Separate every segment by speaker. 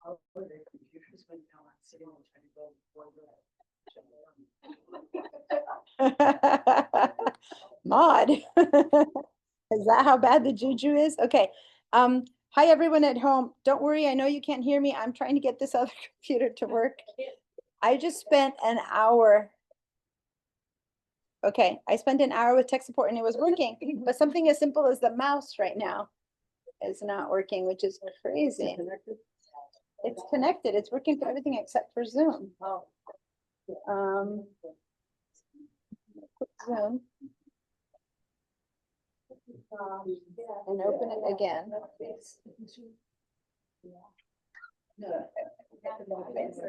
Speaker 1: all of the computers went down, I'm sitting and trying to go for
Speaker 2: Mod. Is that how bad the juju is? Okay. Hi, everyone at home. Don't worry. I know you can't hear me. I'm trying to get this other computer to work. I just spent an hour. Okay, I spent an hour with tech support and it was working, but something as simple as the mouse right now is not working, which is crazy. It's connected. It's working for everything except for Zoom. Zoom. And open it again, please.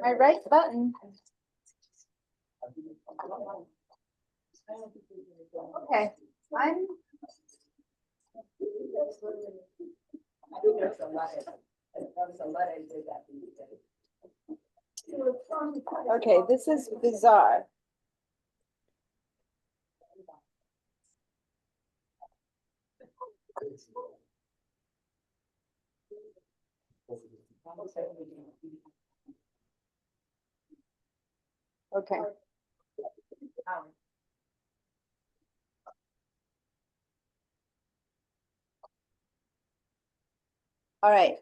Speaker 2: My right button. Okay, I'm. Okay, this is bizarre. Okay. All right.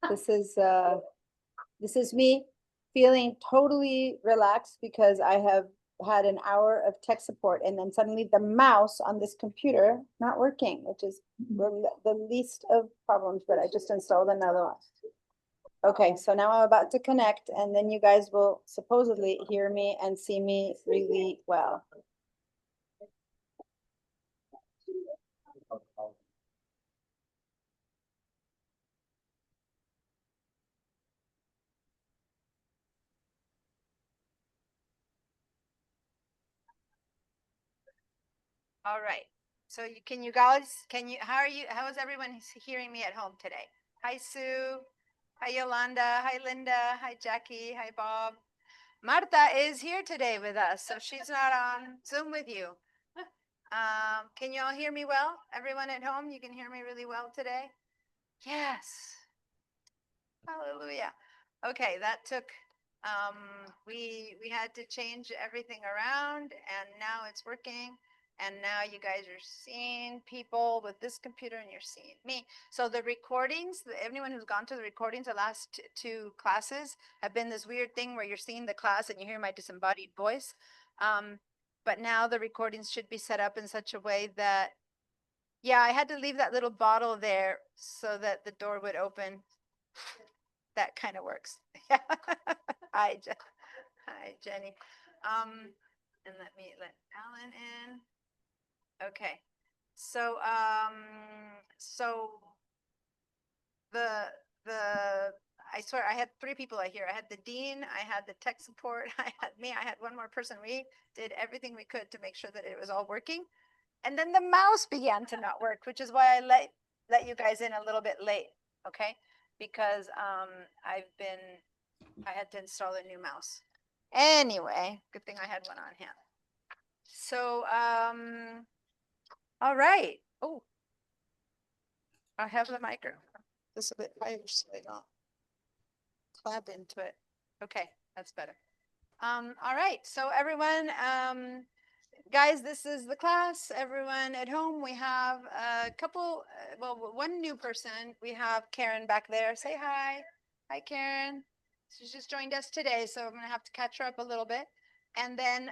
Speaker 2: This is me feeling totally relaxed because I have had an hour of tech support and then suddenly the mouse on this computer not working, which is the least of problems, but I just installed another one. Okay, so now I'm about to connect and then you guys will supposedly hear me and see me really well. All right. So can you guys, how is everyone hearing me at home today? Hi, Sue. Hi, Yolanda. Hi, Linda. Hi, Jackie. Hi, Bob. Marta is here today with us, so she's not on Zoom with you. Can you all hear me well? Everyone at home, you can hear me really well today? Yes. Hallelujah. Okay, that took, we had to change everything around and now it's working. And now you guys are seeing people with this computer and you're seeing me. So the recordings, everyone who's gone to the recordings, the last two classes have been this weird thing where you're seeing the class and you hear my disembodied voice. But now the recordings should be set up in such a way that, yeah, I had to leave that little bottle there so that the door would open. That kind of works. Hi, hi, Jenny. And let Alan in. Okay. So, I swear I had three people I hear. I had the dean, I had the tech support, I had me, I had one more person. We did everything we could to make sure that it was all working. And then the mouse began to not work, which is why I let you guys in a little bit late. Okay. Because I had to install a new mouse. Anyway, good thing I had one on hand. So, all right. Oh, I have the microphone. This is a bit higher so I don't clap into it. Okay, that's better. All right. So everyone, guys, this is the class. Everyone at home, we have a couple, well, one new person. We have Karen back there. Say hi. Hi, Karen. She's just joined us today, so I'm going to have to catch her up a little bit. And then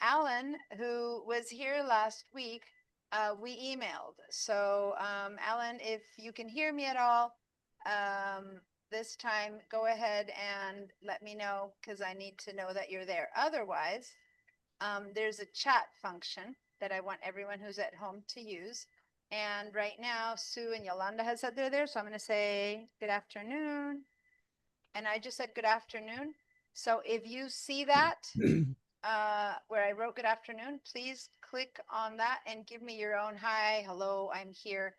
Speaker 2: Alan, who was here last week, we emailed. So Alan, if you can hear me at all, this time, go ahead and let me know because I need to know that you're there. Otherwise, there's a chat function that I want everyone who's at home to use. And right now, Sue and Yolanda has said they're there. So I'm going to say good afternoon. And I just said good afternoon. So if you see that where I wrote good afternoon, please click on that and give me your own hi, hello, I'm here,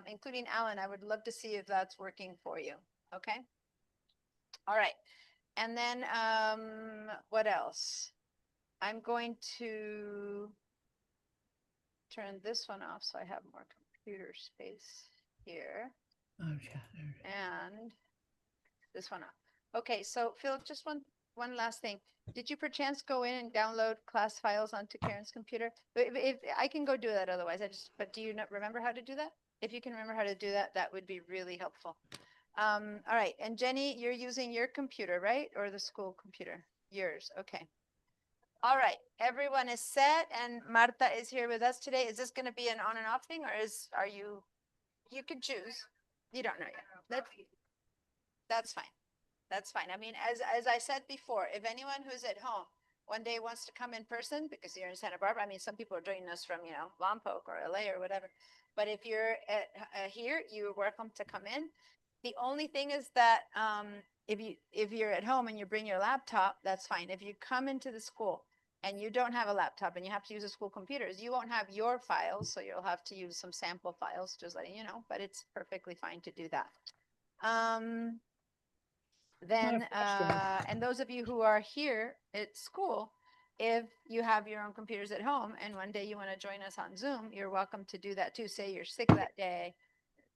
Speaker 2: including Alan. I would love to see if that's working for you. Okay. All right. And then what else? I'm going to turn this one off so I have more computer space here. and this one up. Okay, so Phil, just one last thing. Did you perchance go in and download class files onto Karen's computer? If I can go do that otherwise, but do you not remember how to do that? If you can remember how to do that, that would be really helpful. All right, and Jenny, you're using your computer, right? Or the school computer? Yours, okay. All right, everyone is set and Marta is here with us today. Is this gonna be an on and off thing or you could choose. You don't know yet. That's fine. That's fine. I mean, as I said before, if anyone who's at home one day wants to come in person because you're in Santa Barbara, I mean, some people are joining us from, Lompoc or LA or whatever. But if you're here, you're welcome to come in. The only thing is that if you're at home and you bring your laptop, that's fine. If you come into the school and you don't have a laptop and you have to use the school computers, you won't have your files, so you'll have to use some sample files, just letting you know. But it's perfectly fine to do that. Then, and those of you who are here at school, if you have your own computers at home and one day you want to join us on Zoom, you're welcome to do that too. Say you're sick that day,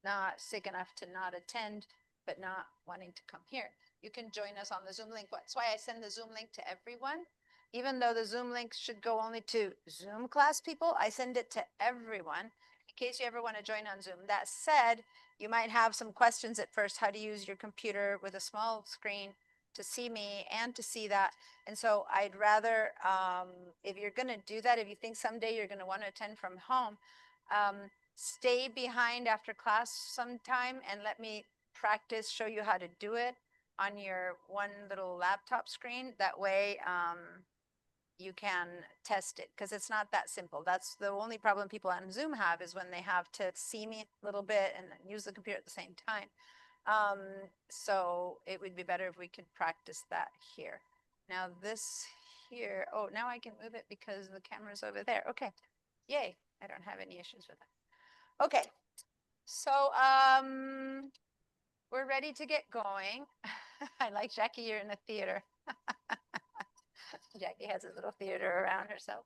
Speaker 2: not sick enough to not attend, but not wanting to come here. You can join us on the Zoom link. That's why I send the Zoom link to everyone. Even though the Zoom link should go only to Zoom class people, I send it to everyone in case you ever want to join on Zoom. That said, you might have some questions at first, how to use your computer with a small screen to see me and to see that. And so I'd rather, if you're going to do that, if you think someday you're going to want to attend from home, stay behind after class sometime and let me practice, show you how to do it on your one little laptop screen. That way, you can test it because it's not that simple. That's the only problem people on Zoom have is when they have to see me a little bit and use the computer at the same time. So it would be better if we could practice that here. Now this here, oh, now I can move it because the camera's over there. Okay, yay, I don't have any issues with that. Okay, so we're ready to get going. I like Jackie, you're in the theater. Jackie has a little theater around herself.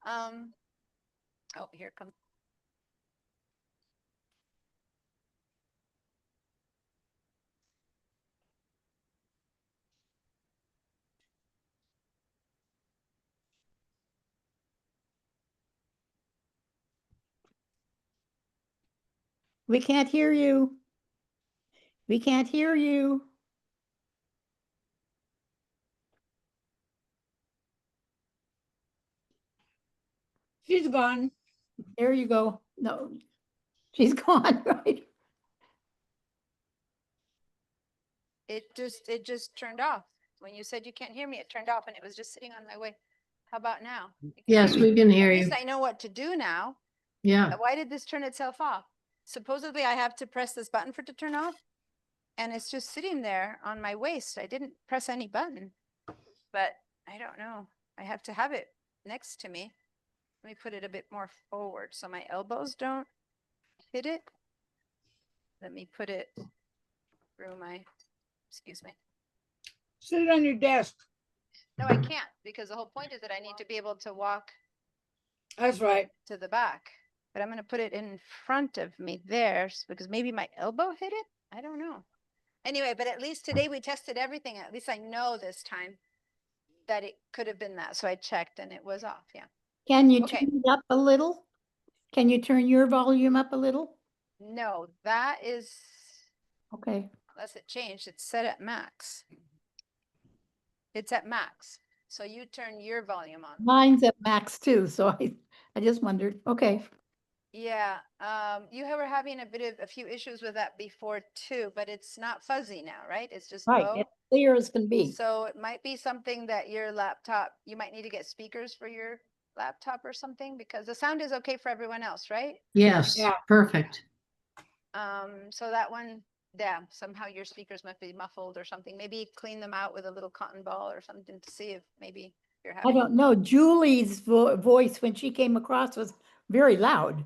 Speaker 2: Oh, here comes.
Speaker 3: We can't hear you. We can't hear you.
Speaker 4: She's gone.
Speaker 3: There you go. No, she's gone, right?
Speaker 2: It just turned off. When you said you can't hear me, it turned off and it was just sitting on my way. How about now? You can
Speaker 4: Yes,
Speaker 2: hear me?
Speaker 4: we can hear
Speaker 2: At
Speaker 4: you.
Speaker 2: least I know what to do now.
Speaker 4: Yeah.
Speaker 2: Why did this turn itself off? Supposedly I have to press this button for it to turn off. And it's just sitting there on my waist. I didn't press any button, but I don't know. I have to have it next to me. Let me put it a bit more forward so my elbows don't hit it. Let me put it through my, excuse me.
Speaker 4: Sit it on your desk.
Speaker 2: No, I can't because the whole point is that I need to be able to walk
Speaker 4: That's right.
Speaker 2: to the back. But I'm going to put it in front of me there because maybe my elbow hit it. I don't know. Anyway, but at least today we tested everything. At least I know this time that it could have been that. So I checked and it was off. Yeah.
Speaker 3: Can you
Speaker 2: Okay.
Speaker 3: turn it up a little? Can you turn your volume up a little?
Speaker 2: No, that is,
Speaker 3: Okay.
Speaker 2: unless it changed, it's set at max. It's at max. So you turn your volume on.
Speaker 3: Mine's at max too, so I just wondered. Okay.
Speaker 2: Yeah, you were having a few issues with that before too, but it's not fuzzy now, right? It's just
Speaker 3: Right.
Speaker 2: low.
Speaker 3: It's clear as can be.
Speaker 2: So it might be something that your laptop, you might need to get speakers for your laptop or something because the sound is okay for everyone else, right?
Speaker 4: Yes. Yeah. Perfect.
Speaker 2: So that one, yeah, somehow your speakers might be muffled or something. Maybe clean them out with a little cotton ball or something to see if maybe you're
Speaker 3: I
Speaker 2: having.
Speaker 3: don't know. Julie's voice when she came across was very loud.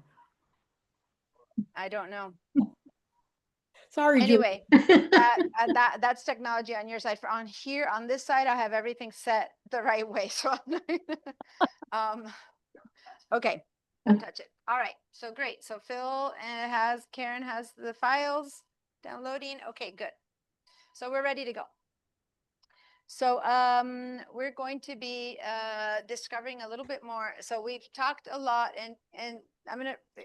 Speaker 2: I don't know.
Speaker 3: Sorry, Julie.
Speaker 2: Anyway, that's technology on your side. For on here, on this side, I have everything set the right way. So okay, don't touch it. All right, so great. So Karen has the files. Downloading. Okay, good. So we're ready to go. So we're going to be discovering a little bit more. So we've talked a lot, and I'm going to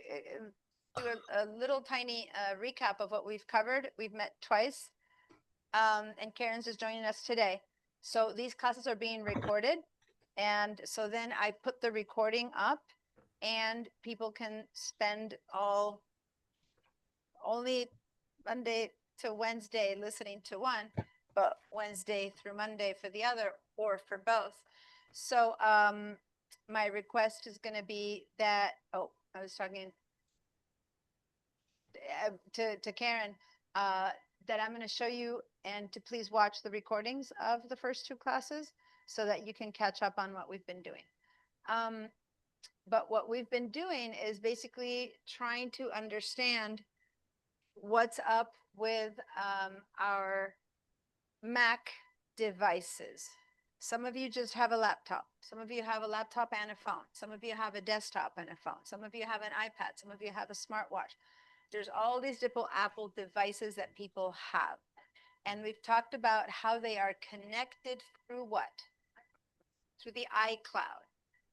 Speaker 2: do a little tiny recap of what we've covered. We've met twice, and Karen's is joining us today. So these classes are being recorded, and so then I put the recording up, and people can spend only Monday to Wednesday listening to one, but Wednesday through Monday for the other, or for both. So my request is going to be that, oh, I was talking to Karen, that I'm going to show you and to please watch the recordings of the first two classes so that you can catch up on what we've been doing. But what we've been doing is basically trying to understand what's up with our Mac devices. Some of you just have a laptop. Some of you have a laptop and a phone. Some of you have a desktop and a phone. Some of you have an iPad. Some of you have a smartwatch. There's all these different Apple devices that people have. And we've talked about how they are connected through what? Through the iCloud.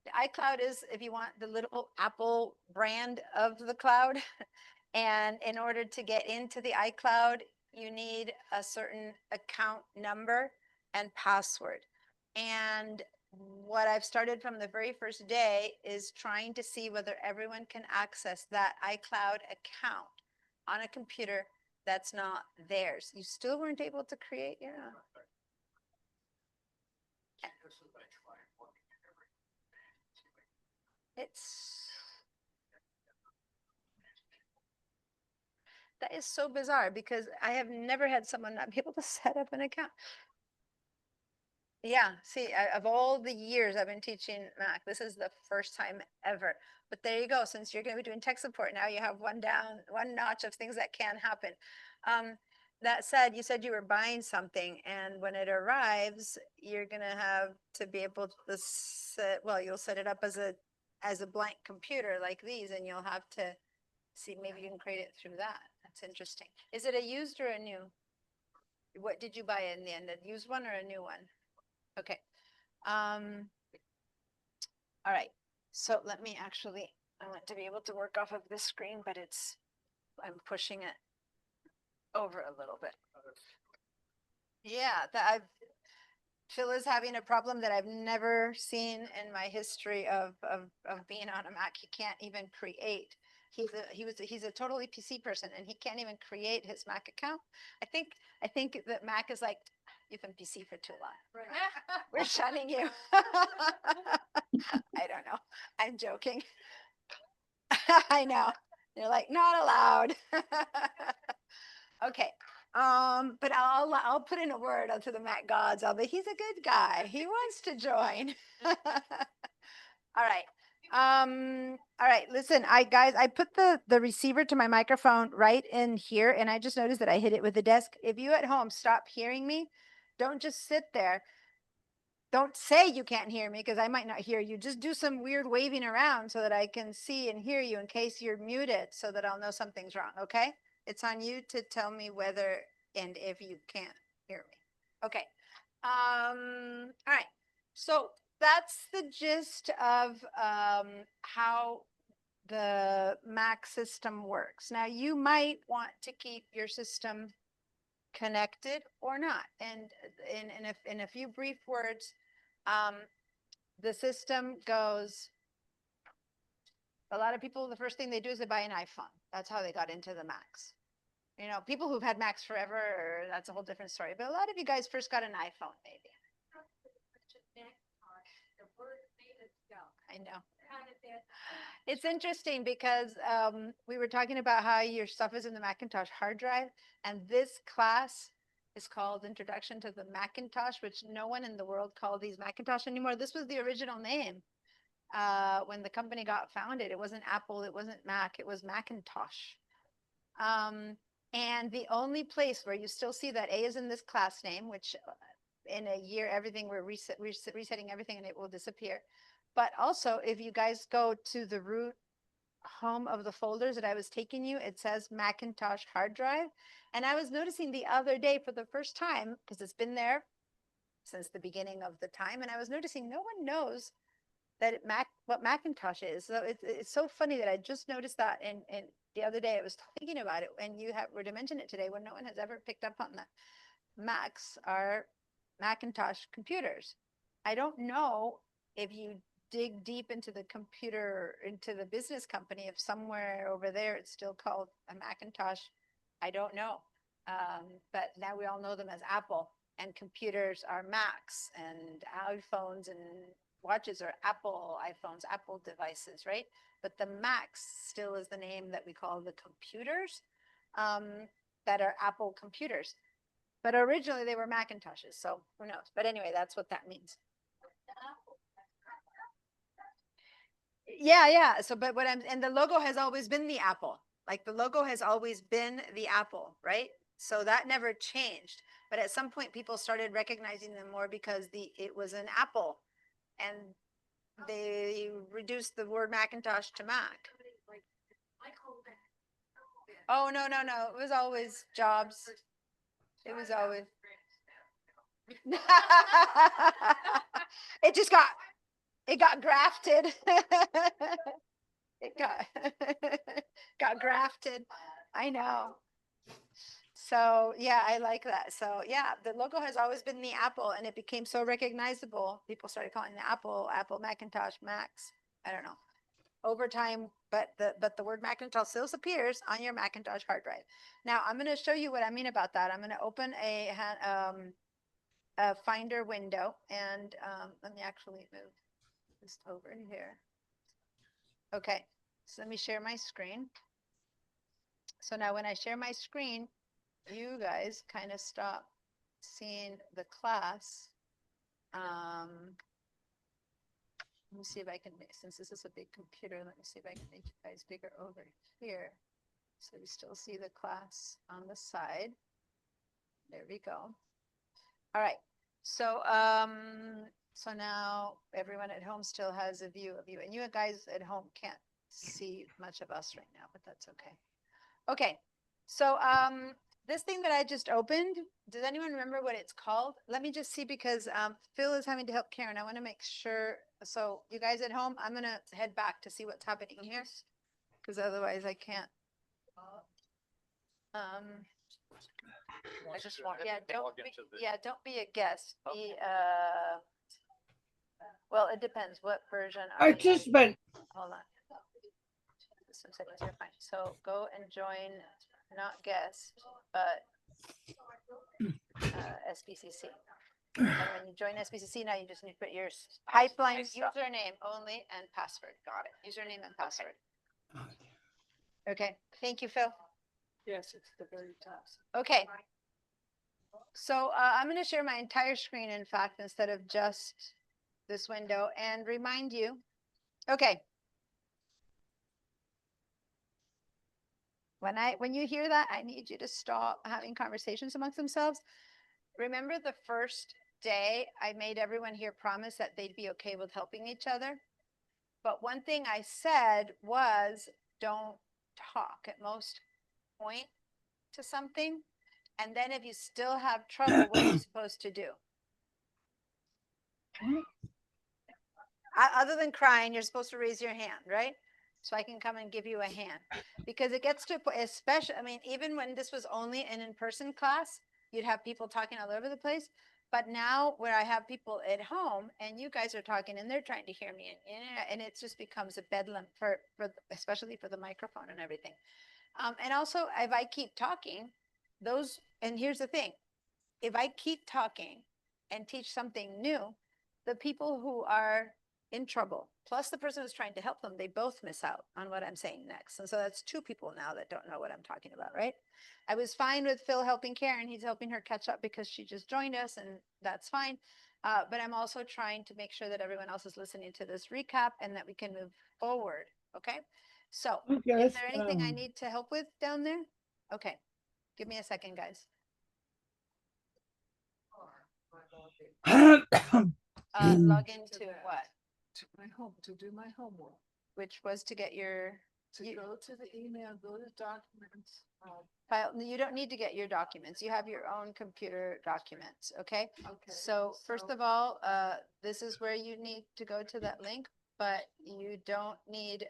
Speaker 2: The iCloud is, if you want, the little Apple brand of the cloud. And in order to get into the iCloud, you need a certain account number and password. And what I've started from the very first day is trying to see whether everyone can access that iCloud account on a computer that's not theirs. You still weren't able to create your own. That is so bizarre because I have never had someone not be able to set up an account. Yeah, see, of all the years I've been teaching Mac, this is the first time ever. But there you go. Since you're going to be doing tech support, now you have one notch of things that can happen. That said, you said you were buying something, and when it arrives, you're going to have to be able to set, well, you'll set it up as a blank computer like these, and you'll have to see, maybe you can create it through that. That's interesting. Is it a used or a new? What did you buy in the end? A used one or a new one? Okay. All right. So let me actually, I want to be able to work off of this screen, but I'm pushing it over a little bit. Yeah, Phil is having a problem that I've never seen in my history of being on a Mac. He can't even create. He's a totally PC person, and he can't even create his Mac account. I think that Mac is like, you've been PC for too long. Right. We're shunning you. I don't know. I'm joking. I know. They're like, not allowed. Okay. But I'll put in a word to the Mac gods. He's a good guy. He wants to join. All right. All right, listen, guys, I put the receiver to my microphone right in here, and I just noticed that I hit it with the desk. If you at home stop hearing me, don't just sit there. Don't say you can't hear me, because I might not hear you. Just do some weird waving around so that I can see and hear you in case you're muted, so that I'll know something's wrong, okay? It's on you to tell me whether and if you can't hear me. Okay. All right. So that's the gist of how the Mac system works. Now, you might want to keep your system connected or not. And in a few brief words, the system goes, a lot of people, the first thing they do is they buy an iPhone. That's how they got into the Macs. You know, people who've had Macs forever, that's a whole different story. But a lot of you guys first got an iPhone, maybe. I know. It's interesting because we were talking about how your stuff is in the Macintosh hard drive, and this class is called Introduction to the Macintosh, which no one in the world called these Macintosh anymore. This was the original name when the company got founded. It wasn't Apple, it wasn't Mac, it was Macintosh. And the only place where you still see that A is in this class name, which in a year, everything, we're resetting everything and it will disappear. But also, if you guys go to the root home of the folders that I was taking you, it says Macintosh hard drive. And I was noticing the other day for the first time, because it's been there since the beginning of the time, and I was noticing no one knows that what Macintosh is. So it's so funny that I just noticed that, and the other day I was thinking about it, and you were to mention it today when no one has ever picked up on that. Macs are Macintosh computers. I don't know if you dig deep into the computer, into the business company, if somewhere over there it's still called a Macintosh. I don't know. But now we all know them as Apple, and computers are Macs, and iPhones and watches are Apple iPhones, Apple devices, right? But the Macs still is the name that we call the computers that are Apple computers. But originally they were Macintoshes, so who knows? But anyway, that's what that means. Yeah. So, but and the logo has always been the apple. Like the logo has always been the apple, right? So that never changed. But at some point, people started recognizing them more because it was an apple, and they reduced the word Macintosh to Mac. Oh, no. It was always Jobs. It was always. It got grafted. It got grafted. I know. So yeah, I like that. So yeah, the logo has always been the apple, and it became so recognizable. People started calling the Apple Macintosh, Macs. I don't know. Over time, but the word Macintosh still appears on your Macintosh hard drive. Now I'm going to show you what I mean about that. I'm going to open a Finder window, and let me actually move this over here. Okay, so let me share my screen. So now when I share my screen, you guys kind of stop seeing the class. Let me see if I can, since this is a big computer, let me see if I can make you guys bigger over here. So we still see the class on the side. There we go. All right. So, so now everyone at home still has a view of you, and you guys at home can't see much of us right now, but that's okay. Okay. So, this thing that I just opened, does anyone remember what it's called? Let me just see, because Phil is having to help Karen. I want to make sure. So you guys at home, I'm going to head back to see what's happening here, because otherwise I can't.
Speaker 5: I just wanted
Speaker 2: Yeah,
Speaker 5: to log into the.
Speaker 2: don't be a guest. Be well, it depends what version.
Speaker 4: Participant.
Speaker 2: Hold on. Some settings are fine. So go and join, not guest, but SBCC. And when you join SBCC, now you just need to put your pipeline username only and password. Got it. Username and password. Okay. Thank you, Phil.
Speaker 1: Yes, it's the very top.
Speaker 2: Okay. So I'm going to share my entire screen, in fact, instead of just this window, and remind you. Okay. When you hear that, I need you to stop having conversations amongst themselves. Remember the first day I made everyone here promise that they'd be okay with helping each other. But one thing I said was, don't talk. At most, point to something. And then if you still have trouble, what are you supposed to do? Other than crying, you're supposed to raise your hand, right? So I can come and give you a hand. Because it gets to a point, especially, I mean, even when this was only an in-person class, you'd have people talking all over the place. But now where I have people at home and you guys are talking and they're trying to hear me, and it just becomes a bedlam for especially for the microphone and everything. And also, if I keep talking, and here's the thing, if I keep talking and teach something new, the people who are in trouble, plus the person who's trying to help them, they both miss out on what I'm saying next. And so that's two people now that don't know what I'm talking about, right? I was fine with Phil helping Karen. He's helping her catch up because she just joined us, and that's fine. But I'm also trying to make sure that everyone else is listening to this recap and that we can move forward, okay? So is there anything I need to help with down there? Okay, give me a second, guys. Log into what?
Speaker 1: To my home, to do my homework.
Speaker 2: Which was to get your
Speaker 1: To
Speaker 2: You-
Speaker 1: go to the email, go to documents.
Speaker 2: File, you don't need to get your documents. You have your own computer documents, okay?
Speaker 1: Okay.
Speaker 2: So first of all, this is where you need to go to that link, but you don't need,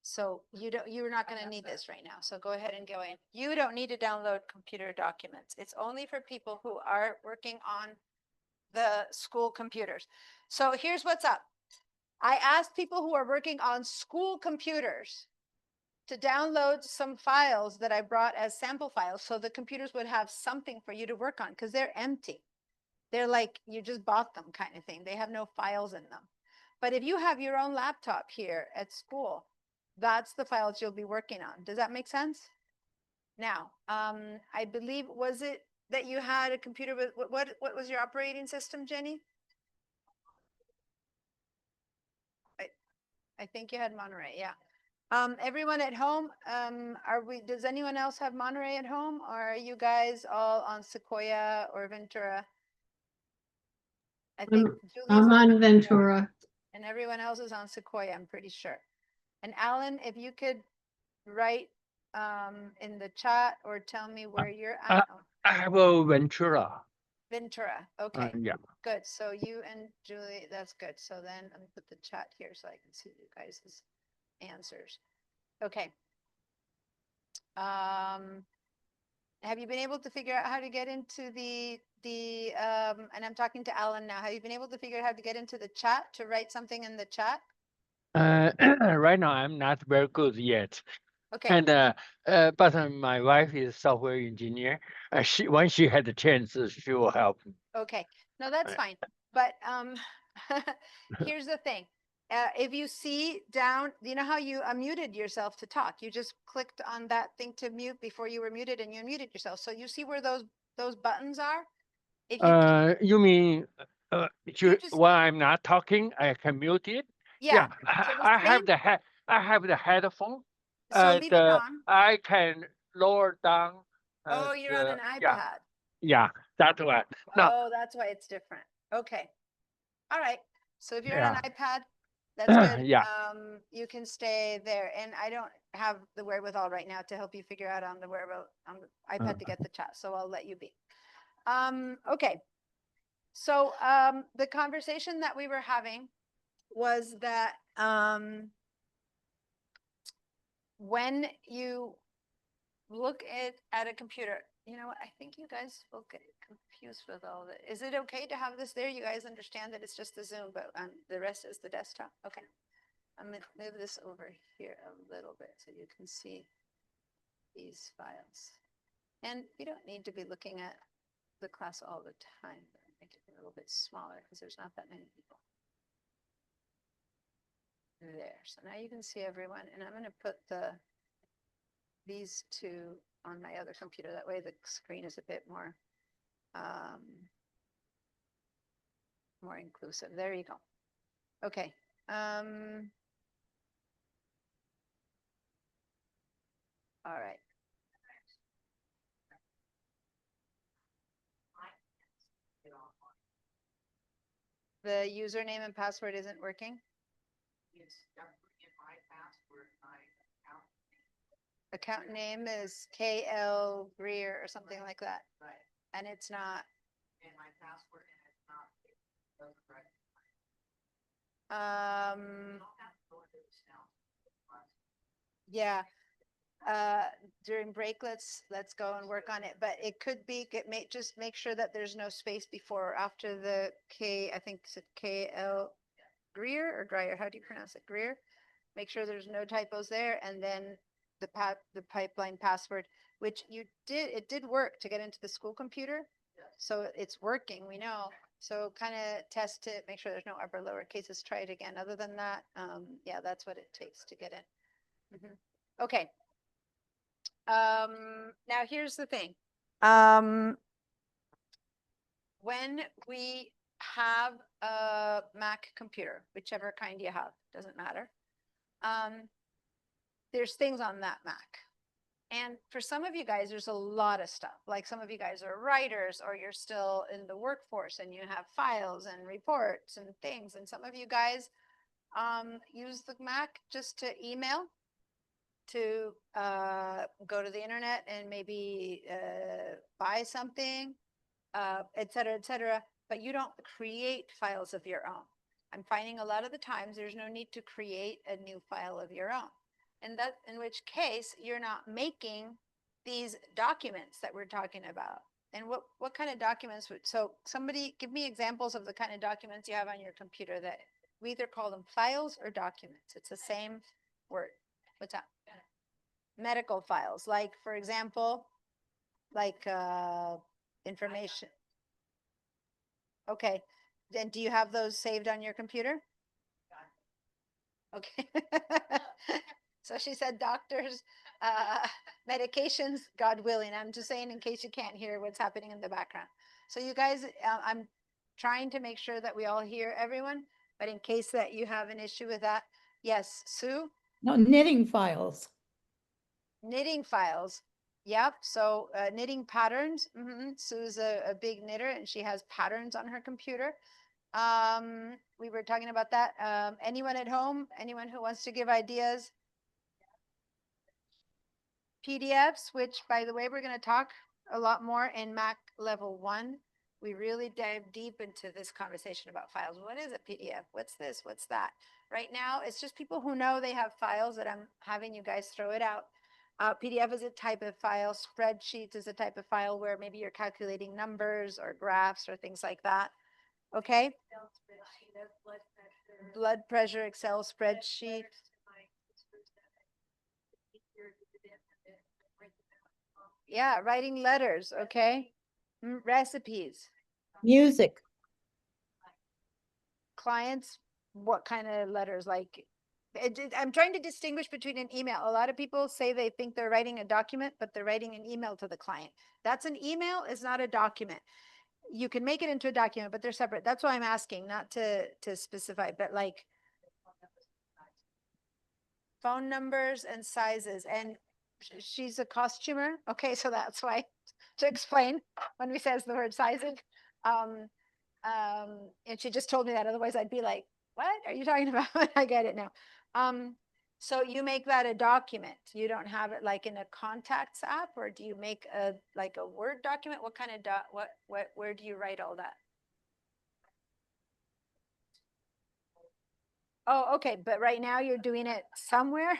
Speaker 2: so you're not gonna need this right now. So go ahead and go in. You don't need to download computer documents. It's only for people who are working on the school computers. So here's what's up. I asked people who are working on school computers to download some files that I brought as sample files so the computers would have something for you to work on because they're empty. They're like you just bought them kind of thing. They have no files in them. But if you have your own laptop here at school, that's the files you'll be working on. Does that make sense? Now, I believe, was it that you had a computer with, what was your operating system, Jenny? I think you had Monterey, yeah. Everyone at home, does anyone else have Monterey at home? Or are you guys all on Sequoia or Ventura? I think Julie's
Speaker 4: I'm on Ventura.
Speaker 2: and everyone else is on Sequoia, I'm pretty sure. And Alan, if you could write in the chat or tell me where you're at. Oh,
Speaker 5: I have a Ventura.
Speaker 2: Ventura, okay,
Speaker 5: Yeah.
Speaker 2: good. So you and Julie, that's good. So then let me put the chat here so I can see you guys' answers. Okay. Have you been able to figure out how to get into and I'm talking to Alan now. Have you been able to figure out how to get into the chat to write something in the chat?
Speaker 5: Right now I'm not very good yet.
Speaker 2: Okay.
Speaker 5: And but my wife is software engineer. When she had the chance, she will help me.
Speaker 2: Okay, no, that's fine. But here's the thing. If you see down, you know how you unmuted yourself to talk? You just clicked on that thing to mute before you were muted and you unmuted yourself. So you see where those buttons are? If you
Speaker 5: You mean
Speaker 2: just-
Speaker 5: when I'm not talking, I can mute it?
Speaker 2: yeah.
Speaker 5: I,
Speaker 2: So the
Speaker 5: I have
Speaker 2: same-
Speaker 5: I have the headphone.
Speaker 2: So
Speaker 5: And
Speaker 2: leave it on.
Speaker 5: I can lower down.
Speaker 2: Oh, you're on an
Speaker 5: Yeah,
Speaker 2: iPad.
Speaker 5: yeah, that one. No,
Speaker 2: Oh, that's why it's different. Okay. All right. So if you're on
Speaker 5: Yeah.
Speaker 2: an iPad, that's good.
Speaker 5: Yeah.
Speaker 2: You can stay there. And I don't have the wherewithal right now to help you figure out on the wherewithal on the iPad to get the chat. So I'll let you be. Okay. So the conversation that we were having was that when you look at a computer, you know what, I think you guys will get confused with all of it. Is it okay to have this there? You guys understand that it's just the Zoom, but the rest is the desktop? Okay. I'm gonna move this over here a little bit so you can see these files. And you don't need to be looking at the class all the time, but make it a little bit smaller because there's not that many people. There, so now you can see everyone, and I'm gonna put these two on my other computer. That way the screen is a bit more more inclusive. There you go. Okay. All right. The username and password isn't working. Account name is KL Greer or something like that. Right. And it's not. And my password and it's not. Yeah. During break, let's go and work on it. But it could be just make sure that there's no space before or after the K. I think it's KL Greer or Dreyer. How do you pronounce it? Greer. Make sure there's no typos there, and then the pipeline password, which it did work to get into the school computer. So it's working, we know. So kind of test it, make sure there's no upper lower cases, try it again. Other than that, yeah, that's what it takes to get in. Okay. Now here's the thing. When we have a Mac computer, whichever kind you have, doesn't matter. There's things on that Mac. And for some of you guys, there's a lot of stuff. Like some of you guys are writers or you're still in the workforce and you have files and reports and things. And some of you guys use the Mac just to email. to go to the internet and maybe buy something, et cetera, but you don't create files of your own. I'm finding a lot of the times there's no need to create a new file of your own. And that, in which case you're not making these documents that we're talking about. And what kind of documents would, so somebody give me examples of the kind of documents you have on your computer that we either call them files or documents. It's the same word. What's that? Medical files, like for example, like information. Okay, then do you have those saved on your computer? Okay. So she said doctors, medications, God willing. I'm just saying in case you can't hear what's happening in the background. So you guys, I'm trying to make sure that we all hear everyone, but in case that you have an issue with that, yes, Sue?
Speaker 3: No, knitting files.
Speaker 2: Knitting files. Yep. So knitting patterns. Sue's a big knitter and she has patterns on her computer. We were talking about that. Anyone at home? Anyone who wants to give ideas? PDFs, which by the way, we're going to talk a lot more in Mac level 1. We really dive deep into this conversation about files. What is a PDF? What's this? What's that? Right now, it's just people who know they have files that I'm having you guys throw it out. PDF is a type of file. Spreadsheets is a type of file where maybe you're calculating numbers or graphs or things like that. Okay. Blood pressure, Excel spreadsheet. Yeah, writing letters. Okay. Recipes.
Speaker 3: Music.
Speaker 2: Clients, what kind of letters? Like, I'm trying to distinguish between an email. A lot of people say they think they're writing a document, but they're writing an email to the client. That's an email, it's not a document. You can make it into a document, but they're separate. That's why I'm asking, not to specify, but like phone numbers and sizes. And she's a costumer. Okay, so that's why, to explain when we says the word sizing. And she just told me that, otherwise I'd be like, what are you talking about? I get it now. So you make that a document. You don't have it like in a contacts app, or do you make a like a Word document? What kind of where do you write all that? Oh, okay, but right now you're doing it somewhere.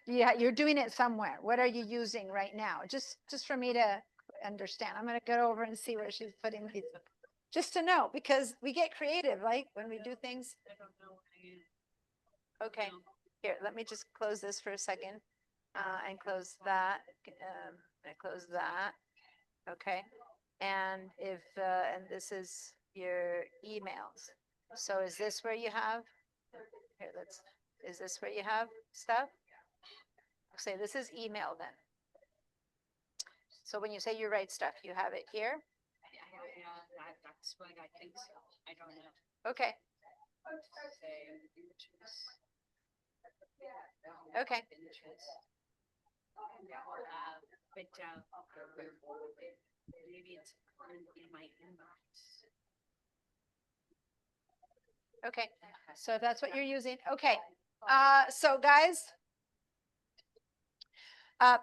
Speaker 2: Yeah, you're doing it somewhere. What are you using right now? Just for me to understand. I'm gonna go over and see where she's putting these, just to know, because we get creative, like when we do things. Okay, here, let me just close this for a second, and close that, and close that. Okay, and if and this is your emails. So is this where you have? Here, is this where you have stuff? Say this is email then. So when you say you write stuff, you have it here? That's what I think so. I don't know. Okay. Okay. Maybe it's in my inbox. Okay, so if that's what you're using, okay. So guys,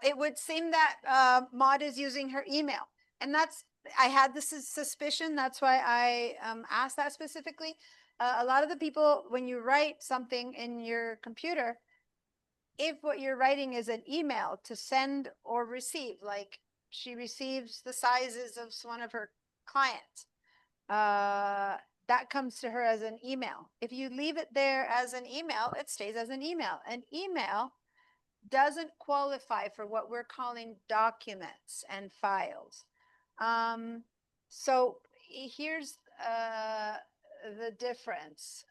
Speaker 2: it would seem that Maud is using her email, and that's, I had this suspicion. That's why I asked that specifically. A lot of the people, when you write something in your computer, if what you're writing is an email to send or receive, like she receives the sizes of one of her clients, that comes to her as an email. If you leave it there as an email, it stays as an email. An email doesn't qualify for what we're calling documents and files. So here's the difference.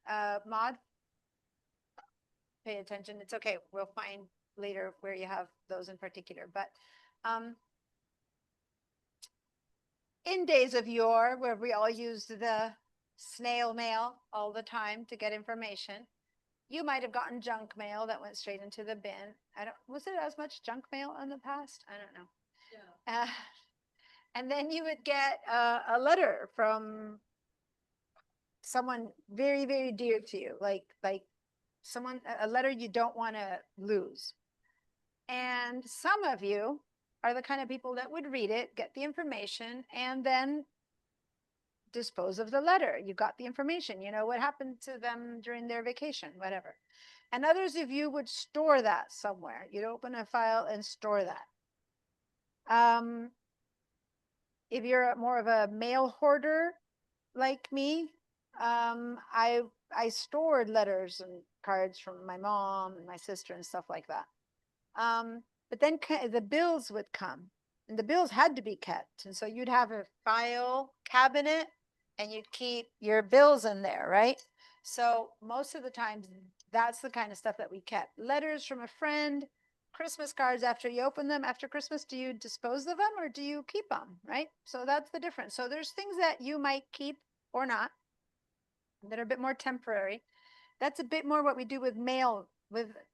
Speaker 2: Maud, pay attention. It's okay. We'll find later where you have those in particular. But in days of yore, where we all used the snail mail all the time to get information, you might have gotten junk mail that went straight into the bin. Was it as much junk mail in the past? I don't know. Yeah. And then you would get a letter from someone very, very dear to you, like someone, a letter you don't want to lose. And some of you are the kind of people that would read it, get the information, and then dispose of the letter. You got the information, you know what happened to them during their vacation, whatever. And others of you would store that somewhere. You'd open a file and store that. If you're more of a mail hoarder like me, I stored letters and cards from my mom and my sister and stuff like that. But then the bills would come, and the bills had to be kept. And so you'd have a file cabinet and you'd keep your bills in there, right? So most of the times that's the kind of stuff that we kept. Letters from a friend, Christmas cards after you open them after Christmas, do you dispose of them or do you keep them, right? So that's the difference. So there's things that you might keep or not that are a bit more temporary. That's a bit more what we do with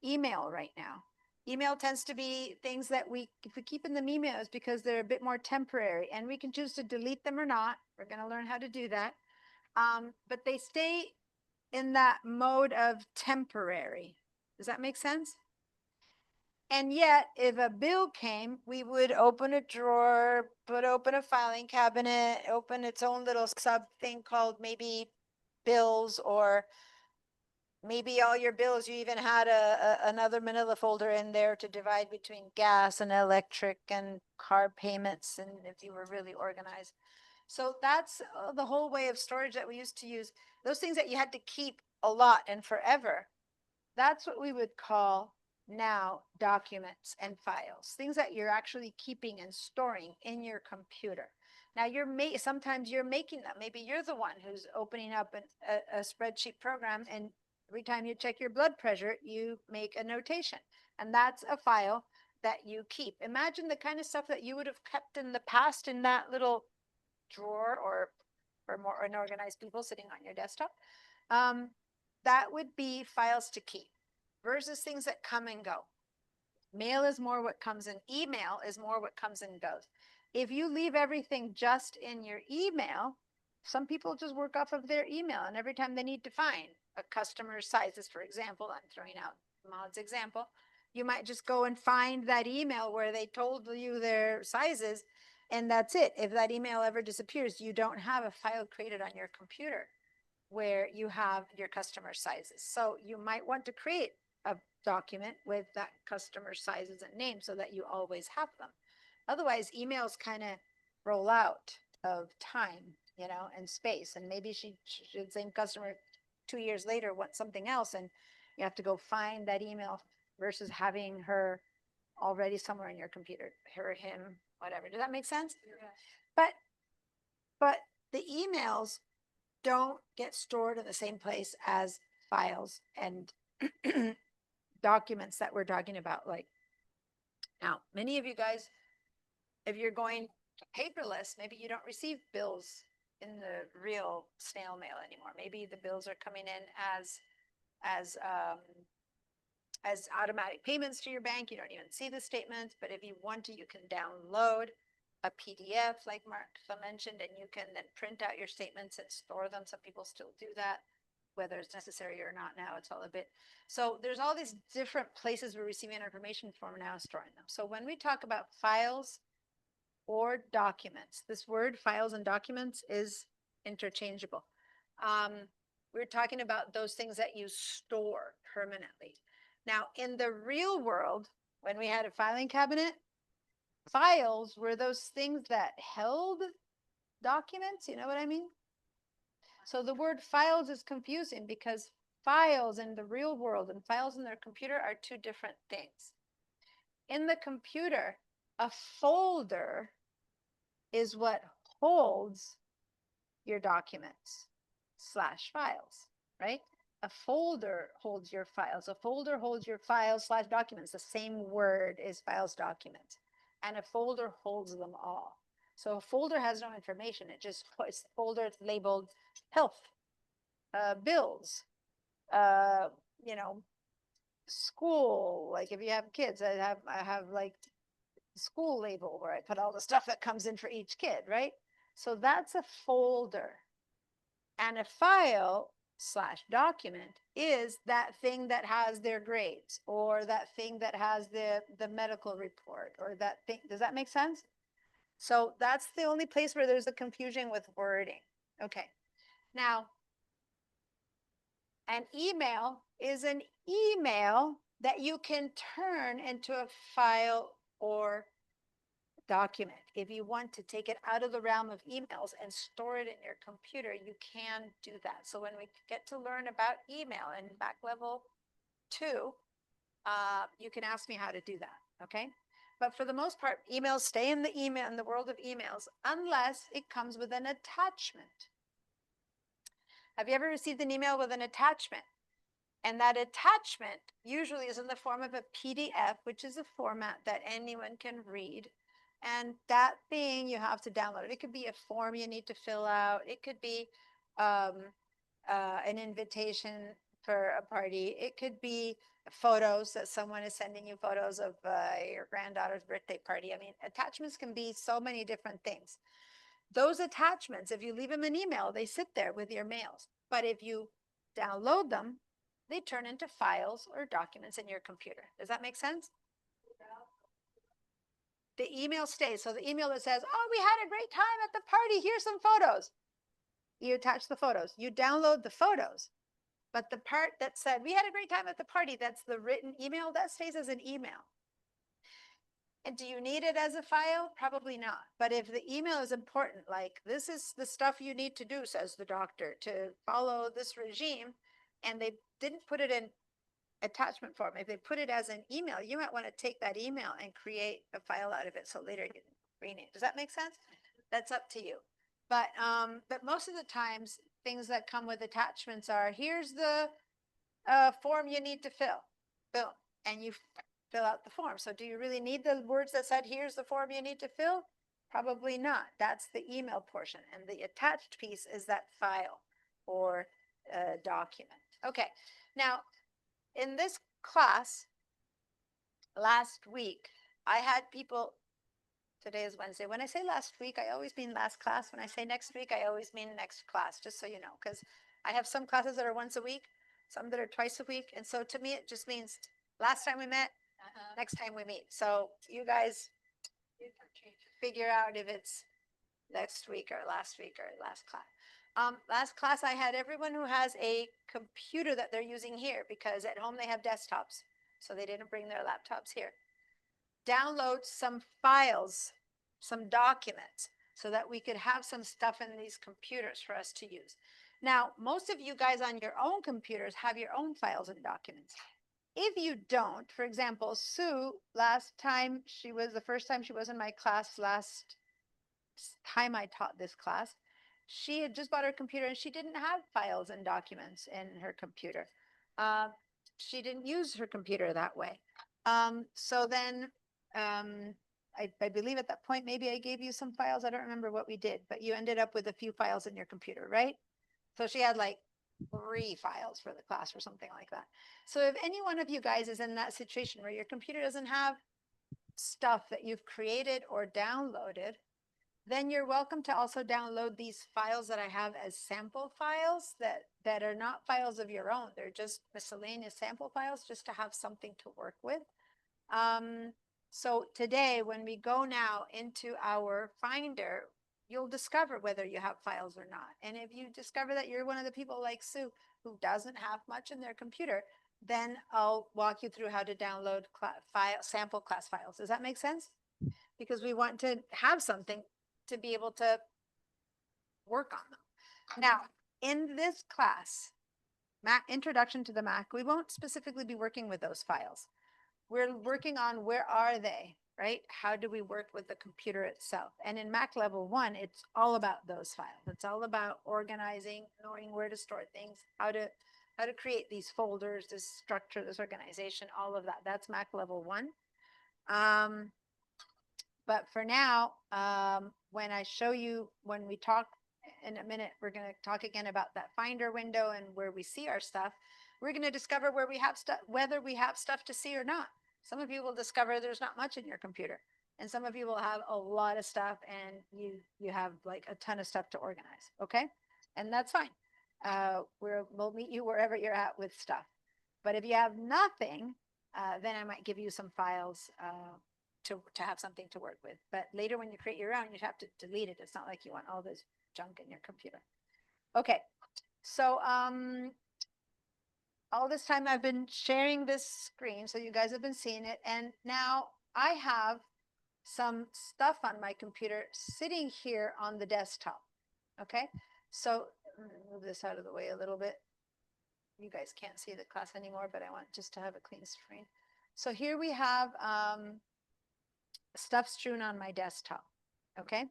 Speaker 2: email right now. Email tends to be things that if we keep in them emails because they're a bit more temporary, and we can choose to delete them or not. We're going to learn how to do that. But they stay in that mode of temporary. Does that make sense? And yet, if a bill came, we would open a drawer, open a filing cabinet, open its own little sub thing called maybe bills, or maybe all your bills, you even had another manila folder in there to divide between gas and electric and car payments, and if you were really organized. So that's the whole way of storage that we used to use. Those things that you had to keep a lot and forever, that's what we would call now documents and files, things that you're actually keeping and storing in your computer. Now sometimes you're making them. Maybe you're the one who's opening up a spreadsheet program, and every time you check your blood pressure, you make a notation, and that's a file that you keep. Imagine the kind of stuff that you would have kept in the past in that little drawer, or for more unorganized people sitting on your desktop. That would be files to keep versus things that come and go. Mail is more what comes in. Email is more what comes and goes. If you leave everything just in your email, some people just work off of their email, and every time they need to find a customer's sizes, for example, I'm throwing out Maud's example, you might just go and find that email where they told you their sizes, and that's it. If that email ever disappears, you don't have a file created on your computer where you have your customer sizes. So you might want to create a document with that customer sizes and names so that you always have them. Otherwise, emails kind of roll out of time, and space. And maybe the same customer 2 years later wants something else, and you have to go find that email versus having her already somewhere in your computer, her, him, whatever. Does that make sense? Yeah. But the emails don't get stored in the same place as files and documents that we're talking about. Like, now, many of you guys, if you're going paperless, maybe you don't receive bills in the real snail mail anymore. Maybe the bills are coming in as automatic payments to your bank. You don't even see the statements, but if you want to, you can download a PDF like Martha mentioned, and you can then print out your statements and store them. Some people still do that, whether it's necessary or not now. It's all a bit. So there's all these different places we're receiving information from now, storing them. So when we talk about files or documents, this word files and documents is interchangeable. We're talking about those things that you store permanently. Now, in the real world, when we had a filing cabinet, files were those things that held documents. You know what I mean? So the word files is confusing because files in the real world and files in their computer are two different things. In the computer, a folder is what holds your documents / files, right? A folder holds your files. A folder holds your files / documents. The same word is files, documents. And a folder holds them all. So a folder has no information. It just puts folders labeled health, bills, school. Like if you have kids, I have like school label where I put all the stuff that comes in for each kid, right? So that's a folder. And a file document is that thing that has their grades or that thing that has the medical report or that thing. Does that make sense? So that's the only place where there's a confusion with wording. Okay. Now, an email is an email that you can turn into a file or document. If you want to take it out of the realm of emails and store it in your computer, you can do that. So when we get to learn about email in back level 2, you can ask me how to do that, okay? But for the most part, emails stay in the world of emails unless it comes with an attachment. Have you ever received an email with an attachment? And that attachment usually is in the form of a PDF, which is a format that anyone can read. And that thing you have to download it. It could be a form you need to fill out. It could be an invitation for a party. It could be photos that someone is sending you photos of your granddaughter's birthday party. I mean, attachments can be so many different things. Those attachments, if you leave them an email, they sit there with your mails. But if you download them, they turn into files or documents in your computer. Does that make sense? The email stays. So the email that says, oh, we had a great time at the party. Here's some photos. You attach the photos. You download the photos. But the part that said, we had a great time at the party, that's the written email, that stays as an email. And do you need it as a file? Probably not. But if the email is important, like this is the stuff you need to do, says the doctor, to follow this regime, and they didn't put it in attachment form. If they put it as an email, you might want to take that email and create a file out of it so later you can rename. Does that make sense? That's up to you. But most of the times, things that come with attachments are, here's the form you need to fill. Boom. And you fill out the form. So do you really need the words that said, here's the form you need to fill? Probably not. That's the email portion. And the attached piece is that file or document. Okay. Now, in this class, last week, I had people, today is Wednesday. When I say last week, I always mean last class. When I say next week, I always mean next class, just so you know, because I have some classes that are once a week, some that are twice a week. And so to me, it just means last time we met, next time we meet. So you guys figure out if it's next week or last class. Last class, I had everyone who has a computer that they're using here, because at home they have desktops, so they didn't bring their laptops here. Download some files, some documents, so that we could have some stuff in these computers for us to use. Now, most of you guys on your own computers have your own files and documents. If you don't, for example, Sue, the first time she was in my class, last time I taught this class, she had just bought her computer and she didn't have files and documents in her computer. She didn't use her computer that way. So then I believe at that point, maybe I gave you some files. I don't remember what we did, but you ended up with a few files in your computer, right? So she had like 3 files for the class or something like that. So if any one of you guys is in that situation where your computer doesn't have stuff that you've created or downloaded, then you're welcome to also download these files that I have as sample files that are not files of your own. They're just miscellaneous sample files just to have something to work with. So today, when we go now into our Finder, you'll discover whether you have files or not. And if you discover that you're one of the people like Sue who doesn't have much in their computer, then I'll walk you through how to download sample class files. Does that make sense? Because we want to have something to be able to work on them. Now, in this class, Introduction to the Mac, we won't specifically be working with those files. We're working on where are they, right? How do we work with the computer itself? And in Mac level 1, it's all about those files. It's all about organizing, knowing where to store things, how to create these folders, this structure, this organization, all of that. That's Mac level 1. But for now, when I show you, when we talk in a minute, we're going to talk again about that Finder window and where we see our stuff. We're going to discover where we have stuff, whether we have stuff to see or not. Some of you will discover there's not much in your computer, and some of you will have a lot of stuff, and you have like a ton of stuff to organize. Okay, and that's fine. we'll meet you wherever you're at with stuff. But if you have nothing, then I might give you some files to have something to work with. But later when you create your own, you have to delete it. It's not like you want all this junk in your computer. Okay, so all this time I've been sharing this screen, so you guys have been seeing it. And now I have some stuff on my computer sitting here on the desktop. Okay, so I'm gonna move this out of the way a little bit. You guys can't see the class anymore, but I want just to have a clean screen. So here we have stuff strewn on my desktop. Okay,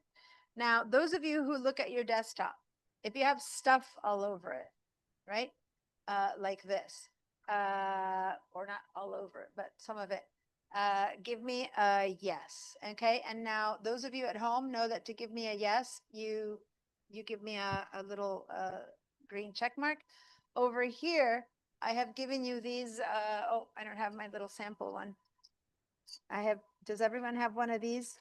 Speaker 2: now those of you who look at your desktop, if you have stuff all over it, right, like this, or not all over it, but some of it, give me a yes. Okay, and now those of you at home know that to give me a yes, you give me a little green check mark. Over here, I have given you these. Oh, I don't have my little sample one. Does everyone have one of these?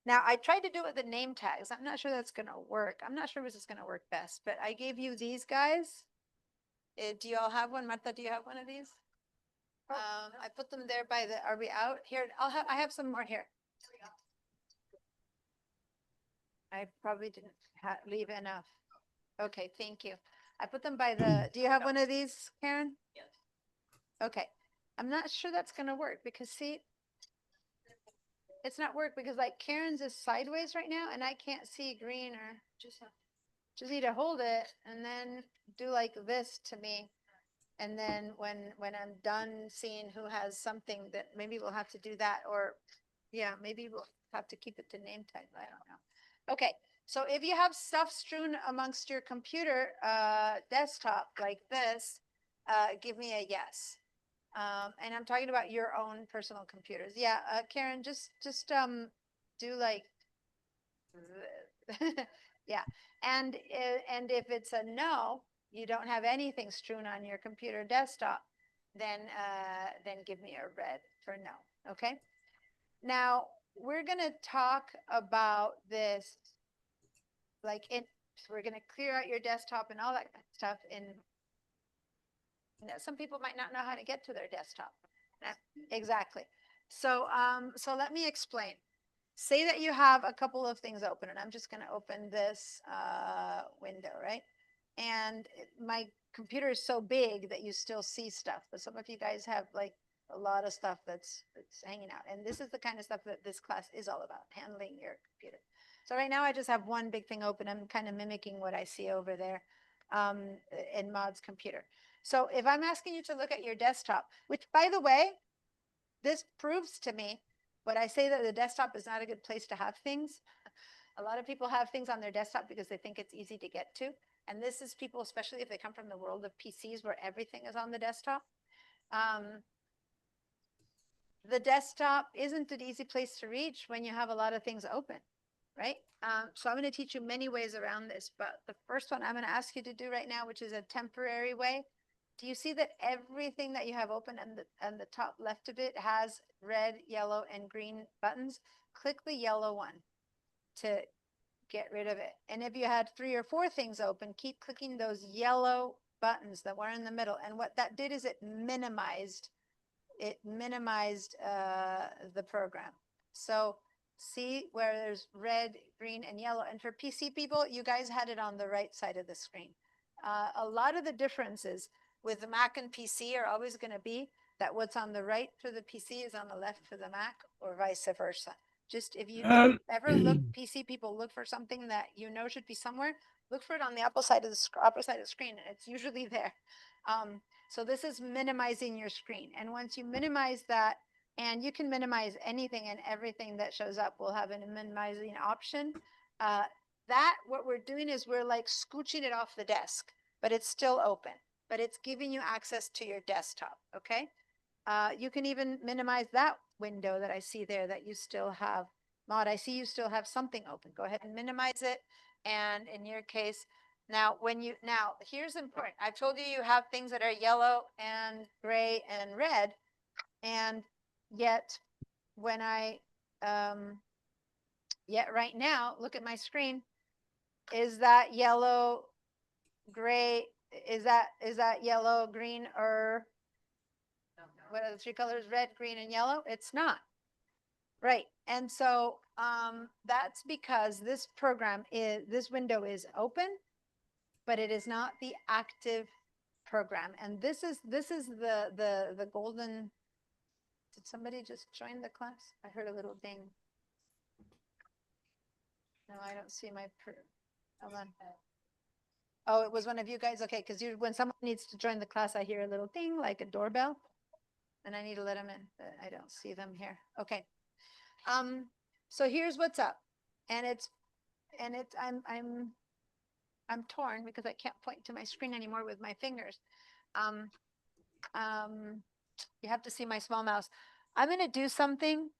Speaker 2: Now, I tried to do it with the name tags. I'm not sure that's going to work. I'm not sure this is going to work best, but I gave you these guys. Do you all have one? Martha, do you have one of these? I put them there by the, are we out? Here, I have some more here. I probably didn't leave enough. Okay, thank you. I put them by the, do you have one of these, Karen? Yes. Okay. I'm not sure that's going to work because see, it's not work because like Karen's is sideways right now and I can't see green or just need to hold it and then do like this to me. And then when I'm done seeing who has something that maybe we'll have to do that or yeah, maybe we'll have to keep it to name tag. I don't know. Okay. So if you have stuff strewn amongst your computer desktop like this, give me a yes. And I'm talking about your own personal computers. Yeah, Karen, just do like, yeah. And if it's a no, you don't have anything strewn on your computer desktop, then give me a red for no. Okay. Now we're gonna talk about this. Like we're going to clear out your desktop and all that kind of stuff. Some people might not know how to get to their desktop. Exactly. So, so let me explain. Say that you have a couple of things open, and I'm just going to open this window, right? And my computer is so big that you still see stuff, but some of you guys have like a lot of stuff that's hanging out. And this is the kind of stuff that this class is all about, handling your computer. So right now I just have one big thing open. I'm kind of mimicking what I see over there in Maud's computer. So if I'm asking you to look at your desktop, which by the way, this proves to me what I say that the desktop is not a good place to have things. A lot of people have things on their desktop because they think it's easy to get to. And this is people, especially if they come from the world of PCs where everything is on the desktop. The desktop isn't an easy place to reach when you have a lot of things open, right? So I'm going to teach you many ways around this, but the first one I'm going to ask you to do right now, which is a temporary way. Do you see that everything that you have open and the top left of it has red, yellow, and green buttons? Click the yellow one to get rid of it. And if you had 3 or 4 things open, keep clicking those yellow buttons that were in the middle. And what that did is it minimized the program. So see where there's red, green, and yellow. And for PC people, you guys had it on the right side of the screen. A lot of the differences with the Mac and PC are always going to be that what's on the right for the PC is on the left for the Mac, or vice versa. Just if you ever look, PC people look for something that you know should be somewhere, look for it on the upper side of the screen, and it's usually there. So this is minimizing your screen. And once you minimize that, and you can minimize anything and everything that shows up, we'll have a minimizing option. What we're doing is we're like scooching it off the desk, but it's still open, but it's giving you access to your desktop, okay? You can even minimize that window that I see there that you still have. Maud, I see you still have something open. Go ahead and minimize it. And in your case, now here's important. I've told you you have things that are yellow and gray and red. And yet when yet right now, look at my screen, is that yellow gray, is that yellow, green, or what are the three colors? Red, green, and yellow? It's not. Right. And so that's because this program is, this window is open, but it is not the active program. And this is the golden. Did somebody just join the class? I heard a little ding. No, I don't see my, hold on. Oh, it was one of you guys? Okay, because when someone needs to join the class, I hear a little ding like a doorbell. And I need to let them in, but I don't see them here. Okay. So here's what's up. And I'm torn because I can't point to my screen anymore with my fingers. You have to see my small mouse. I'm going to do something.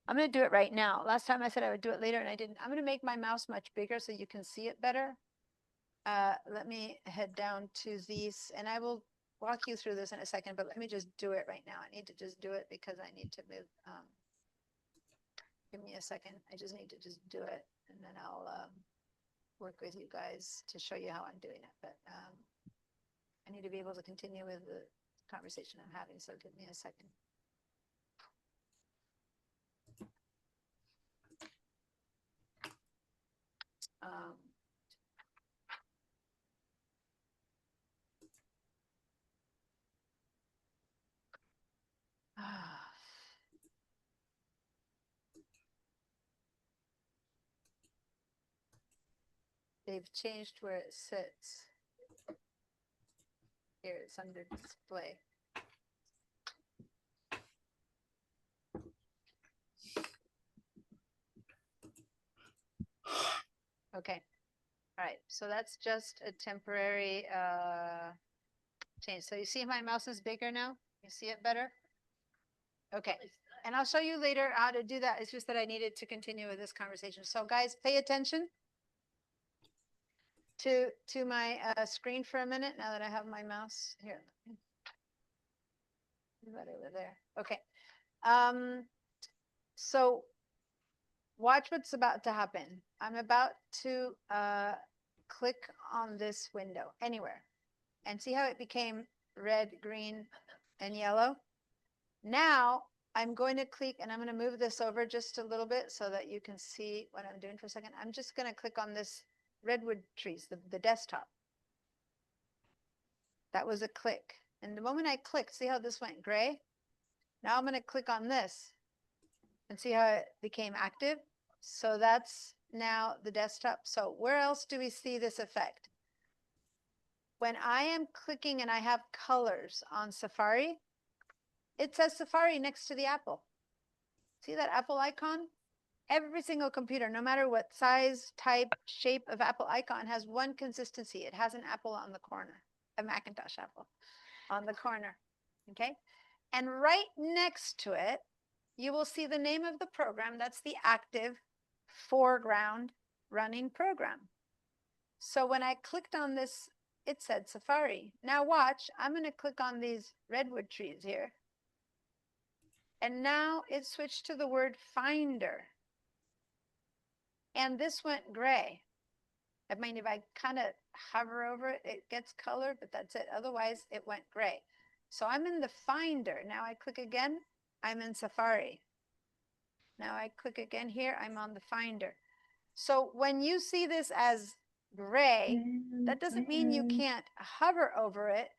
Speaker 2: I'm going to do it right now. Last time I said I would do it later and I didn't. I'm going to make my mouse much bigger so you can see it better. Let me head down to these and I will walk you through this in a second, but let me just do it right now. I need to just do it because I need to move. Give me a second. I just need to just do it and then I'll work with you guys to show you how I'm doing it. But I need to be able to continue with the conversation I'm having. So give me a second. They've changed where it sits. Here it's under display. Okay. All right. So that's just a temporary change. So you see my mouse is bigger now? You see it better? Okay. And I'll show you later how to do that. It's just that I needed to continue with this conversation. So guys, pay attention to my screen for a minute now that I have my mouse here. Right over there. Okay. So watch what's about to happen. I'm about to click on this window anywhere and see how it became red, green, and yellow. Now I'm going to click and I'm going to move this over just a little bit so that you can see what I'm doing for a second. I'm just going to click on this redwood trees, the desktop. That was a click. And the moment I clicked, see how this went gray? Now I'm going to click on this and see how it became active. So that's now the desktop. So where else do we see this effect? When I am clicking and I have colors on Safari, it says Safari next to the apple. See that apple icon? Every single computer, no matter what size, type, shape of apple icon, has one consistency. It has an apple on the corner, a Macintosh apple on the corner. Okay. And right next to it, you will see the name of the program. That's the active foreground running program. So when I clicked on this, it said Safari. Now watch, I'm going to click on these redwood trees here. And now it switched to the word Finder. And this went gray. I mean, if I kind of hover over it, it gets colored, but that's it. Otherwise, it went gray. So I'm in the Finder. Now I click again, I'm in Safari. Now I click again here, I'm on the Finder. So when you see this as gray, that doesn't mean you can't hover over it,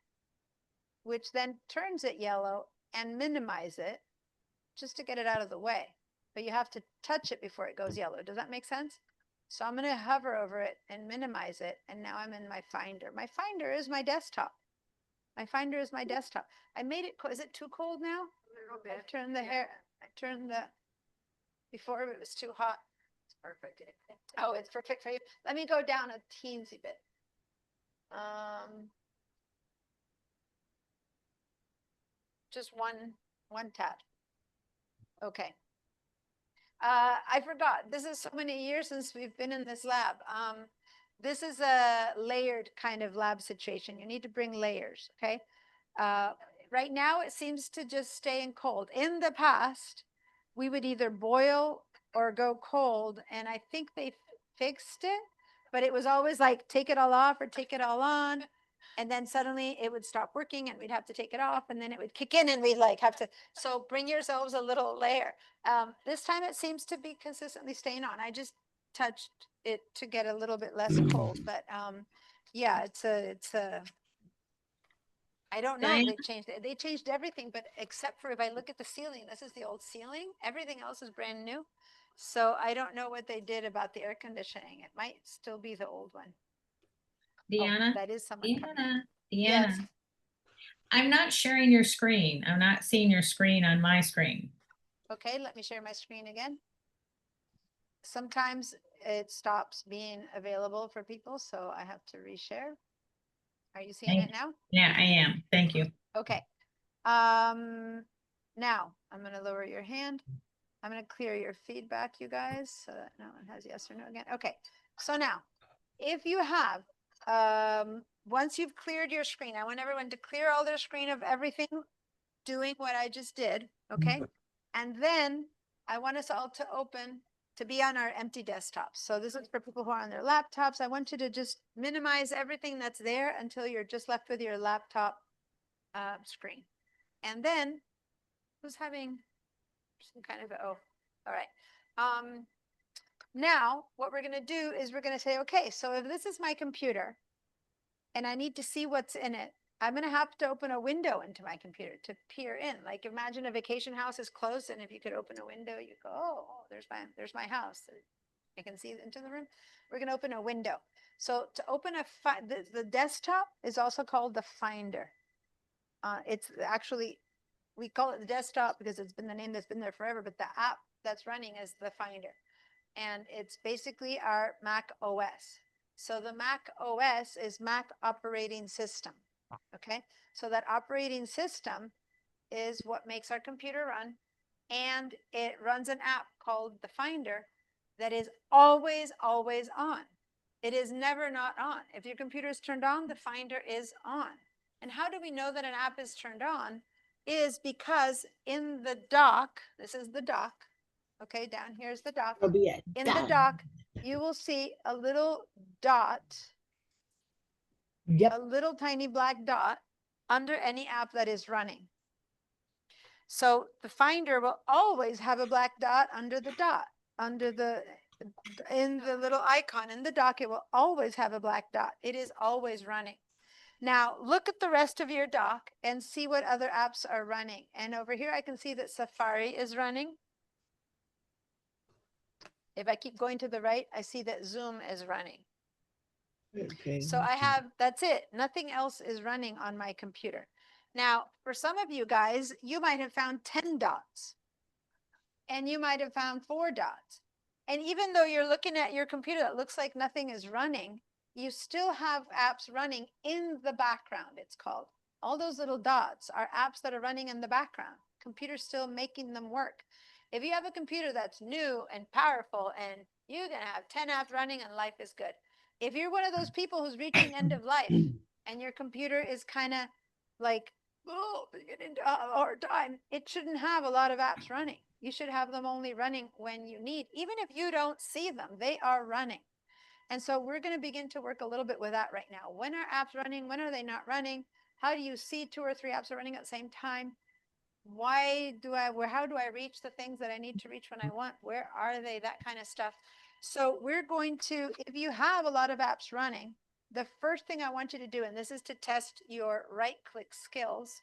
Speaker 2: which then turns it yellow, and minimize it just to get it out of the way. But you have to touch it before it goes yellow. Does that make sense? So I'm going to hover over it and minimize it. And now I'm in my Finder. My Finder is my desktop. My Finder is my desktop. I made it, is it too cold now?
Speaker 1: A little bit.
Speaker 2: I turned the hair, I turned the, before it was too hot.
Speaker 1: It's perfect.
Speaker 2: Oh, it's perfect for you. Let me go down a teensy bit. Just one tad. Okay. I forgot. This is so many years since we've been in this lab. This is a layered kind of lab situation. You need to bring layers, okay? Right now, it seems to just stay in cold. In the past, we would either boil or go cold, and I think they fixed it. but it was always like, take it all off or take it all on. And then suddenly it would stop working and we'd have to take it off and then it would kick in and we'd like have to, so bring yourselves a little layer. This time it seems to be consistently staying on. I just touched it to get a little bit less cold, but, yeah, it's a, I don't know, if
Speaker 6: Diana?
Speaker 2: they changed everything, but except for if I look at the ceiling, this is the old ceiling, everything else is brand new. So I don't know what they did about the air conditioning. It might still be the old one. Oh,
Speaker 6: Deanna,
Speaker 2: that is someone coming in.
Speaker 6: Deanna,
Speaker 2: Yes.
Speaker 6: Deanna. I'm not sharing your screen. I'm not seeing your screen on my screen.
Speaker 2: Okay, let me share my screen again. Sometimes it stops being available for people, so I have to reshare. Are you seeing it now?
Speaker 6: Yeah, I am. Thank you.
Speaker 2: Okay. Now I'm gonna lower your hand. I'm gonna clear your feedback, you guys, so that no one has yes or no again. Okay, so now, if you have, once you've cleared your screen, I want everyone to clear all their screen of everything, doing what I just did, okay? And then I want us all to open, to be on our empty desktops. So this is for people who are on their laptops. I want you to just minimize everything that's there until you're just left with your laptop screen. And then, who's having some kind of, oh, all right. Now what we're gonna do is we're gonna say, okay, so if this is my computer and I need to see what's in it, I'm gonna have to open a window into my computer to peer in. Like imagine a vacation house is closed and if you could open a window, you go, oh, there's my house. I can see into the room. We're gonna open a window. So to open the desktop is also called the Finder. It's actually, we call it the desktop because it's been the name that's been there forever, but the app that's running is the Finder. And it's basically our Mac OS. So the Mac OS is Mac operating system. Okay, so that operating system is what makes our computer run. And it runs an app called the Finder that is always, always on. It is never not on. If your computer is turned on, the Finder is on. And how do we know that an app is turned on? Is because in the dock, this is the dock, okay, down here's the dock.
Speaker 4: It'll be
Speaker 2: In the dock, you will see a little dot,
Speaker 4: Yep.
Speaker 2: a little tiny black dot under any app that is running. So the Finder will always have a black dot under the dot, under the, in the little icon in the dock, it will always have a black dot. It is always running. Now look at the rest of your dock and see what other apps are running. And over here, I can see that Safari is running. If I keep going to the right, I see that Zoom is running.
Speaker 4: Okay.
Speaker 2: So I have, that's it. Nothing else is running on my computer. Now, for some of you guys, you might have found 10 dots and you might have found 4 dots. And even though you're looking at your computer that looks like nothing is running, you still have apps running in the background, it's called. All those little dots are apps that are running in the background. Computer's still making them work. If you have a computer that's new and powerful and you're gonna have 10 apps running and life is good. If you're one of those people who's reaching end of life and your computer is kind of like, oh, getting into a hard time, it shouldn't have a lot of apps running. You should have them only running when you need. Even if you don't see them, they are running. And so we're going to begin to work a little bit with that right now. When are apps running? When are they not running? How do you see 2 or 3 apps are running at the same time? How do I reach the things that I need to reach when I want? Where are they? That kind of stuff. So we're going to, if you have a lot of apps running, the first thing I want you to do, and this is to test your right-click skills,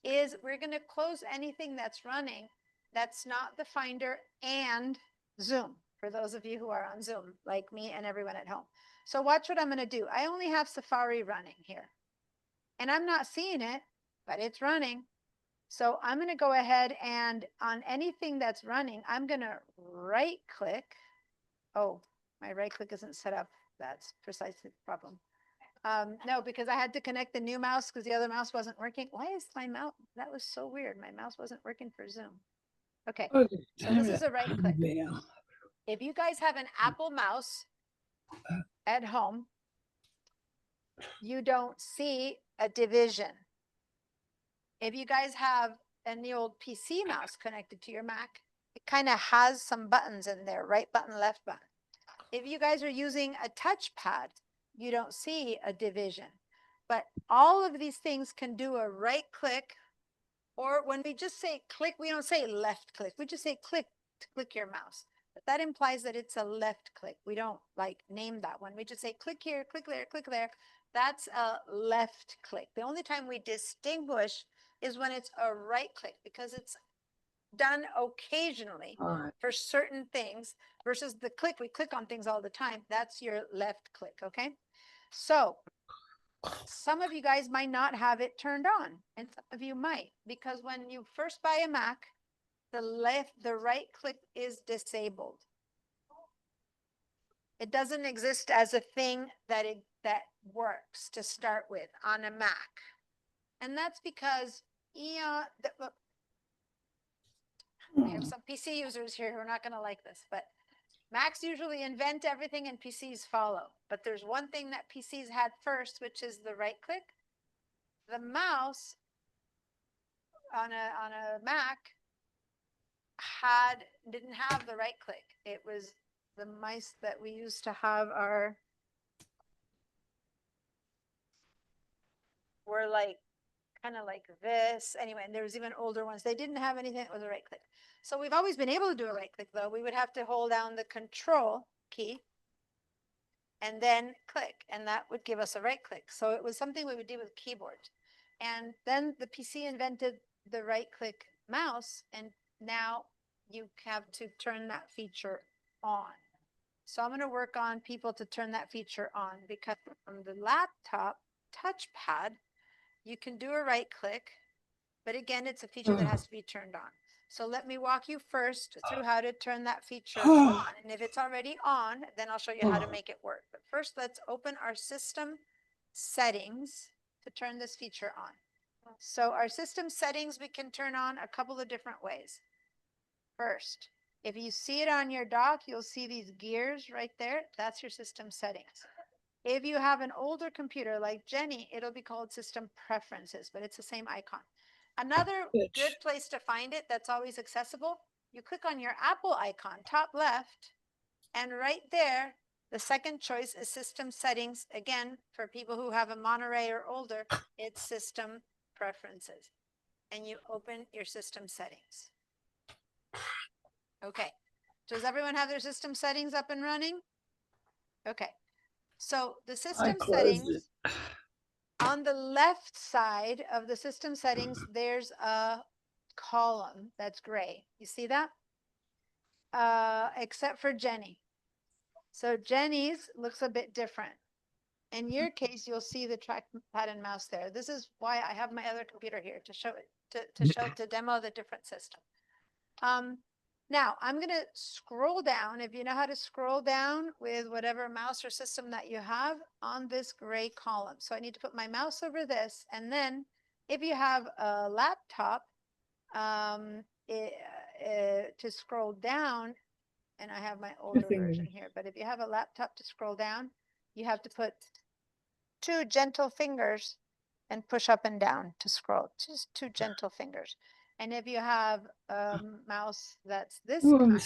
Speaker 2: is we're going to close anything that's running that's not the Finder and Zoom, for those of you who are on Zoom, like me and everyone at home. So watch what I'm going to do. I only have Safari running here. And I'm not seeing it, but it's running. So I'm going to go ahead and on anything that's running, I'm going to right-click. Oh, my right-click isn't set up. That's precisely the problem. No, because I had to connect the new mouse because the other mouse wasn't working. Why is my mouse? That was so weird. My mouse wasn't working for Zoom. Okay, so this is a right click. If you guys have an Apple mouse at home, you don't see a division. If you guys have the old PC mouse connected to your Mac, it kind of has some buttons in there, right button, left button. if you guys are using a touchpad, you don't see a division. But all of these things can do a right click, or when we just say click, we don't say left click. We just say click to click your mouse. But that implies that it's a left click. We don't like name that one. We just say click here, click there, click there. That's a left click. The only time we distinguish is when it's a right click, because it's done occasionally
Speaker 4: Alright.
Speaker 2: for certain things versus the click, we click on things all the time. That's your left click, okay? So some of you guys might not have it turned on, and some of you might, because when you first buy a Mac, the right click is disabled. It doesn't exist as a thing that works to start with on a Mac. And that's because I have some PC users here who are not going to like this, but Macs usually invent everything and PCs follow. But there's one thing that PCs had first, which is the right click. The mouse on a Mac didn't have the right click. It was the mice that we used to have were like kind of like this. Anyway, and there was even older ones. They didn't have anything that was a right click. So we've always been able to do a right click, though. We would have to hold down the control key and then click, and that would give us a right click. So it was something we would do with keyboard. And then the PC invented the right click mouse, and now you have to turn that feature on. So I'm going to work on people to turn that feature on, because on the laptop touchpad, you can do a right click, but again, it's a feature that has to be turned on. So let me walk you first through how to turn that feature on. And if it's already on, then I'll show you how to make it work. But first, let's open our system settings to turn this feature on. So our system settings, we can turn on a couple of different ways. First, if you see it on your dock, you'll see these gears right there. That's your system settings. If you have an older computer like Jenny, it'll be called system preferences, but it's the same icon. Another good place to find it that's always accessible, you click on your Apple icon, top left, and right there, the second choice is system settings. Again, for people who have a Monterey or older, it's system preferences. And you open your system settings. Okay, does everyone have their system settings up and running? Okay, so the system settings, on the left side of the system settings, there's a column that's gray. You see that? Except for Jenny. So Jenny's looks a bit different. In your case, you'll see the trackpad and mouse there. This is why I have my other computer here to show it, to demo the different system. Now I'm going to scroll down. If you know how to scroll down with whatever mouse or system that you have on this gray column. So I need to put my mouse over this. And then if you have a laptop, to scroll down, and I have my older version here, but if you have a laptop to scroll down, you have to put 2 gentle fingers and push up and down to scroll, just 2 gentle fingers. And if you have a mouse that's this kind,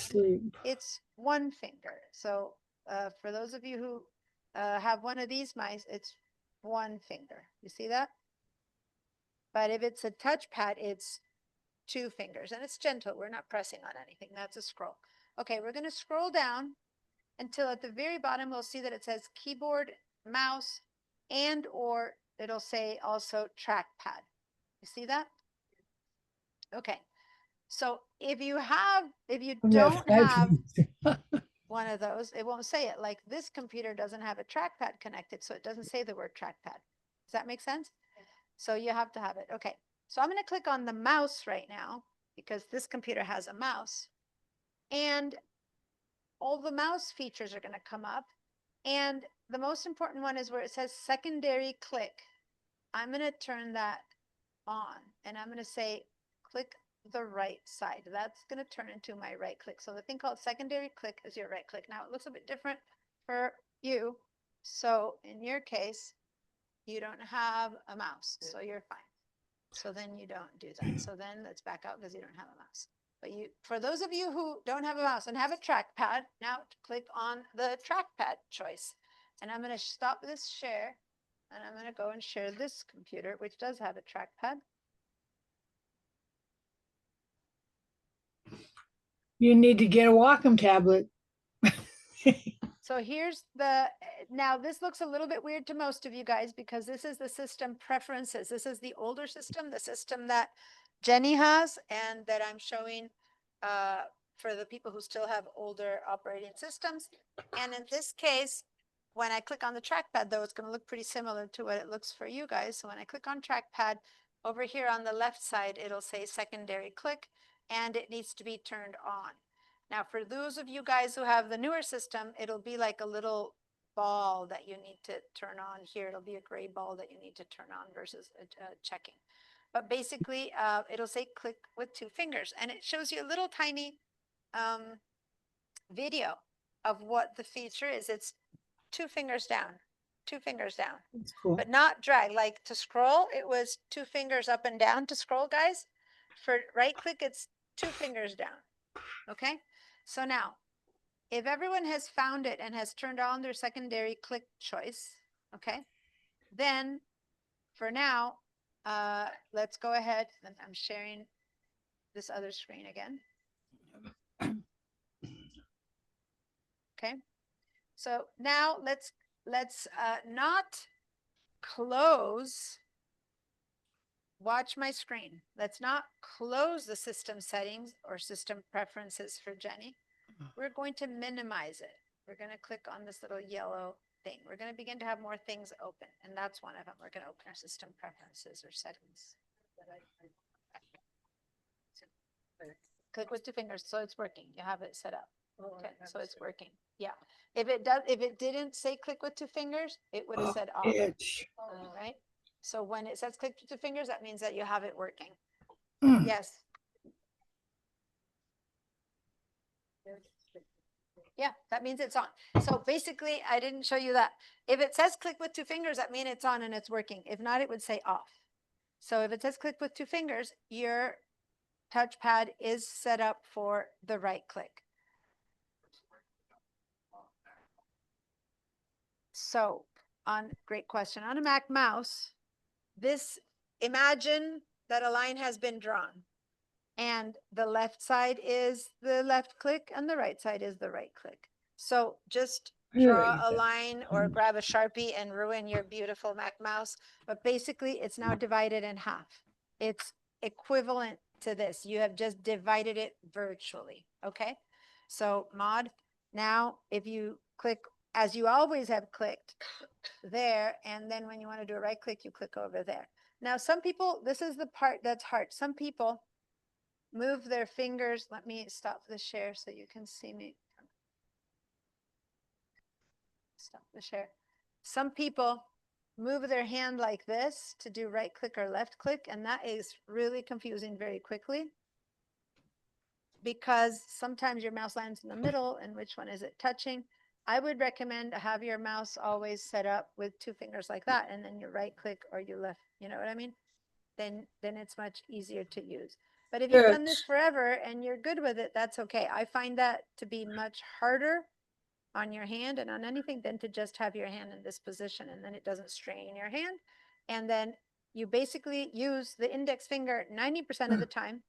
Speaker 2: it's 1 finger. So for those of you who have one of these mice, it's 1 finger. You see that? But if it's a touchpad, it's 2 fingers, and it's gentle. We're not pressing on anything. That's a scroll. Okay, we're going to scroll down until at the very bottom, we'll see that it says keyboard, mouse, and or it'll say also trackpad. You see that? Okay, so if you don't have one of those, it won't say it. Like this computer doesn't have a trackpad connected, so it doesn't say the word trackpad. Does that make sense? So you have to have it. Okay, so I'm going to click on the mouse right now because this computer has a mouse. And all the mouse features are going to come up. And the most important one is where it says secondary click. I'm going to turn that on, and I'm going to say click the right side. That's going to turn into my right click. So the thing called secondary click is your right click. Now it looks a bit different for you. So in your case, you don't have a mouse, so you're fine. So then you don't do that. So then let's back out because you don't have a mouse. But for those of you who don't have a mouse and have a trackpad, now click on the trackpad choice. And I'm going to stop this share and I'm going to go and share this computer, which does have a trackpad.
Speaker 4: You need to get a Wacom tablet.
Speaker 2: So here's now this looks a little bit weird to most of you guys because this is the system preferences. This is the older system, the system that Jenny has and that I'm showing for the people who still have older operating systems. And in this case, when I click on the trackpad though, it's going to look pretty similar to what it looks for you guys. So when I click on trackpad, over here on the left side, it'll say secondary click and it needs to be turned on. Now, for those of you guys who have the newer system, it'll be like a little ball that you need to turn on here. It'll be a gray ball that you need to turn on versus checking. But basically, it'll say click with 2 fingers. And it shows you a little tiny video of what the feature is. It's 2 fingers down, 2 fingers down.
Speaker 4: That's cool.
Speaker 2: But not drag. Like to scroll, it was 2 fingers up and down to scroll, guys. For right click, it's 2 fingers down. Okay. So now, if everyone has found it and has turned on their secondary click choice, okay, then for now, let's go ahead and I'm sharing this other screen again. Okay, so now let's not close. Watch my screen. Let's not close the system settings or system preferences for Jenny. We're going to minimize it. We're going to click on this little yellow thing. We're going to begin to have more things open. And that's one of them. We're going to open our system preferences or settings. Click with 2 fingers. So it's working. You have it set up. Okay, so it's working. Yeah. If it didn't say click with 2 fingers, it would have said off.
Speaker 4: Itch.
Speaker 2: All right. So when it says click with 2 fingers, that means that you have it working.
Speaker 4: Mm.
Speaker 2: Yes. Yeah, that means it's on. So basically, I didn't show you that. If it says click with 2 fingers, that means it's on and it's working. If not, it would say off. So if it says click with 2 fingers, your touchpad is set up for the right click. So great question. On a Mac mouse, imagine that a line has been drawn and the left side is the left click and the right side is the right click. So just draw a line or grab a Sharpie and ruin your beautiful Mac mouse. But basically it's now divided in half. It's equivalent to this. You have just divided it virtually. Okay. So Maud, now if you click as you always have clicked there, and then when you want to do a right click, you click over there. Now, some people, this is the part that's hard. Some people move their fingers. Let me stop the share so you can see me. Stop the share. Some people move their hand like this to do right click or left click, and that is really confusing very quickly because sometimes your mouse lands in the middle and which one is it touching? I would recommend to have your mouse always set up with 2 fingers like that, and then you right click or you left, you know what I mean? Then it's much easier to use. But if you've done this forever and you're good with it, that's okay. I find that to be much harder on your hand and on anything than to just have your hand in this position, and then it doesn't strain your hand. And then you basically use the index finger 90% of the time.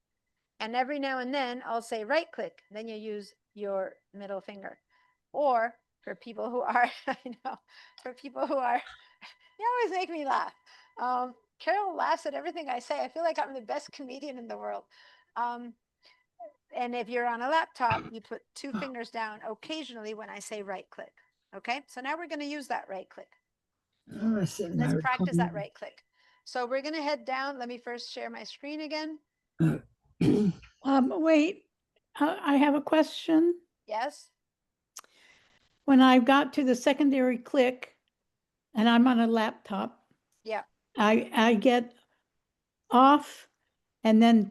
Speaker 2: And every now and then I'll say right click, then you use your middle finger. Or for people who are, I know, for people who are, you always make me laugh. Carol laughs at everything I say. I feel like I'm the best comedian in the world. And if you're on a laptop, you put 2 fingers down occasionally when I say right click. Okay, so now we're going to use that right click. Let's practice that right click. So we're going to head down. Let me first share my screen again.
Speaker 3: Wait, I have a question.
Speaker 2: Yes.
Speaker 3: When I got to the secondary click and I'm on a laptop,
Speaker 2: Yeah.
Speaker 3: I get off and then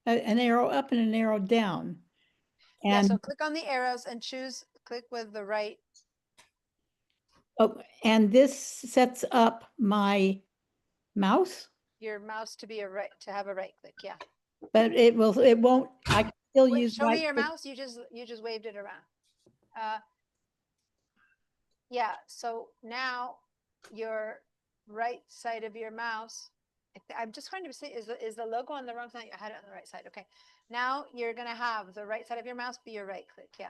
Speaker 3: an arrow up and an arrow down.
Speaker 2: Yeah,
Speaker 3: And,
Speaker 2: so click on the arrows and click with the right.
Speaker 3: and this sets up my mouse,
Speaker 2: Your mouse to have a right click. Yeah.
Speaker 3: but it won't, still
Speaker 2: Wait,
Speaker 3: use
Speaker 2: show me
Speaker 3: right
Speaker 2: your
Speaker 3: click.
Speaker 2: mouse. You just waved it around. Yeah, so now your right side of your mouse, I'm just trying to see, is the logo on the wrong side? I had it on the right side. Okay. Now you're gonna have the right side of your mouse be your right click. Yeah.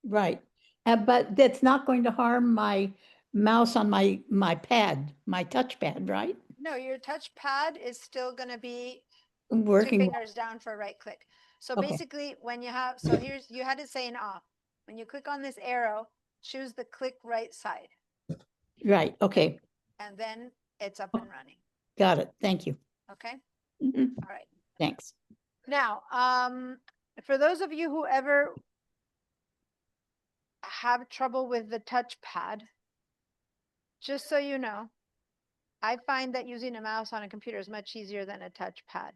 Speaker 3: Right. But that's not going to harm my mouse on my pad, my touchpad, right?
Speaker 2: No, your touchpad is still gonna be two
Speaker 3: Working, well.
Speaker 2: fingers down for a right click. So
Speaker 3: Okay.
Speaker 2: basically when you have, so here's, you had it saying off. When you click on this arrow, choose the click right side
Speaker 3: Right, okay,
Speaker 2: and then it's up and running.
Speaker 3: got it. Thank you.
Speaker 2: Okay.
Speaker 3: Mhm,
Speaker 2: All right.
Speaker 3: thanks.
Speaker 2: Now, for those of you who ever have trouble with the touchpad, just so you know, I find that using a mouse on a computer is much easier than a touchpad.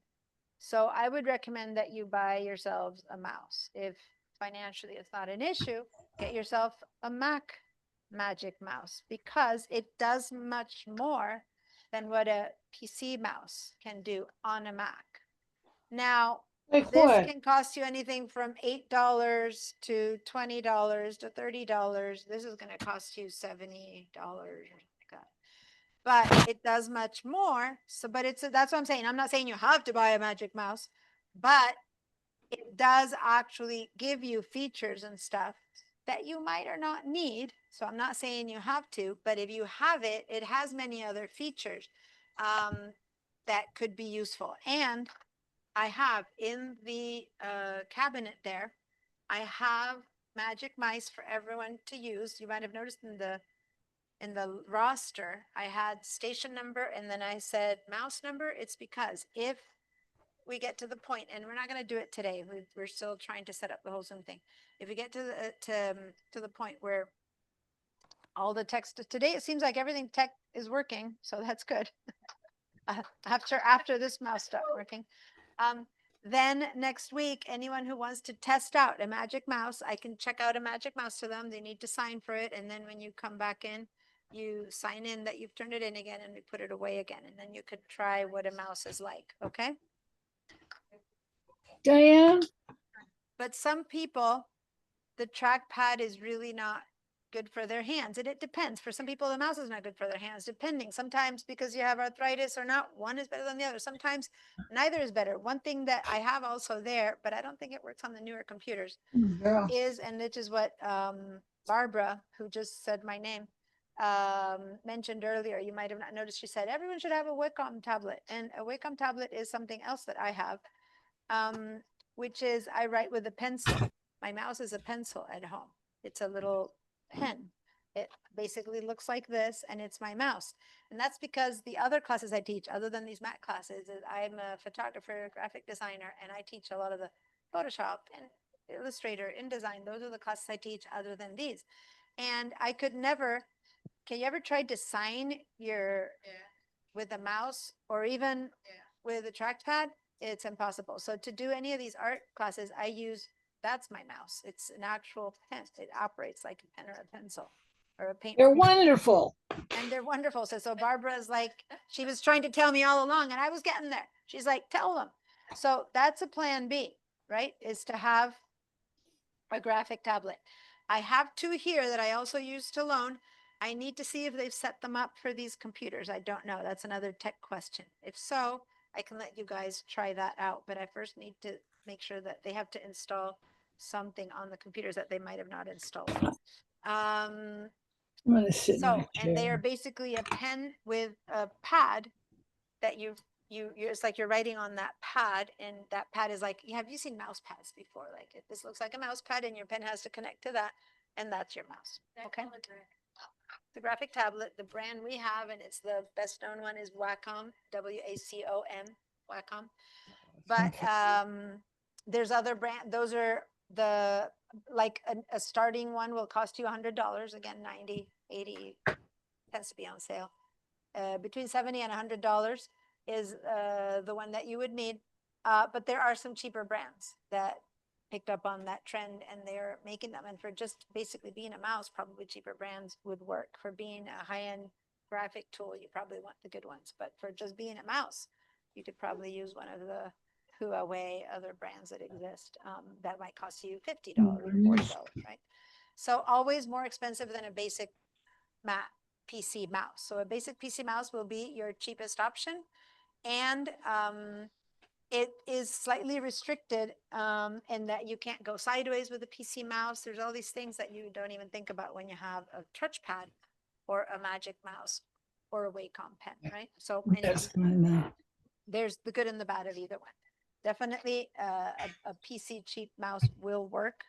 Speaker 2: So I would recommend that you buy yourselves a mouse. If financially it's not an issue, get yourself a Mac Magic Mouse because it does much more than what a PC mouse can do on a Mac. Now,
Speaker 4: Like
Speaker 2: this
Speaker 4: what?
Speaker 2: can cost you anything from $8 to $20 to $30. This is going to cost you $70 or something like that. But it does much more. So, but that's what I'm saying. I'm not saying you have to buy a Magic Mouse, but it does actually give you features and stuff that you might or not need. So I'm not saying you have to, but if you have it, it has many other features that could be useful. And I have in the cabinet there, I have Magic Mice for everyone to use. You might have noticed in the roster, I had station number and then I said mouse number. It's because if we get to the point, and we're not going to do it today, we're still trying to set up the whole Zoom thing. If we get to the point where all the text today, it seems like everything tech is working, so that's good. After this mouse stopped working. Then next week, anyone who wants to test out a Magic Mouse, I can check out a Magic Mouse to them. They need to sign for it. And then when you come back in, you sign in that you've turned it in again and we put it away again. And then you could try what a mouse is like. Okay.
Speaker 4: Diane,
Speaker 2: But some people, the trackpad is really not good for their hands. And it depends. For some people, the mouse is not good for their hands, depending. Sometimes because you have arthritis or not, one is better than the other. Sometimes neither is better. One thing that I have also there, but I don't think it works on the newer computers,
Speaker 4: girl,
Speaker 2: is, and which is what Barbara, who just said my name, mentioned earlier. You might have not noticed. She said everyone should have a Wacom tablet, and a Wacom tablet is something else that I have, which is I write with a pencil. My mouse is a pencil at home. It's a little pen. It basically looks like this, and it's my mouse. And that's because the other classes I teach, other than these Mac classes, is I'm a photographer, graphic designer, and I teach a lot of the Photoshop and Illustrator, InDesign. Those are the classes I teach other than these. And I could never, can you ever try to sign your, with a mouse or even with a trackpad? It's impossible. So to do any of these art classes, I use, that's my mouse. It's an actual pen. It operates like a pen or a pencil or a paint.
Speaker 4: they're wonderful.
Speaker 2: And they're wonderful. So Barbara's like, she was trying to tell me all along and I was getting there. She's like, tell them. So that's a plan B, right? Is to have a graphic tablet. I have two here that I also use to loan. I need to see if they've set them up for these computers. I don't know. That's another tech question. If so, I can let you guys try that out. But I first need to make sure that they have to install something on the computers that they might have not installed.
Speaker 4: I'm gonna sit in
Speaker 2: So,
Speaker 4: my
Speaker 2: and they are
Speaker 4: chair.
Speaker 2: basically a pen with a pad that it's like you're writing on that pad, and that pad is like, have you seen mouse pads before? Like this looks like a mouse pad and your pen has to connect to that, and that's your mouse. Okay. The graphic tablet, the brand we have, and it's the best known one, is Wacom, WACOM, Wacom. But there's other brand, those are the, like a starting one will cost you $100. Again, 90, 80, tends to be on sale. Between $70 and $100 is the one that you would need. But there are some cheaper brands that picked up on that trend and they're making them. And for just basically being a mouse, probably cheaper brands would work. For being a high-end graphic tool, you probably want the good ones. But for just being a mouse, you could probably use one of the Huawei, other brands that exist, that might cost you $50 or $40, right? So always more expensive than a basic PC mouse. So a basic PC mouse will be your cheapest option. And it is slightly restricted in that you can't go sideways with a PC mouse. There's all these things that you don't even think about when you have a touchpad or a Magic Mouse or a Wacom pen, right? So anyway, there's the good and the bad of either one. Definitely a PC cheap mouse will work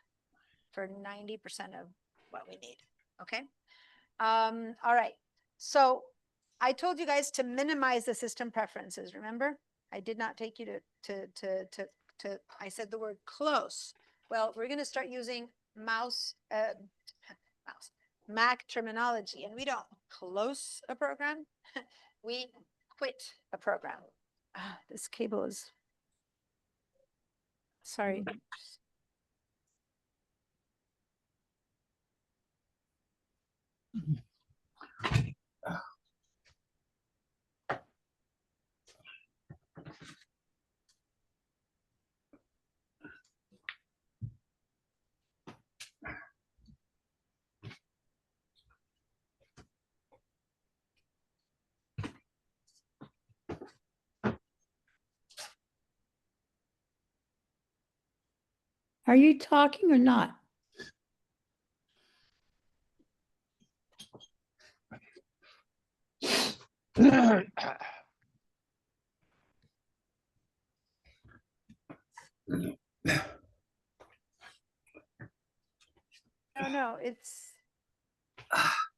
Speaker 2: for 90% of what we need, okay? All right, so I told you guys to minimize the system preferences, remember? I did not take you to I said the word close. Well, we're gonna start using Mac terminology, and we don't close a program, we quit a program. This cable is, sorry.
Speaker 3: Are you talking or not?
Speaker 2: No, it's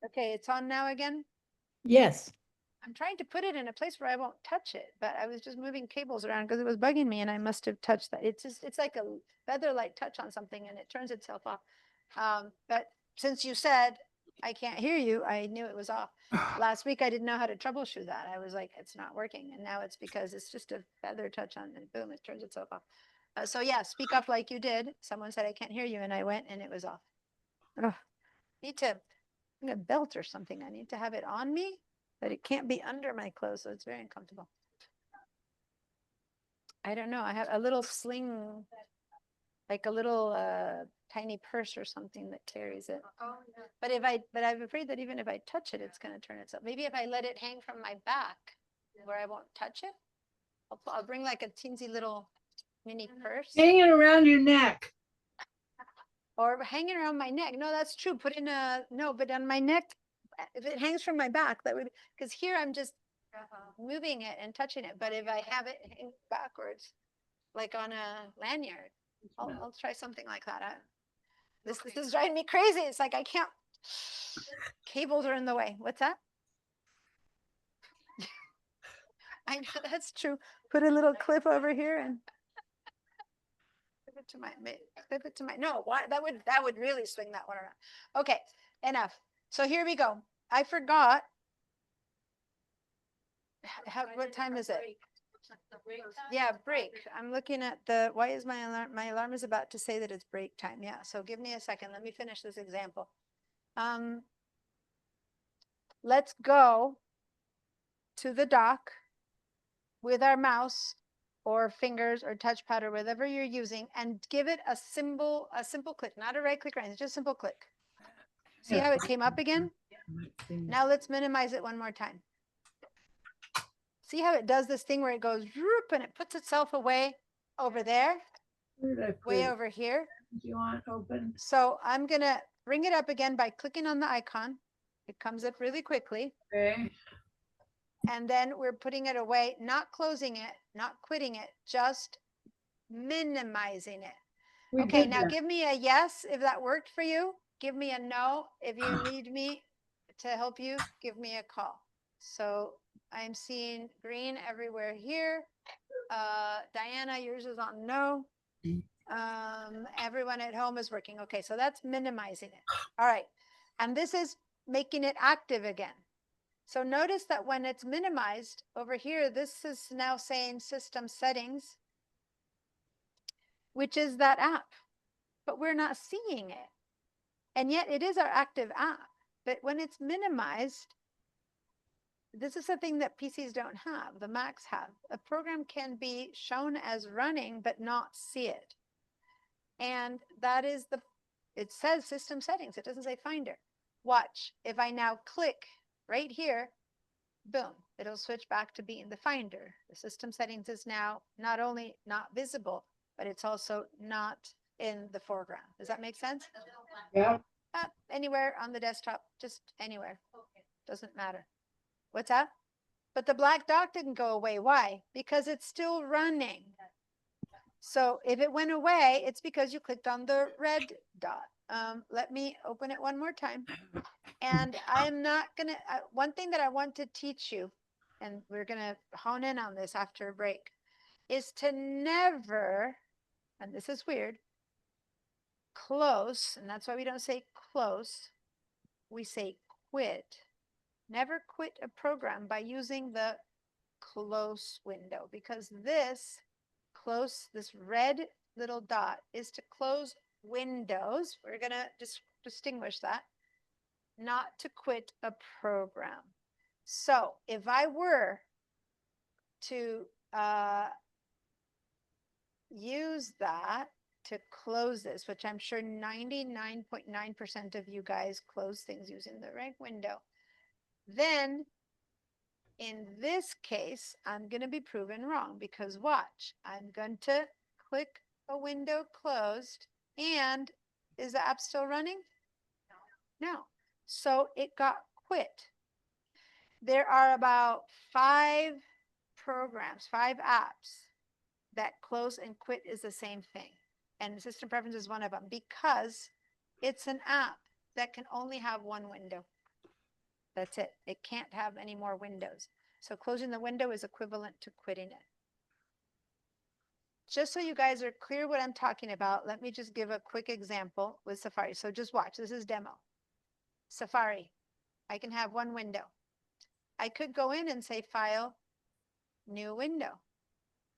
Speaker 2: okay. It's on now again.
Speaker 3: Yes.
Speaker 2: I'm trying to put it in a place where I won't touch it, but I was just moving cables around because it was bugging me and I must have touched that. It's like a feather-light touch on something and it turns itself off. But since you said I can't hear you, I knew it was off. Last week I didn't know how to troubleshoot that. I was like, it's not working. And now it's because it's just a feather touch on and boom, it turns itself off. So yeah, speak up like you did. Someone said I can't hear you and I went and it was off. Ugh. Need to bring a belt or something. I need to have it on me, but it can't be under my clothes, so it's very uncomfortable. I don't know. I have a little sling, like a little tiny purse or something that carries it.
Speaker 1: Oh, yeah.
Speaker 2: But I'm afraid that even if I touch it, it's going to turn itself. Maybe if I let it hang from my back, where I won't touch it, I'll bring like a teensy little mini purse.
Speaker 4: Hang it around your neck.
Speaker 2: Or hanging around my neck. No, that's true. Put in no, but on my neck, if it hangs from my back, that would, because here I'm just moving it and touching it. But if I have it hang backwards, like on a lanyard, I'll try something like that. This is driving me crazy. It's like I can't, cables are in the way. What's that? I know that's true. Put a little clip over here and clip it to my, no, why, that would really swing that one around. Okay, enough. So here we go. I forgot. What time is it? Yeah, break. I'm looking at why is my alarm? My alarm is about to say that it's break time. Yeah, so give me a second. Let me finish this example. Let's go to the dock with our mouse or fingers or touchpad or whatever you're using and give it a simple click, not a right click, right? It's just a simple click. See how it came up again? Now let's minimize it one more time. See how it does this thing where it goes whoop, and it puts itself away over there, way over here.
Speaker 4: Do you want open?
Speaker 2: So I'm gonna bring it up again by clicking on the icon. It comes up really quickly.
Speaker 4: Okay.
Speaker 2: And then we're putting it away, not closing it, not quitting it, just minimizing it. Okay, now give me a yes if that worked for you. Give me a no if you need me to help you. Give me a call. So I'm seeing green everywhere here. Diana, yours is on no. Everyone at home is working. Okay, so that's minimizing it. All right, and this is making it active again. So notice that when it's minimized over here, this is now saying system settings, which is that app, but we're not seeing it. And yet it is our active app. But when it's minimized, this is the thing that PCs don't have, the Macs have. A program can be shown as running, but not see it. And that is it says system settings, it doesn't say finder. Watch, if I now click right here, boom, it'll switch back to being the finder. The system settings is now not only not visible, but it's also not in the foreground. Does that make sense?
Speaker 4: Yeah.
Speaker 2: Anywhere on the desktop, just anywhere. Doesn't matter. What's that? But the black dot didn't go away. Why? Because it's still running. So if it went away, it's because you clicked on the red dot. Let me open it one more time. And I'm not gonna, one thing that I want to teach you, and we're gonna hone in on this after a break, is to never, and this is weird, close, and that's why we don't say close, we say quit. Never quit a program by using the close window, because this close, this red little dot is to close windows. We're gonna distinguish that, not to quit a program. So if I were to use that to close this, which I'm sure 99.9% of you guys close things using the right window, then in this case, I'm going to be proven wrong, because watch, I'm going to click a window closed, and is the app still running? No. So it got quit. There are about 5 programs, 5 apps that close and quit is the same thing. And system preference is one of them, because it's an app that can only have one window. That's it. It can't have any more windows. So closing the window is equivalent to quitting it. Just so you guys are clear what I'm talking about, let me just give a quick example with Safari. So just watch, this is demo. Safari, I can have one window. I could go in and say File, New Window.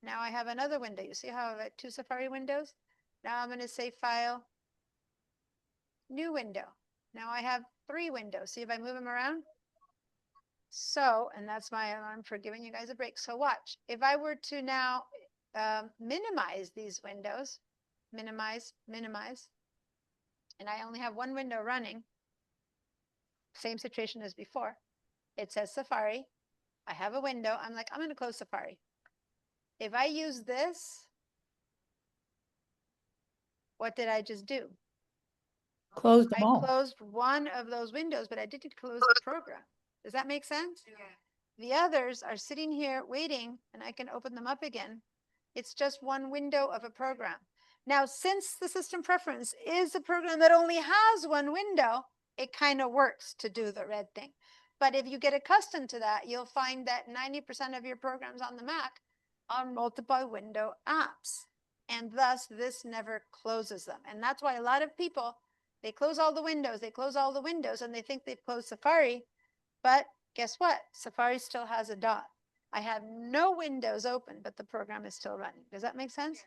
Speaker 2: Now I have another window. You see how I have 2 Safari windows? Now I'm going to say File, New Window. Now I have 3 windows. See if I move them around? So, and that's my alarm for giving you guys a break. So watch, if I were to now minimize these windows, minimize, and I only have one window running, same situation as before. It says Safari. I have a window. I'm like, I'm going to close Safari. If I use this, what did I just do?
Speaker 3: Closed them
Speaker 2: I
Speaker 3: all.
Speaker 2: closed one of those windows, but I didn't close the program. Does that make sense?
Speaker 1: Yeah.
Speaker 2: The others are sitting here waiting, and I can open them up again. It's just one window of a program. Now, since the system preference is a program that only has one window, it kind of works to do the red thing. But if you get accustomed to that, you'll find that 90% of your programs on the Mac are multiple window apps. And thus, this never closes them. And that's why a lot of people, they close all the windows, and they think they've closed Safari. But guess what? Safari still has a dot. I have no windows open, but the program is still running. Does that make sense?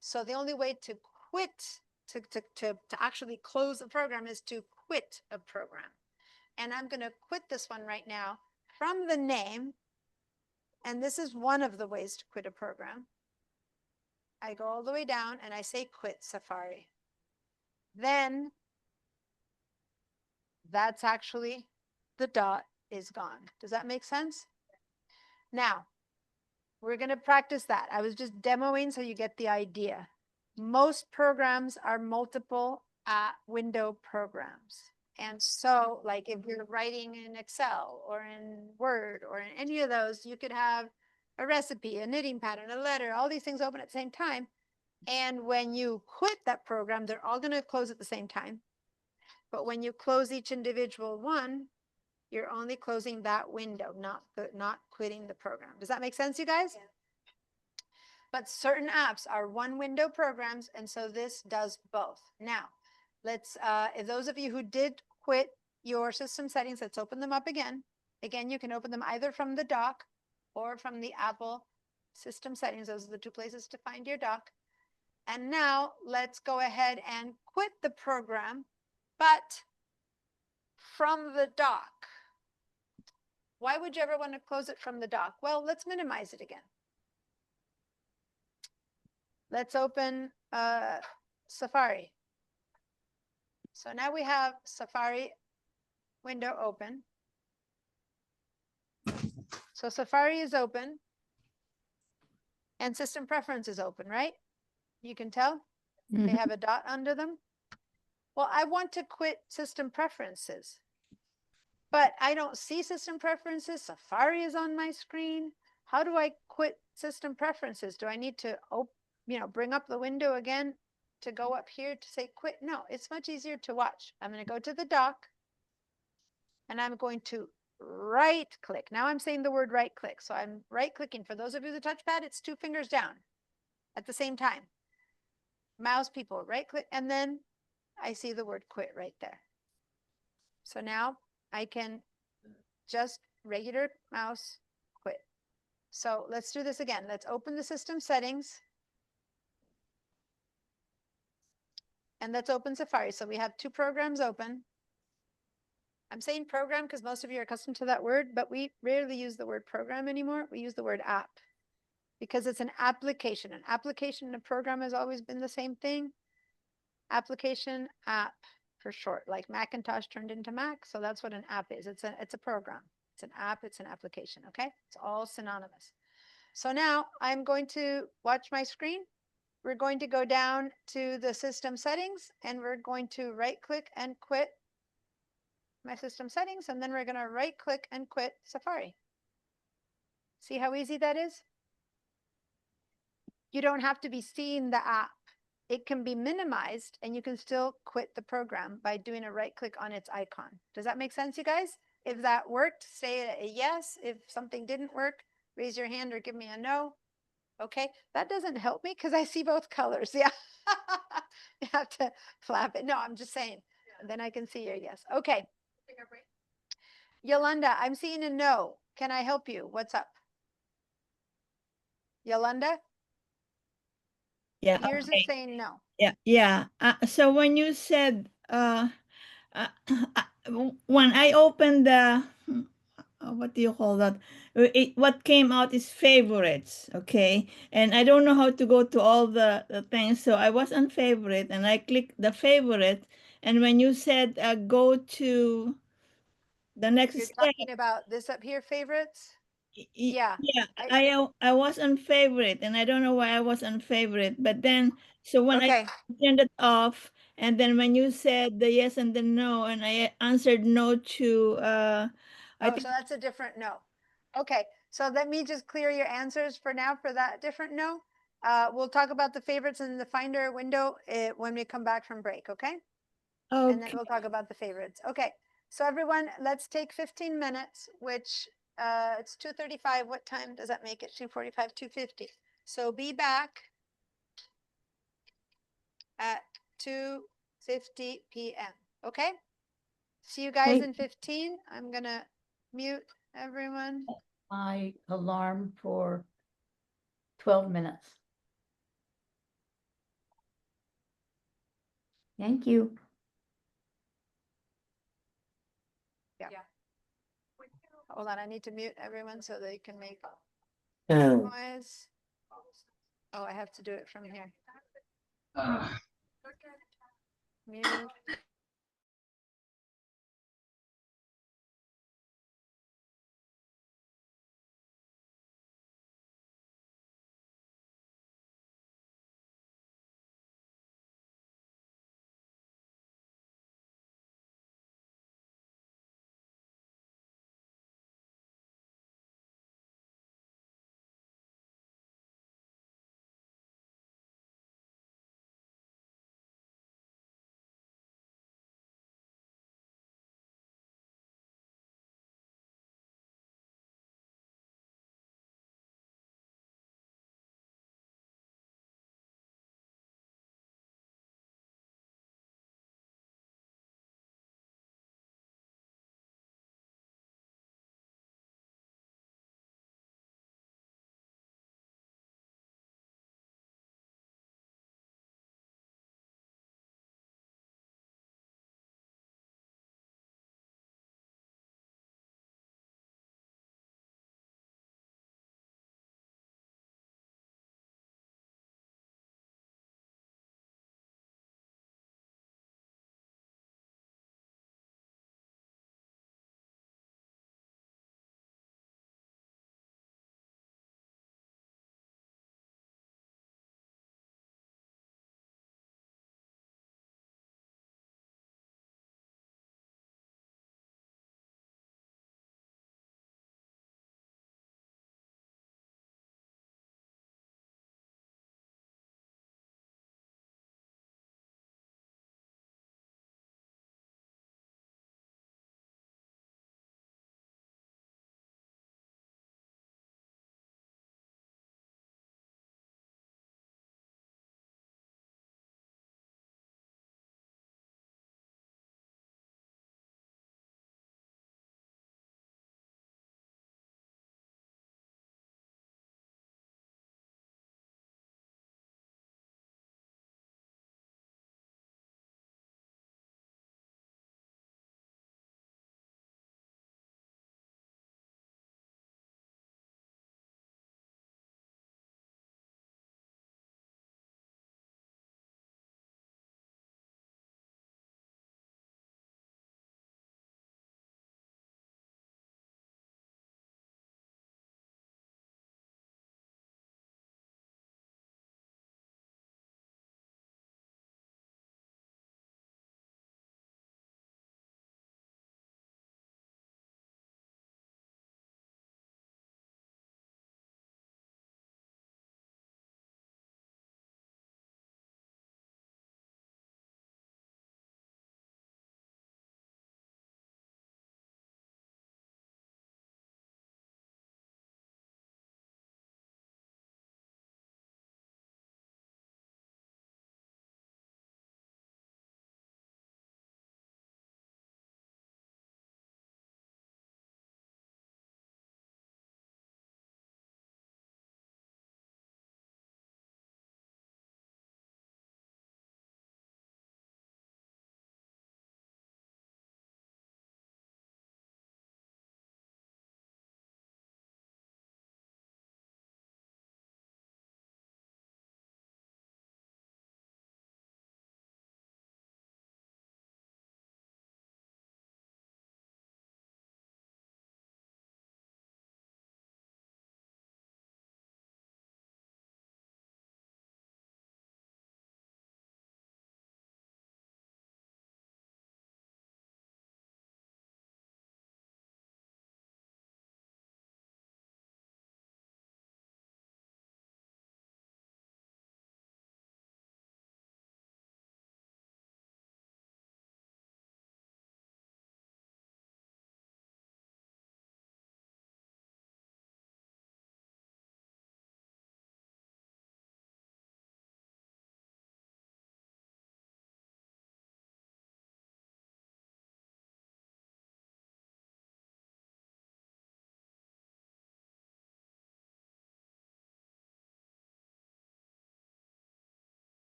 Speaker 2: So the only way to quit, to actually close a program is to quit a program. And I'm going to quit this one right now from the name. And this is one of the ways to quit a program. I go all the way down and I say quit Safari. Then that's actually the dot is gone. Does that make sense? Now, we're going to practice that. I was just demoing so you get the idea. Most programs are multiple window programs. And so, like if you're writing in Excel or in Word or in any of those, you could have a recipe, a knitting pattern, a letter, all these things open at the same time. And when you quit that program, they're all going to close at the same time. But when you close each individual one, you're only closing that window, not quitting the program. Does that make sense, you guys? Yeah. But certain apps are one window programs, and so this does both. Now, let's, if those of you who did quit your system settings, let's open them up again. Again, you can open them either from the dock or from the Apple system settings. Those are the 2 places to find your dock. And now let's go ahead and quit the program, but from the dock. Why would you ever want to close it from the dock? Well, let's minimize it again. Let's open Safari. So now we have Safari window open. So Safari is open and system preference is open, right? You can tell they
Speaker 3: Mhm.
Speaker 2: have a dot under them. Well, I want to quit system preferences, but I don't see system preferences. Safari is on my screen. How do I quit system preferences? Do I need to bring up the window again to go up here to say quit? No, it's much easier to watch. I'm going to go to the dock and I'm going to right click. Now I'm saying the word right click. So I'm right clicking. For those of you with the touchpad, it's 2 fingers down at the same time. Mouse people, right click, and then I see the word quit right there. So now I can just regular mouse quit. So let's do this again. Let's open the system settings. And let's open Safari. So we have 2 programs open. I'm saying program because most of you are accustomed to that word, but we rarely use the word program anymore. We use the word app because it's an application. An application and a program has always been the same thing. Application, app for short, like Macintosh turned into Mac. So that's what an app is. It's a program. It's an app. It's an application. Okay. It's all synonymous. So now I'm going to watch my screen. We're going to go down to the system settings and we're going to right click and quit my system settings. And then we're going to right click and quit Safari. See how easy that is? You don't have to be seeing the app. It can be minimized and you can still quit the program by doing a right click on its icon. Does that make sense, you guys? If that worked, say a yes. If something didn't work, raise your hand or give me a no. Okay, that doesn't help me because I see both colors. Yeah, you have to flap it. No, I'm just saying. Then I can see your yes. Okay. Yolanda, I'm seeing a no. Can I help you? What's up? Yolanda?
Speaker 3: Yeah.
Speaker 2: Yours is saying no.
Speaker 3: Yeah. So when you said uh, when I opened the what do you call that? What came out is favorites, okay? And I don't know how to go to all the things, so I was on favorite and I clicked the favorite. And when you said go to the next
Speaker 2: You're
Speaker 3: step,
Speaker 2: talking about this up here, favorites? Yeah.
Speaker 3: yeah,
Speaker 2: I-
Speaker 3: I was on favorite, and I don't know why I was on favorite. But then, so when
Speaker 2: Okay.
Speaker 3: I turned it off, and then when you said the yes and the no, and I answered no to I
Speaker 2: Oh,
Speaker 3: think
Speaker 2: so that's a different no. Okay, so let me just clear your answers for now for that different no. We'll talk about the favorites in the Finder window when we come back from break, okay? And then
Speaker 3: okay.
Speaker 2: we'll talk about the favorites. Okay, so everyone, let's take 15 minutes, which it's 2:35. What time does that make it? 2:45, 2:50. So be back at 2:50 p.m. Okay? See you guys
Speaker 3: Hey.
Speaker 2: in 15. I'm gonna mute everyone.
Speaker 3: My alarm for 12 minutes. Thank you.
Speaker 2: Hold on, I need to mute everyone so they can make
Speaker 3: Oh.
Speaker 2: noise. Oh, I have to do it from here. Mute.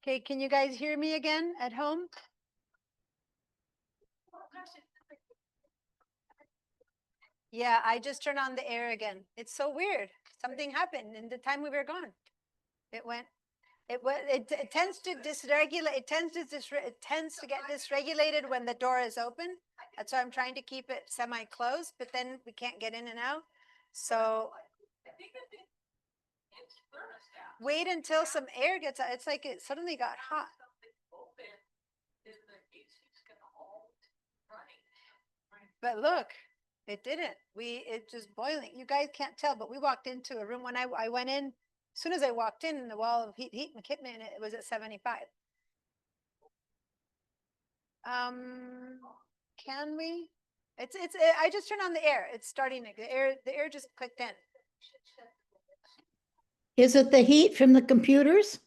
Speaker 2: Okay, can you guys hear me again at home? Yeah, I just turned on the air again. It's so weird. Something happened in the time we were gone. It tends to dysregulate, it tends to get dysregulated when the door is open. That's why I'm trying to keep it semi-closed, but then we can't get in and out. So wait until some air gets out. It's like it suddenly got hot. But look, it didn't. It just boiling. You guys can't tell, but we walked into a room when I went in. As soon as I walked in, the wall of heat hit me, and it was at 75. Can we? I just turned on the air. It's starting. The air just clicked in.
Speaker 7: Is it the heat from the computers?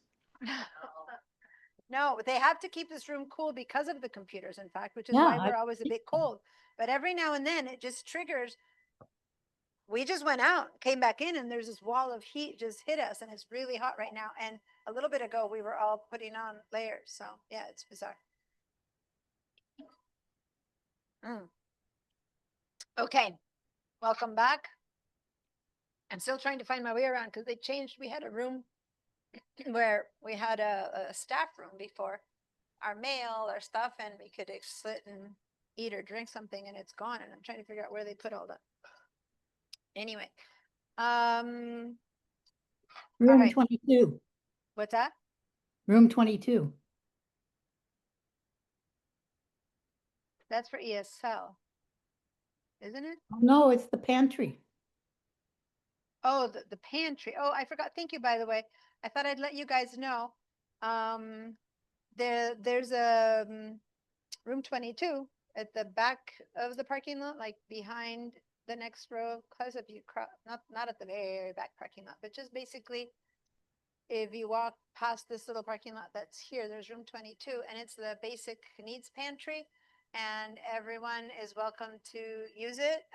Speaker 2: No, they have to keep this room cool because of the computers, in fact, which is
Speaker 7: Yeah,
Speaker 2: why
Speaker 7: I
Speaker 2: we're always a bit cold. But every now and then it just triggers. We just went out, came back in, and there's this wall of heat just hit us, and it's really hot right now. And a little bit ago, we were all putting on layers. So yeah, it's bizarre. Okay, welcome back. I'm still trying to find my way around because they changed. We had a room where we had a staff room before, our mail, our stuff, and we could sit and eat or drink something, and it's gone. And I'm trying to figure out where they put all that. Anyway,
Speaker 7: Room
Speaker 2: right.
Speaker 7: 22.
Speaker 2: What's that?
Speaker 7: Room 22.
Speaker 2: That's for ESL, isn't it?
Speaker 7: No, it's the pantry.
Speaker 2: Oh, the pantry. Oh, I forgot. Thank you, by the way. I thought I'd let you guys know. There's a room 22 at the back of the parking lot, like behind the next row of cars. If you cross, not at the very back parking lot, but just basically, if you walk past this little parking lot that's here, there's room 22, and it's the basic needs pantry, and everyone is welcome to use it.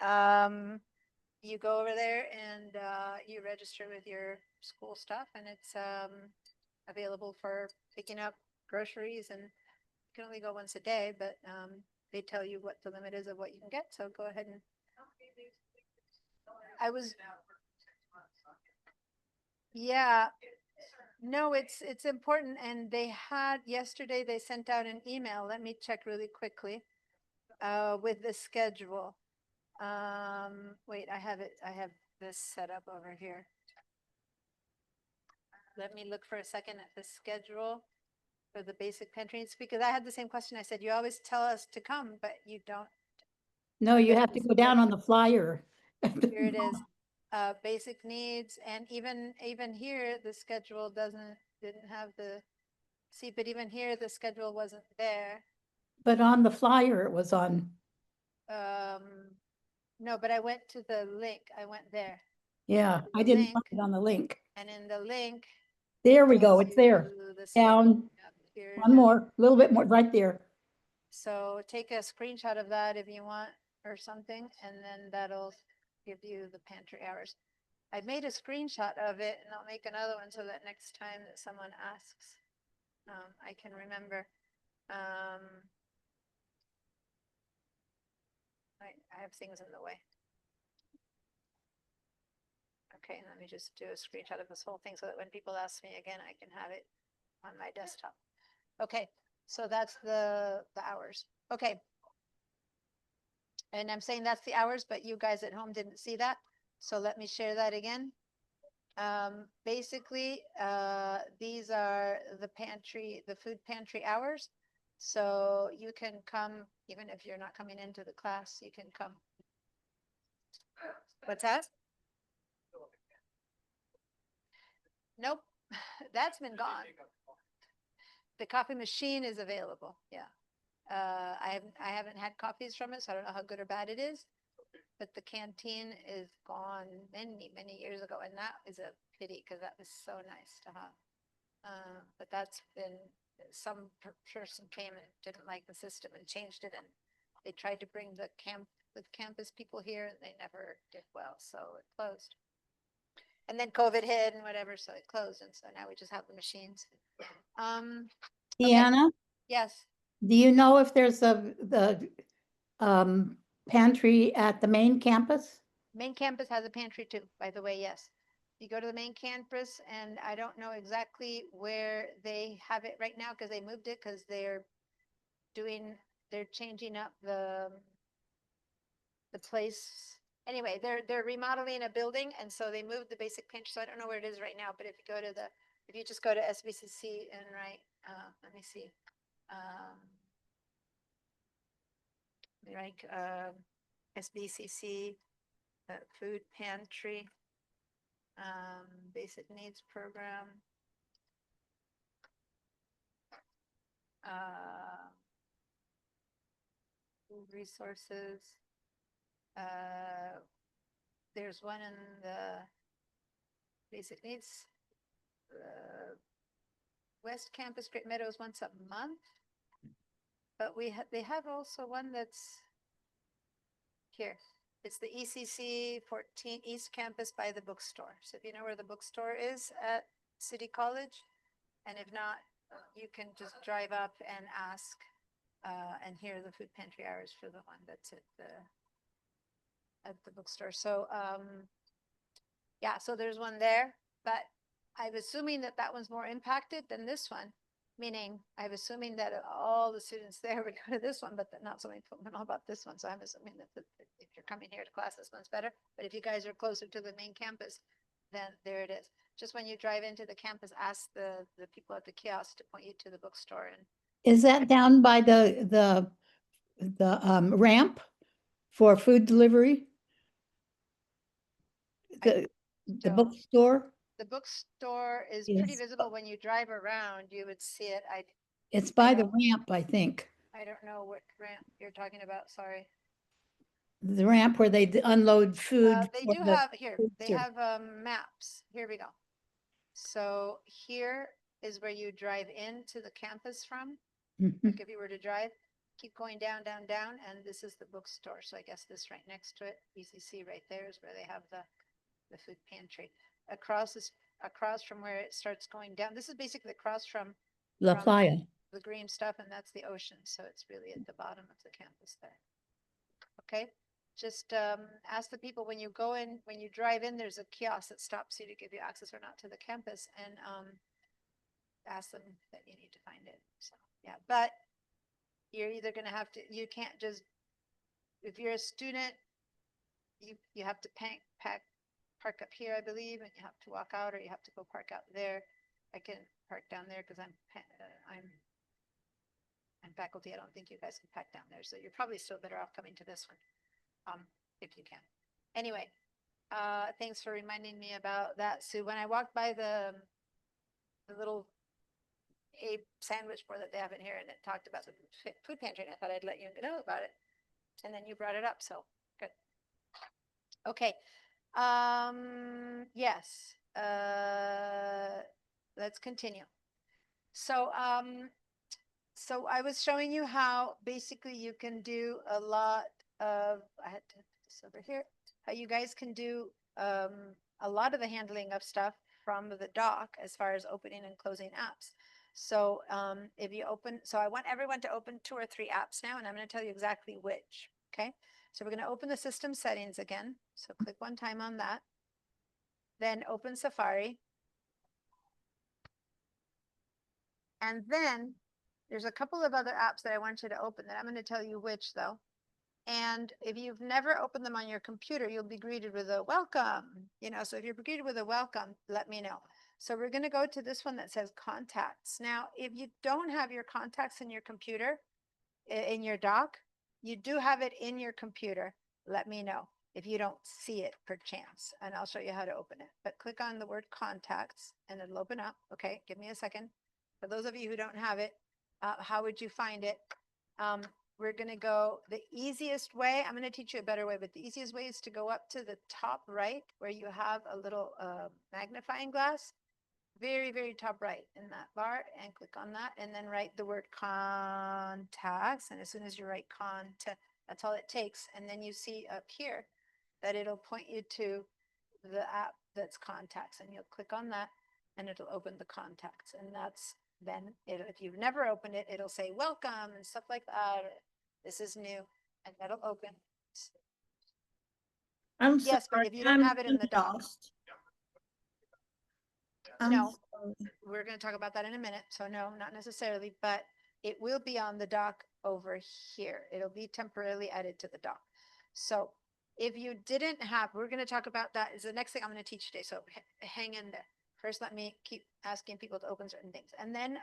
Speaker 2: You go over there and you register with your school stuff, and it's available for picking up groceries, and you can only go once a day, but they tell you what the limit is of what you can get. So go ahead and yeah, no, it's important. And they had yesterday, they sent out an email. Let me check really quickly with the schedule. Wait, I have this set up over here. Let me look for a second at the schedule for the basic pantries, because I had the same question. I said, you always tell us to come, but you don't.
Speaker 7: No, you have to go down on the flyer.
Speaker 2: Here it is. Basic needs, and even here, the schedule didn't have the, see, but even here, the schedule wasn't there.
Speaker 7: But on the flyer, it was on.
Speaker 2: No, but I went to the link. I went there.
Speaker 7: Yeah, I didn't find it on the link.
Speaker 2: And in the link.
Speaker 7: There we go.
Speaker 2: tells
Speaker 7: It's there.
Speaker 2: you the
Speaker 7: Down.
Speaker 2: schedule. Yep, here it
Speaker 7: One
Speaker 2: is.
Speaker 7: more, a little bit more, right there.
Speaker 2: So take a screenshot of that if you want, or something, and then that'll give you the pantry hours. I made a screenshot of it, and I'll make another one so that next time that someone asks, I can remember. I have things in the way. Okay, let me just do a screenshot of this whole thing so that when people ask me again, I can have it on my desktop. Okay, so that's the hours. Okay. And I'm saying that's the hours, but you guys at home didn't see that. So let me share that again. Basically, these are the food pantry hours. So you can come, even if you're not coming into the class, you can come. What's that? Nope, that's been gone. The coffee machine is available. Yeah. I haven't had coffees from it, so I don't know how good or bad it is. But the canteen is gone many years ago, and that is a pity because that was so nice to have. But that's been, some person came and didn't like the system and changed it, and they tried to bring the campus people here, and they never did well, so it closed. And then COVID hit and whatever, so it closed, and so now we just have the machines. Okay.
Speaker 7: Deanna,
Speaker 2: Yes,
Speaker 7: do you know if there's the pantry at the main campus?
Speaker 2: main campus has a pantry too, by the way, yes. You go to the main campus, and I don't know exactly where they have it right now, because they moved it, because they're changing up the place. Anyway, they're remodeling a building, and so they moved the basic pantry, so I don't know where it is right now, but if you just go to SBCC and write, let me see. Like, SBCC, food pantry, basic needs program. Food resources. There's one in the basic needs. West Campus, Great Meadows, once a month. But they have also one that's here. It's the ECC 14 East Campus by the bookstore. So if you know where the bookstore is at City College, and if not, you can just drive up and ask and hear the food pantry hours for the one that's at the bookstore. So yeah, so there's one there, but I'm assuming that one's more impacted than this one. Meaning, I'm assuming that all the students there would go to this one, but not so many people know about this one. So I'm assuming that if you're coming here to class, this one's better. But if you guys are closer to the main campus, then there it is. Just when you drive into the campus, ask the people at the kiosk to point you to the bookstore. And
Speaker 7: Is that down by the ramp for food delivery? The
Speaker 2: don't-
Speaker 7: bookstore?
Speaker 2: the bookstore is pretty
Speaker 7: Yes.
Speaker 2: visible when you drive around. You would see it.
Speaker 7: It's by the
Speaker 2: don't-
Speaker 7: ramp, I think.
Speaker 2: I don't know what ramp you're talking about. Sorry.
Speaker 7: The ramp where they unload food.
Speaker 2: They
Speaker 7: for
Speaker 2: do
Speaker 7: the
Speaker 2: have here.
Speaker 7: food
Speaker 2: They
Speaker 7: service.
Speaker 2: have maps. Here we go. So here is where you drive into the campus from.
Speaker 7: Mhm.
Speaker 2: Like if you were to drive, keep going down, down, down, and this is the bookstore. So I guess this right next to it, ECC right there is where they have the food pantry. Across from where it starts going down. This is basically across from
Speaker 7: La
Speaker 2: from-
Speaker 7: Playa.
Speaker 2: the green stuff, and that's the ocean. So it's really at the bottom of the campus there. Okay. Just ask the people when you go in, when you drive in, there's a kiosk that stops you to give you access or not to the campus, and ask them that you need to find it. So yeah, but you're either gonna have to, you can't just, if you're a student, you have to park up here, I believe, and you have to walk out, or you have to go park out there. I can park down there because I'm faculty. I don't think you guys can park down there, so you're probably still better off coming to this one, if you can. Anyway, thanks for reminding me about that, Sue. When I walked by the little sandwich board that they have in here, and it talked about the food pantry, and I thought I'd let you know about it, and then you brought it up, so good. Okay. Yes. Let's continue. So so I was showing you how basically you can do a lot of, I had to put this over here, how you guys can do a lot of the handling of stuff from the dock as far as opening and closing apps. So if you open, so I want everyone to open 2 or 3 apps now, and I'm going to tell you exactly which. Okay. So we're going to open the system settings again. So click one time on that. Then open Safari. And then there's a couple of other apps that I want you to open that I'm going to tell you which though. And if you've never opened them on your computer, you'll be greeted with a welcome. You know, so if you're greeted with a welcome, let me know. So we're going to go to this one that says contacts. Now, if you don't have your contacts in your computer, in your dock, you do have it in your computer. Let me know if you don't see it per chance, and I'll show you how to open it. But click on the word contacts and it'll open up. Okay, give me a second. For those of you who don't have it, how would you find it? We're going to go the easiest way. I'm going to teach you a better way, but the easiest way is to go up to the top right where you have a little magnifying glass. Very, very top right in that bar, and click on that, and then write the word contacts. And as soon as you write contact, that's all it takes. And then you see up here that it'll point you to the app that's contacts, and you'll click on that and it'll open the contacts. And that's then if you've never opened it, it'll say welcome and stuff like that. Or, this is new, and that'll open.
Speaker 3: I'm
Speaker 2: Yes, but
Speaker 3: sorry,
Speaker 2: if you don't
Speaker 3: I'm
Speaker 2: have it in the doc,
Speaker 3: lost. I'm
Speaker 2: No.
Speaker 3: sorry.
Speaker 2: we're going to talk about that in a minute. So no, not necessarily, but it will be on the doc over here. It'll be temporarily added to the doc. So if you didn't have, we're going to talk about that is the next thing I'm going to teach today. So hang in there. First, let me keep asking people to open certain things. And then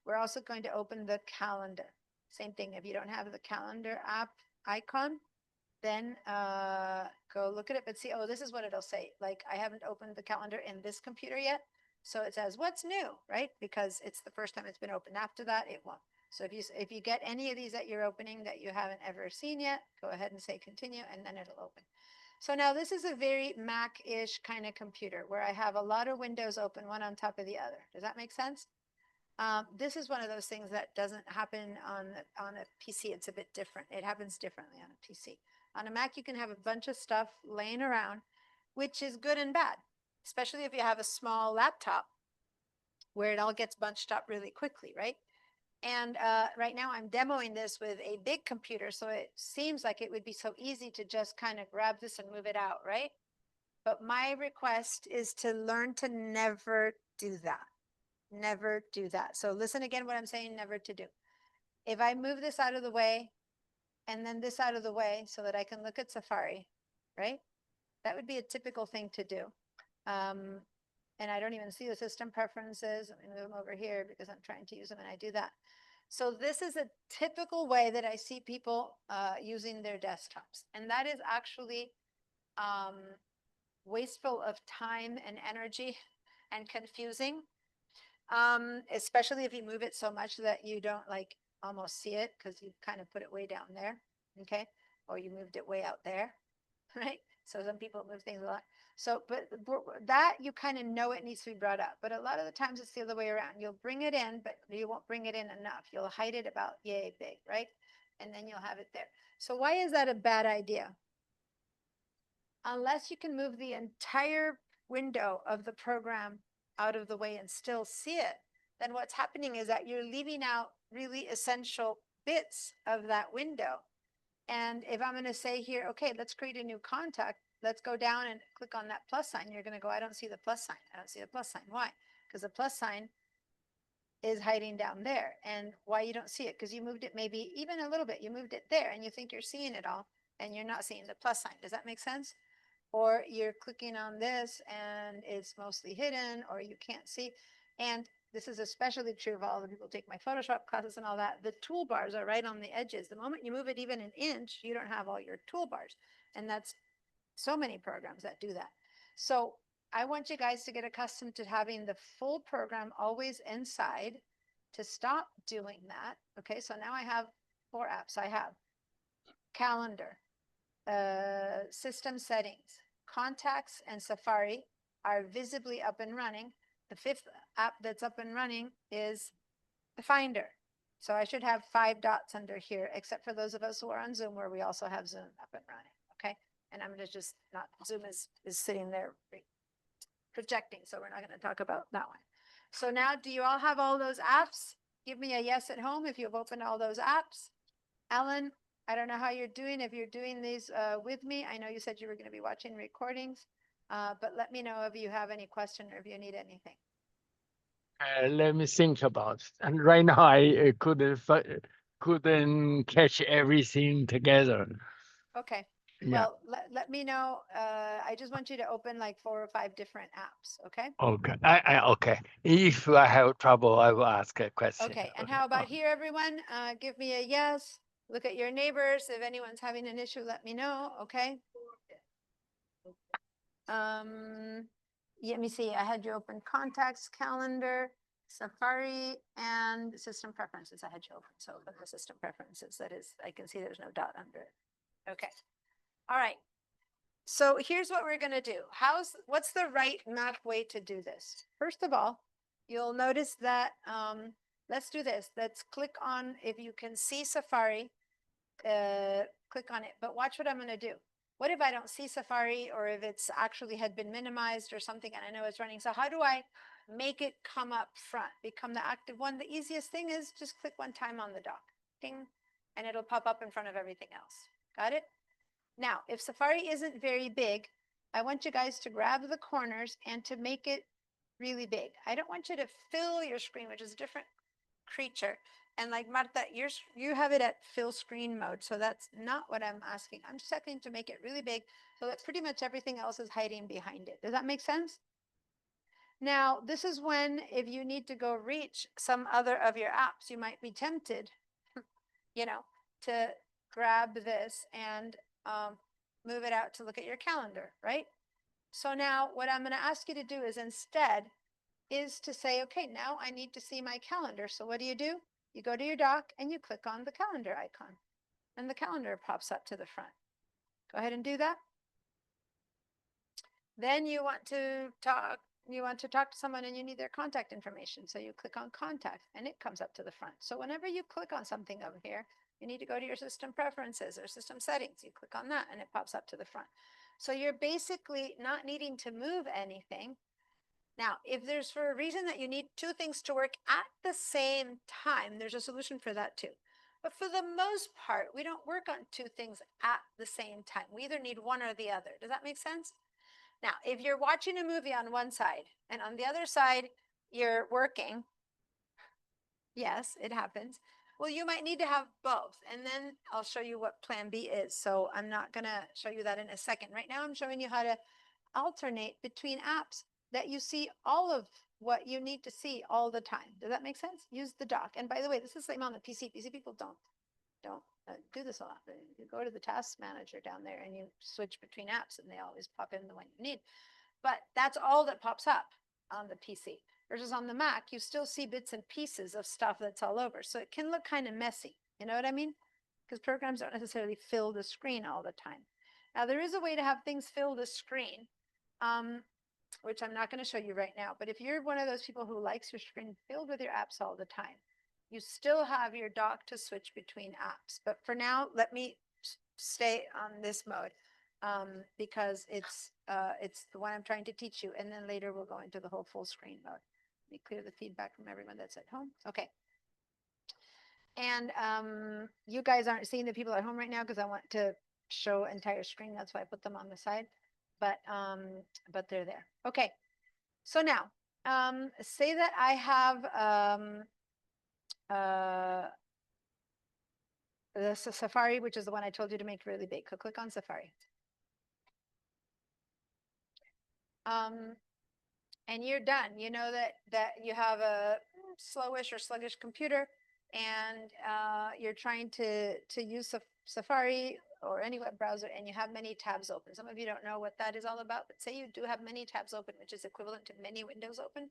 Speaker 2: we're also going to open the calendar. Same thing. If you don't have the calendar app icon, then go look at it, but see, oh, this is what it'll say. Like, I haven't opened the calendar in this computer yet. So it says, what's new, right? Because it's the first time it's been opened. After that, it won't. So if you get any of these that you're opening that you haven't ever seen yet, go ahead and say continue, and then it'll open. So now this is a very Mac-ish kind of computer where I have a lot of windows open, one on top of the other. Does that make sense? This is one of those things that doesn't happen on a PC. It's a bit different. It happens differently on a PC. On a Mac, you can have a bunch of stuff laying around, which is good and bad, especially if you have a small laptop where it all gets bunched up really quickly, right? And right now I'm demoing this with a big computer, so it seems like it would be so easy to just kind of grab this and move it out, right? But my request is to learn to never do that. Never do that. So listen again what I'm saying, never to do. If I move this out of the way, and then this out of the way so that I can look at Safari, right? That would be a typical thing to do. And I don't even see the system preferences. Let me move them over here because I'm trying to use them and I do that. So this is a typical way that I see people using their desktops. And that is actually wasteful of time and energy and confusing. Especially if you move it so much that you don't like almost see it because you kind of put it way down there, okay? Or you moved it way out there, right? So some people move things a lot. So, but that you kind of know it needs to be brought up. But a lot of the times it's the other way around. You'll bring it in, but you won't bring it in enough. You'll hide it about yay big, right? And then you'll have it there. So why is that a bad idea? Unless you can move the entire window of the program out of the way and still see it, then what's happening is that you're leaving out really essential bits of that window. And if I'm going to say here, okay, let's create a new contact, let's go down and click on that plus sign. You're going to go, I don't see the plus sign. I don't see the plus sign. Why? Because the plus sign is hiding down there. And why you don't see it? Because you moved it maybe even a little bit. You moved it there and you think you're seeing it all and you're not seeing the plus sign. Does that make sense? Or you're clicking on this and it's mostly hidden or you can't see. And this is especially true of all the people who take my Photoshop classes and all that. The toolbars are right on the edges. The moment you move it even an inch, you don't have all your toolbars. And that's so many programs that do that. So I want you guys to get accustomed to having the full program always inside to stop doing that. Okay, so now I have 4 apps. I have Calendar, system settings, contacts, and Safari are visibly up and running. The 5th app that's up and running is the Finder. So I should have 5 dots under here, except for those of us who are on Zoom where we also have Zoom up and running, okay? And I'm gonna just not, Zoom is sitting there projecting, so we're not gonna talk about that one. So now, do you all have all those apps? Give me a yes at home if you've opened all those apps. Alan, I don't know how you're doing. If you're doing these with me, I know you said you were going to be watching recordings, but let me know if you have any question or if you need anything.
Speaker 5: Let me think about it. And right now I couldn't catch everything together.
Speaker 2: Okay.
Speaker 5: Yeah.
Speaker 2: Well, let me know. I just want you to open like 4 or 5 different apps. Okay.
Speaker 5: Okay. Okay. If I have trouble, I will ask a question.
Speaker 2: Okay. And how about here, everyone? Give me a yes. Look at your neighbors. If anyone's having an issue, let me know. Okay. Let me see. I had you open contacts, calendar, Safari, and system preferences. I had you open. So open the system preferences. That is, I can see there's no dot under it. Okay. All right. So here's what we're going to do. What's the right Mac way to do this? First of all, you'll notice that, let's do this. Let's click on, if you can see Safari, click on it, but watch what I'm going to do. What if I don't see Safari, or if it's actually had been minimized or something and I know it's running? So how do I make it come up front, become the active one? The easiest thing is just click one time on the dock, ding, and it'll pop up in front of everything else. Got it? Now, if Safari isn't very big, I want you guys to grab the corners and to make it really big. I don't want you to fill your screen, which is a different creature. And like Marta, you have it at fill screen mode. So that's not what I'm asking. I'm just asking to make it really big so that pretty much everything else is hiding behind it. Does that make sense? Now, this is when, if you need to go reach some other of your apps, you might be tempted, you know, to grab this and move it out to look at your calendar, right? So now what I'm going to ask you to do is instead is to say, okay, now I need to see my calendar. So what do? You go to your dock and you click on the calendar icon and the calendar pops up to the front. Go ahead and do that. Then you want to talk to someone and you need their contact information. So you click on contact and it comes up to the front. So whenever you click on something over here, you need to go to your system preferences or system settings. You click on that and it pops up to the front. So you're basically not needing to move anything. Now, if there's for a reason that you need two things to work at the same time, there's a solution for that too. But for the most part, we don't work on two things at the same time. We either need one or the other. Does that make sense? Now, if you're watching a movie on one side and on the other side, you're working, yes, it happens. Well, you might need to have both. And then I'll show you what plan B is. So I'm not going to show you that in a second. Right now, I'm showing you how to alternate between apps that you see all of what you need to see all the time. Does that make sense? Use the dock. And by the way, this is the same on the PC. PC people don't do this a lot. You go to the task manager down there and you switch between apps and they always pop in the one you need. But that's all that pops up on the PC. Versus on the Mac, you still see bits and pieces of stuff that's all over. So it can look kind of messy. You know what I mean? Because programs don't necessarily fill the screen all the time. Now, there is a way to have things fill the screen, which I'm not going to show you right now. But if you're one of those people who likes your screen filled with your apps all the time, you still have your dock to switch between apps. But for now, let me stay on this mode because it's the one I'm trying to teach you. And then later we'll go into the whole full screen mode. Let me clear the feedback from everyone that's at home. Okay. And you guys aren't seeing the people at home right now because I want to show entire screen. That's why I put them on the side. But they're there. Okay. So now, say that I have the Safari, which is the one I told you to make really big. So click on Safari. And you're done. You know that you have a slowish or sluggish computer and you're trying to use Safari or any web browser and you have many tabs open. Some of you don't know what that is all about, but say you do have many tabs open, which is equivalent to many windows open.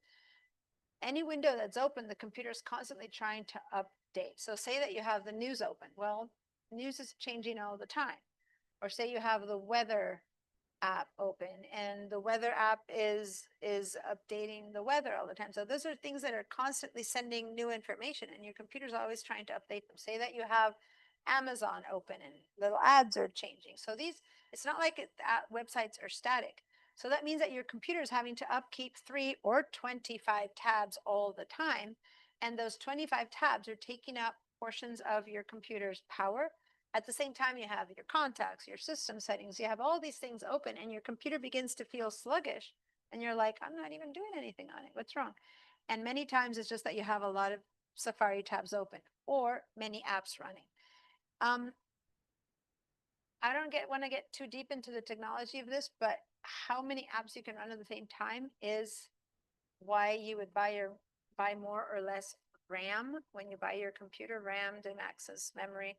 Speaker 2: Any window that's open, the computer is constantly trying to update. So say that you have the news open. Well, news is changing all the time. Or say you have the weather app open and the weather app is updating the weather all the time. So those are things that are constantly sending new information and your computer's always trying to update them. Say that you have Amazon open and little ads are changing. So it's not like websites are static. So that means that your computer is having to upkeep 3 or 25 tabs all the time. And those 25 tabs are taking up portions of your computer's power. At the same time, you have your contacts, your system settings, you have all these things open and your computer begins to feel sluggish. And you're like, I'm not even doing anything on it. What's wrong? And many times it's just that you have a lot of Safari tabs open or many apps running. I don't want to get too deep into the technology of this, but how many apps you can run at the same time is why you would buy more or less RAM when you buy your computer. RAM to access memory.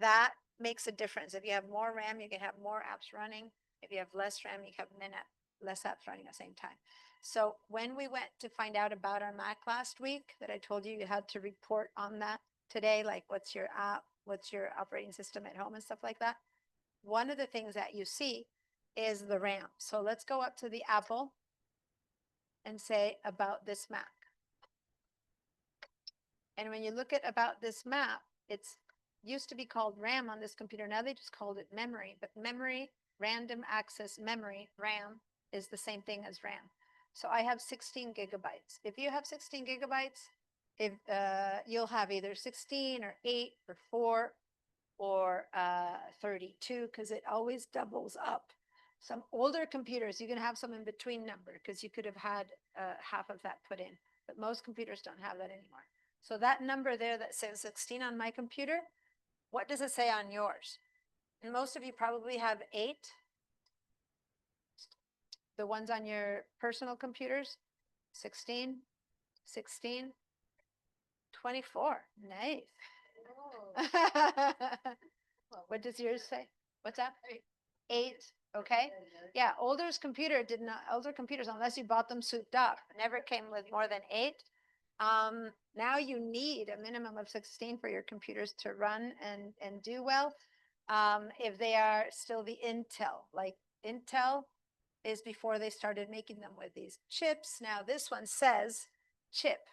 Speaker 2: That makes a difference. If you have more RAM, you can have more apps running. If you have less RAM, you have less apps running at the same time. So when we went to find out about our Mac last week that I told you had to report on that today, like what's your app, what's your operating system at home and stuff like that. One of the things that you see is the RAM. So let's go up to the Apple and say about this Mac. And when you look at about this map, it's used to be called RAM on this computer. Now they just called it memory, but memory, random access memory, RAM, is the same thing as RAM. So I have 16 gigabytes. If you have 16 gigabytes, if you'll have either 16 or 8 or 4 or 32, because it always doubles up. Some older computers, you can have some in between number because you could have had half of that put in, but most computers don't have that anymore. So that number there that says 16 on my computer, what does it say on yours? And most of you probably have 8. The ones on your personal computers, 16, 16, 24. Nice. What does yours say? What's that? 8. Okay. Yeah, older computers, unless you bought them souped up, never came with more than 8. Now you need a minimum of 16 for your computers to run and do well. If they are still the Intel, like Intel is before they started making them with these chips. Now this one says chip.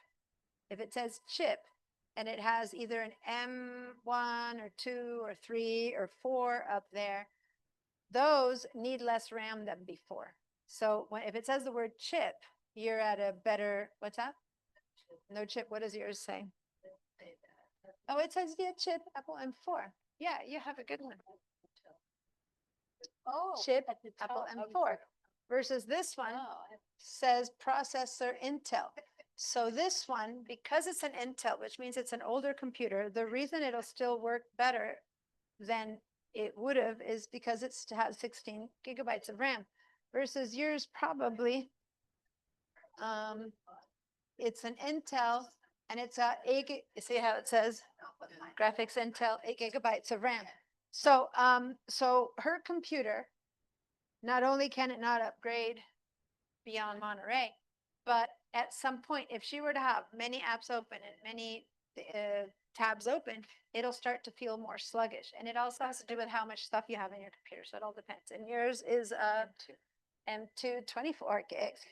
Speaker 2: If it says chip and it has either an M1 or 2 or 3 or 4 up there, those need less RAM than before. So if it says the word chip, you're at a better, what's that? No chip. What does yours say? Oh, it says, yeah, chip, Apple M4. Yeah, you have a good one.
Speaker 1: Oh.
Speaker 2: Chip, Apple M4. Versus this one says processor Intel. So this one, because it's an Intel, which means it's an older computer, the reason it'll still work better than it would have is because it has 16 gigabytes of RAM. Versus yours probably, it's an Intel and it's a 8 gig, you see how it says graphics Intel, 8 gigabytes of RAM. So, so her computer, not only can it not upgrade beyond Monterey, but at some point, if she were to have many apps open and many tabs open, it'll start to feel more sluggish. And it also has to do with how much stuff you have in your computer. So it all depends. And yours is M2 24 gigs.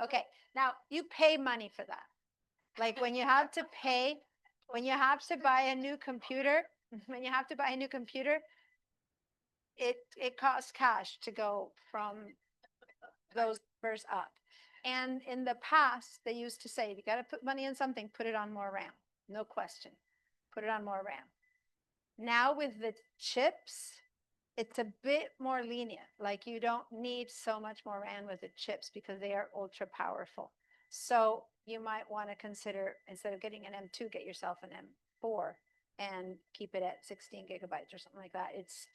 Speaker 2: Okay, now you pay money for that. Like when you have to pay, when you have to buy a new computer, it costs cash to go from those numbers up. And in the past, they used to say, if you got to put money in something, put it on more RAM. No question. Put it on more RAM. Now with the chips, it's a bit more lenient. Like you don't need so much more RAM with the chips because they are ultra powerful. So you might want to consider, instead of getting an M2, get yourself an M4 and keep it at 16 gigabytes or something like that. It's,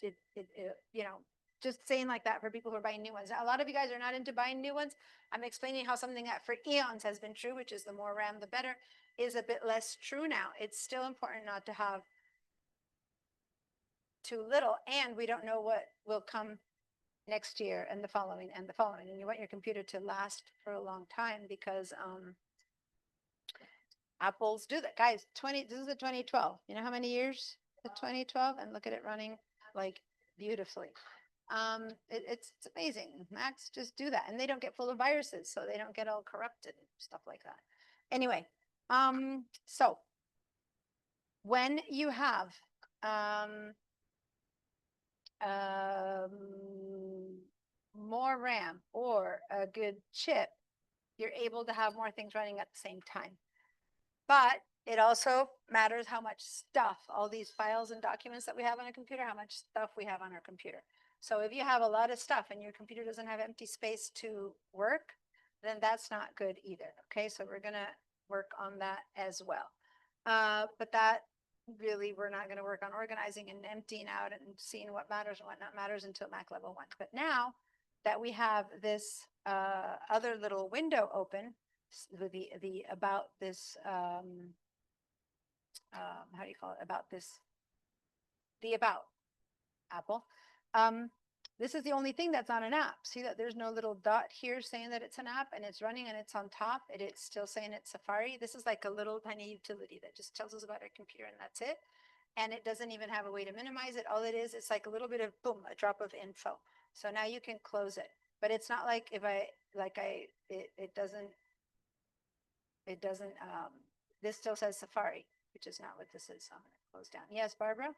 Speaker 2: you know, just saying like that for people who are buying new ones. Now, a lot of you guys are not into buying new ones. I'm explaining how something that for eons has been true, which is the more RAM, the better, is a bit less true now. It's still important not to have too little, and we don't know what will come next year and the following and the following. And you want your computer to last for a long time because Apple's do that. Guys, this is the 2012. You know how many years? The 2012, and look at it running like beautifully. It's amazing. Macs just do that, and they don't get full of viruses, so they don't get all corrupted and stuff like that. Anyway, so when you have more RAM or a good chip, you're able to have more things running at the same time. But it also matters how much stuff, all these files and documents that we have on a computer, how much stuff we have on our computer. So if you have a lot of stuff and your computer doesn't have empty space to work, then that's not good either. Okay, so we're gonna work on that as well. But that really, we're not gonna work on organizing and emptying out and seeing what matters and what not matters until Mac level 1. But now that we have this other little window open, the about this, how do you call it? About this, the about Apple. This is the only thing that's on an app. See that there's no little dot here saying that it's an app and it's running and it's on top and it's still saying it's Safari. This is like a little tiny utility that just tells us about our computer and that's it. And it doesn't even have a way to minimize it. All it is, it's like a little bit of boom, a drop of info. So now you can close it, but it's not like if it doesn't, this still says Safari, which is not what this is. So I'm gonna goes down. Yes, Barbara?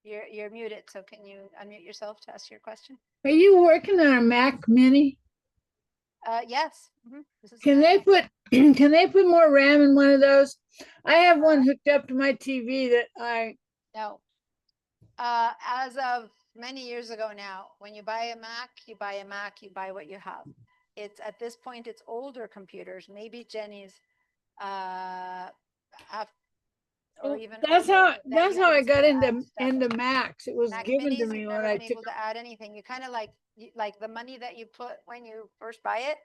Speaker 2: You're muted, so can you unmute yourself to ask your question?
Speaker 4: Are you working on a Mac Mini?
Speaker 2: Yes. This is
Speaker 4: Can
Speaker 2: Mac
Speaker 4: they
Speaker 2: Mini.
Speaker 4: put, can they put more RAM in one of those? I have one hooked up to my TV that
Speaker 2: No. As of many years ago now, when you buy a Mac, you buy a Mac, you buy what you have. It's at this point, it's older computers, maybe Jenny's, or even
Speaker 4: that's
Speaker 2: older,
Speaker 4: how,
Speaker 2: then
Speaker 4: that's
Speaker 2: you
Speaker 4: how
Speaker 2: can
Speaker 4: I got
Speaker 2: still add
Speaker 4: into,
Speaker 2: stuff.
Speaker 4: into Macs. It was
Speaker 2: Mac
Speaker 4: given to
Speaker 2: Minis,
Speaker 4: me
Speaker 2: you've
Speaker 4: when
Speaker 2: never
Speaker 4: I
Speaker 2: been
Speaker 4: took,
Speaker 2: able to add anything. You kind of like the money that you put when you first buy it,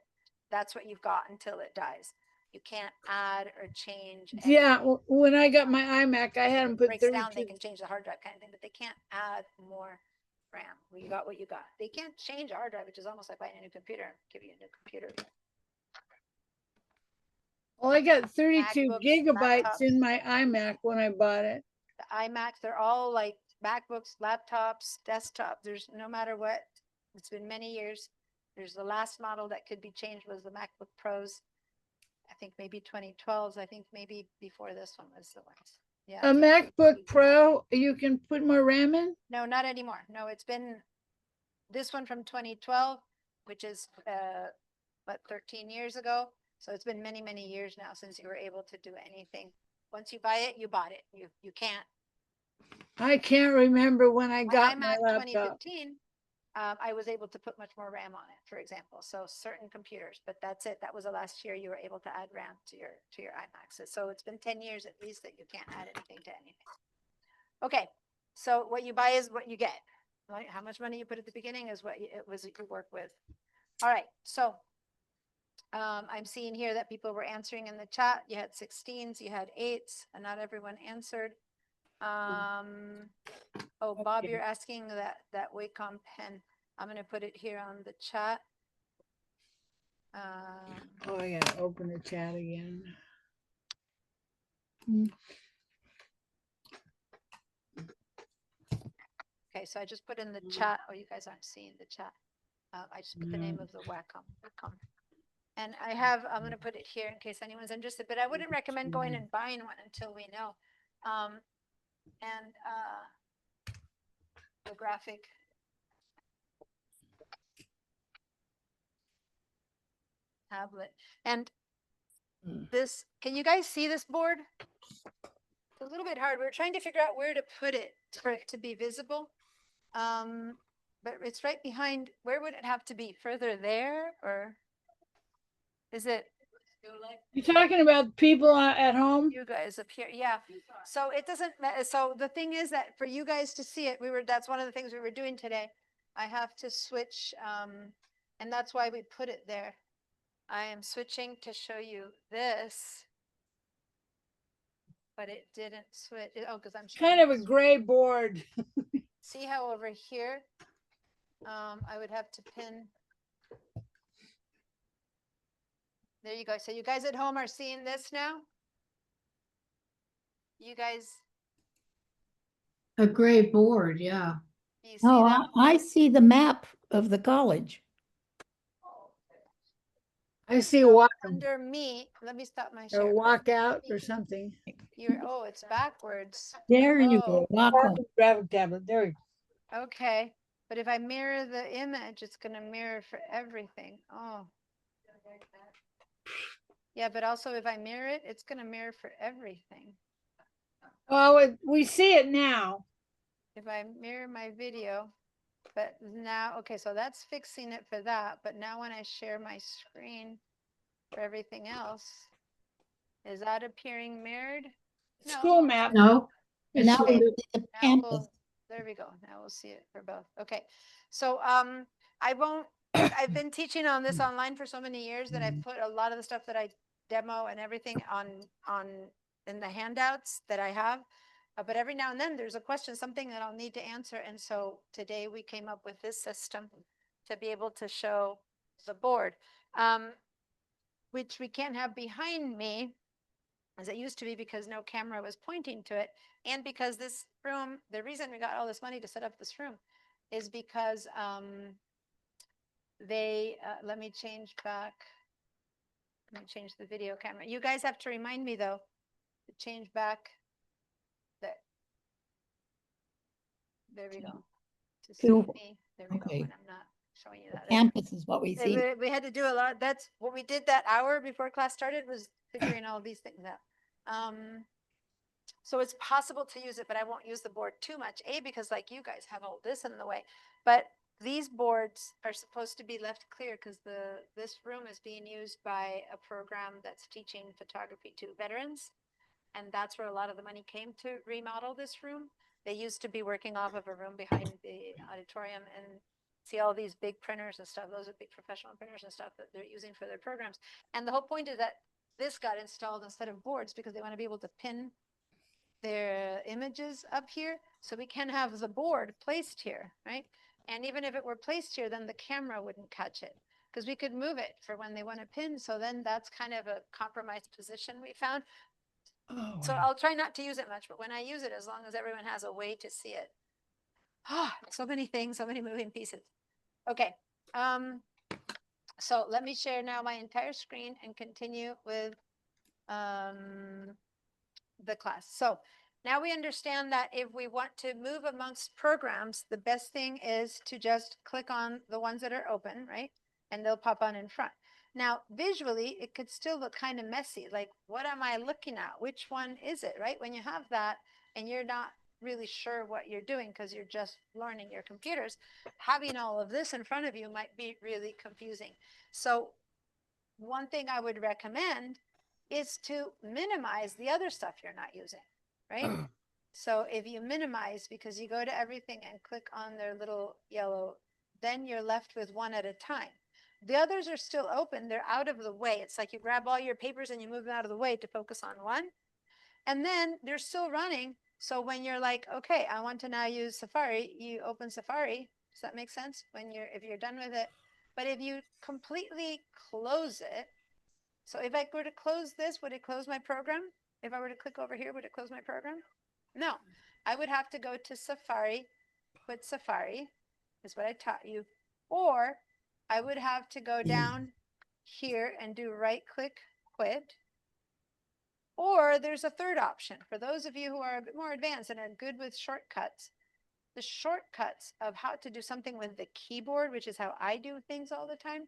Speaker 2: that's what you've got until it dies. You can't add or change.
Speaker 4: yeah,
Speaker 2: anything.
Speaker 4: when I got my iMac, I had them put
Speaker 2: Breaks down, they
Speaker 4: 32.
Speaker 2: can change the hard drive kind of thing, but they can't add more RAM. Well, you got what you got. They can't change a hard drive, which is almost like buying a new computer and give you a new computer.
Speaker 4: Well, I got 32
Speaker 2: MacBooks,
Speaker 4: gigabytes
Speaker 2: laptops.
Speaker 4: in my iMac when I bought it.
Speaker 2: The iMacs, they're all like MacBooks, laptops, desktop. There's no matter what. It's been many years. There's the last model that could be changed was the MacBook Pros. I think maybe 2012s. I think maybe before this one was the ones. Yeah.
Speaker 4: A MacBook Pro, you can put more RAM in?
Speaker 2: No, not anymore. No, it's been this one from 2012, which is what, 13 years ago. So it's been many, many years now since you were able to do anything. Once you buy it, you bought it. You can't.
Speaker 4: I can't remember when I
Speaker 2: My
Speaker 4: got my
Speaker 2: iMac
Speaker 4: laptop.
Speaker 2: 2015, I was able to put much more RAM on it, for example. So certain computers, but that's it. That was the last year you were able to add RAM to your iMacs. So it's been 10 years at least that you can't add anything to anything. Okay, so what you buy is what you get. Right? How much money you put at the beginning is what it was you work with. All right, so I'm seeing here that people were answering in the chat. You had 16s, you had 8s, and not everyone answered. Oh, Bob, you're asking that Wacom pen. I'm gonna put it here on the chat.
Speaker 4: Oh, I gotta open the chat again.
Speaker 2: Okay, so I just put in the chat. Oh, you guys aren't seeing the chat. I just put the name of the Wacom. And I'm going to put it here in case anyone's interested, but I wouldn't recommend going and buying one until we know. The graphic. Tablet. And this, can you guys see this board? It's a little bit hard. We're trying to figure out where to put it for it to be visible. But it's right behind, where would it have to be? Further there, or is it?
Speaker 4: You talking about people at home?
Speaker 2: You guys up here, yeah. So it doesn't matter. So the thing is that for you guys to see it, that's one of the things we were doing today. I have to switch, and that's why we put it there. I am switching to show you this, but it didn't switch. Oh, because I'm
Speaker 4: Kind of a gray board.
Speaker 2: See how over here, I would have to pin. There you go. So you guys at home are seeing this now? You guys,
Speaker 8: A gray board, yeah.
Speaker 2: you see
Speaker 7: Oh,
Speaker 2: that?
Speaker 7: I see the map of the college.
Speaker 4: I see
Speaker 2: So
Speaker 4: walk
Speaker 2: under me, let me stop my
Speaker 4: or
Speaker 2: share.
Speaker 4: walk out or something.
Speaker 2: Oh, it's backwards.
Speaker 7: There you
Speaker 2: Oh.
Speaker 7: go. Welcome.
Speaker 4: Graphic tablet. There we go.
Speaker 2: Okay, but if I mirror the image, it's gonna mirror for everything. Oh. Yeah, but also if I mirror it, it's gonna mirror for everything.
Speaker 4: Well, we see it now.
Speaker 2: If I mirror my video, but now, okay, so that's fixing it for that, but now when I share my screen for everything else, is that appearing mirrored? No.
Speaker 4: School map.
Speaker 8: No,
Speaker 7: And now
Speaker 2: Okay.
Speaker 7: we see the
Speaker 2: Now
Speaker 7: campus.
Speaker 2: there we go. Now we'll see it for both. Okay. So I won't I've been teaching on this online for so many years that I've put a lot of the stuff that I demo and everything on in the handouts that I have. But every now and then there's a question, something that I'll need to answer. And so today we came up with this system to be able to show the board, which we can't have behind me as it used to be because no camera was pointing to it. And because this room, the reason we got all this money to set up this room is because let me change back. Let me change the video camera. You guys have to remind me though, to change back there. There we go. To see
Speaker 7: To-
Speaker 2: me, there we go,
Speaker 7: okay.
Speaker 2: and I'm not showing you that.
Speaker 7: Campus is what we
Speaker 2: Yeah,
Speaker 7: see.
Speaker 2: we had to do a lot. That's what we did that hour before class started, was figuring all these things out. So it's possible to use it, but I won't use the board too much. Because like you guys have all this in the way, but these boards are supposed to be left clear because this room is being used by a program that's teaching photography to veterans. And that's where a lot of the money came to remodel this room. They used to be working off of a room behind the auditorium, and see all these big printers and stuff. Those are big professional printers and stuff that they're using for their programs. And the whole point is that this got installed instead of boards because they want to be able to pin their images up here. So we can have the board placed here, right? And even if it were placed here, then the camera wouldn't catch it because we could move it for when they want to pin. So then that's kind of a compromised position we found.
Speaker 7: Oh,
Speaker 2: So I'll try not to use it much, but when I use it, as long as everyone has a way to see it. Ah, so many things, so many moving pieces. Okay. So let me share now my entire screen and continue with the class. So now we understand that if we want to move amongst programs, the best thing is to just click on the ones that are open, right? And they'll pop on in front. Now, visually, it could still look kind of messy. Like, what am I looking at? Which one is it, right? When you have that and you're not really sure what you're doing because you're just learning your computers, having all of this in front of you might be really confusing. So one thing I would recommend is to minimize the other stuff you're not using, right? So if you minimize, because you go to everything and click on their little yellow, then you're left with one at a time. The others are still open. They're out of the way. It's like you grab all your papers and you move them out of the way to focus on one. And then they're still running. So when you're like, okay, I want to now use Safari, you open Safari. Does that make sense? If you're done with it. But if you completely close it, so if I were to close this, would it close my program? If I were to click over here, would it close my program? No, I would have to go to Safari, quit Safari, is what I taught you. Or I would have to go down here and do right click, quit. Or there's a third option. For those of you who are a bit more advanced and are good with shortcuts, the shortcuts of how to do something with the keyboard, which is how I do things all the time,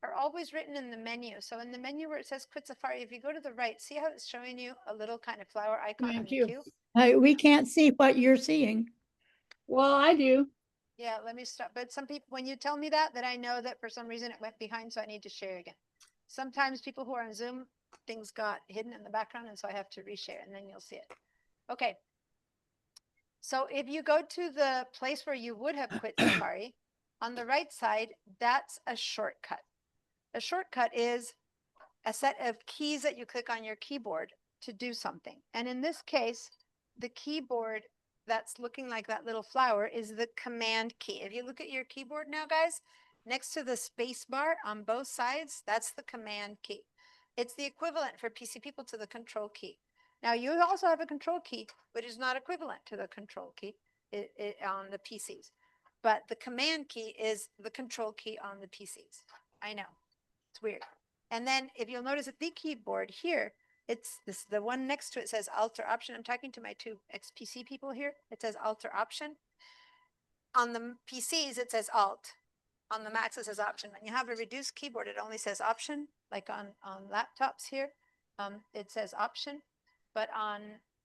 Speaker 2: are always written in the menu. So in the menu where it says quit Safari, if you go to the right, see how it's showing you a little kind of flower icon on
Speaker 4: Thank
Speaker 2: the
Speaker 4: you.
Speaker 2: cube?
Speaker 7: We can't see what you're seeing.
Speaker 4: Well, I do.
Speaker 2: Yeah, let me stop. But some people, when you tell me that I know that for some reason it went behind, so I need to share again. Sometimes people who are on Zoom, things got hidden in the background, and so I have to reshare, and then you'll see it. Okay. So if you go to the place where you would have quit Safari, on the right side, that's a shortcut. A shortcut is a set of keys that you click on your keyboard to do something. And in this case, the keyboard that's looking like that little flower is the command key. If you look at your keyboard now, guys, next to the space bar on both sides, that's the command key. It's the equivalent for PC people to the control key. Now you also have a control key, which is not equivalent to the control key on the PCs. But the command key is the control key on the PCs. I know, it's weird. And then if you'll notice at the keyboard here, it's this, the one next to it says Alt or Option. I'm talking to my two XPC people here. It says Alt or Option. On the PCs, it says Alt. On the Macs, it says Option. When you have a reduced keyboard, it only says Option. Like on laptops here, it says Option. But on